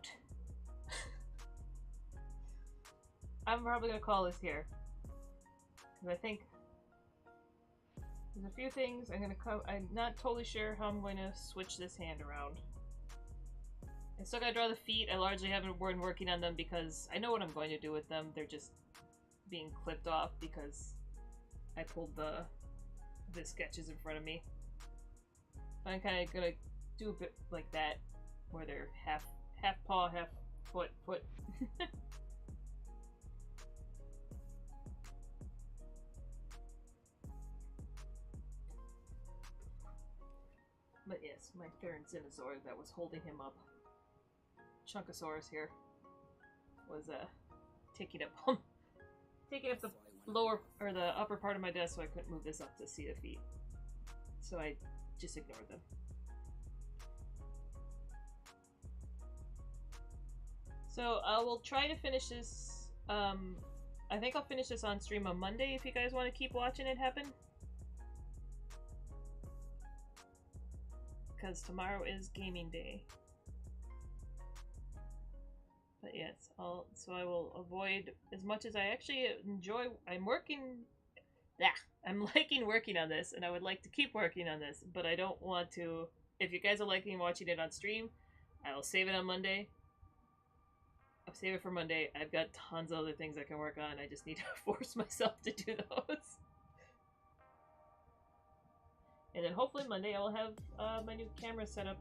I'm probably gonna call this here. Because I think there's a few things I'm gonna I'm not totally sure how I'm going to switch this hand around. I still gotta draw the feet. I largely haven't been working on them because I know what I'm going to do with them. They're just being clipped off because I pulled the sketches in front of me. I'm kind of gonna do a bit like that, where they're half paw, half foot. But yes, my Theranzinosaur that was holding him up, Chunkosaurus here, was taking up the lower or the upper part of my desk, so I couldn't move this up to see the feet. So I just ignored them. So I will try to finish this. I think I'll finish this on stream on Monday if you guys want to keep watching it happen. Because tomorrow is gaming day. But yes, so I will avoid as much as I actually enjoy. I'm liking working on this, and I would like to keep working on this, but I don't want to. If you guys are liking watching it on stream, I will save it on Monday. I'll save it for Monday. I've got tons of other things I can work on. I just need to force myself to do those. And then hopefully Monday I will have my new camera set up.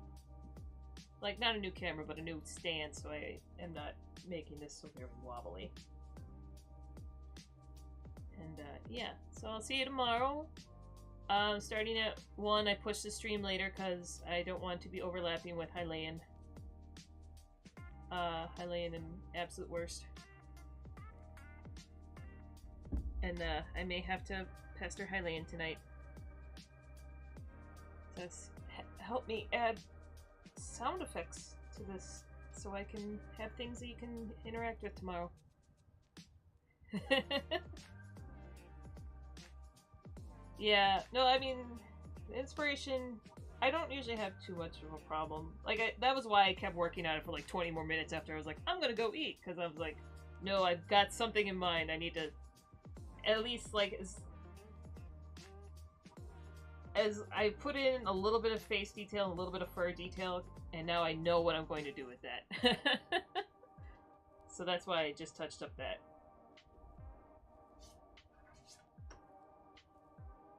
Like, not a new camera, but a new stand, so I am not making this so very wobbly. And yeah, so I'll see you tomorrow. Starting at 1, I pushed the stream later because I don't want to be overlapping with Hylian. Hylian and Absolute Worst. And I may have to pester Hylian tonight. To help me add sound effects to this so I can have things that you can interact with tomorrow. Yeah, no, I mean, inspiration, I don't usually have too much of a problem. Like, that was why I kept working on it for like 20 more minutes after I was like, I'm gonna go eat, because I was like, no, I've got something in mind. I need to at least, like, as I put in a little bit of face detail, a little bit of fur detail, and now I know what I'm going to do with that. So that's why I just touched up that.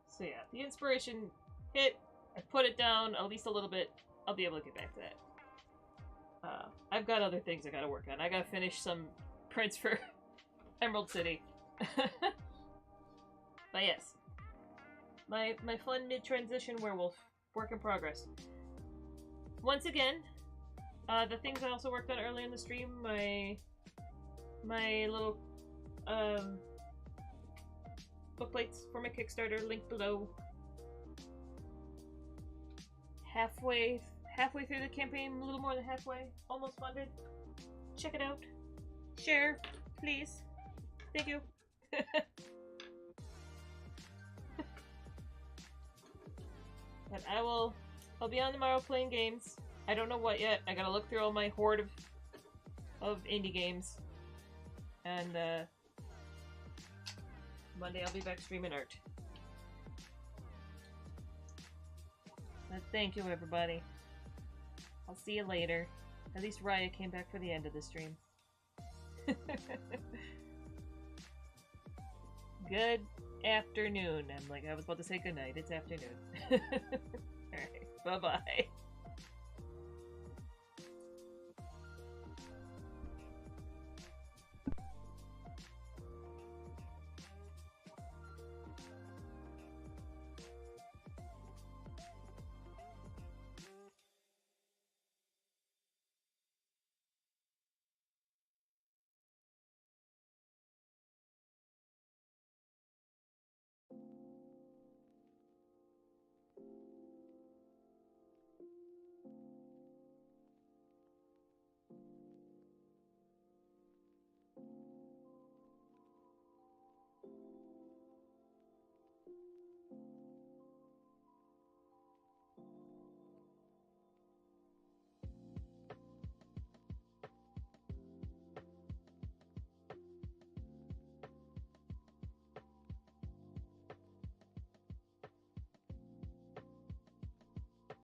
So yeah, the inspiration hit. I put it down at least a little bit. I'll be able to get back to that. I've got other things I gotta work on. I gotta finish some prints for Emerald City. But yes, my fun mid-transition werewolf work in progress. Once again, the things I also worked on earlier in the stream, my little book plates for my Kickstarter, link below. Halfway through the campaign, a little more than halfway, almost funded. Check it out. Share, please. Thank you. And I'll be on tomorrow playing games. I don't know what yet. I gotta look through all my horde of indie games. And Monday I'll be back streaming art. But thank you, everybody. I'll see you later. At least Raya came back for the end of the stream. Good afternoon. I'm like, I was about to say good night. It's afternoon. Alright, bye-bye.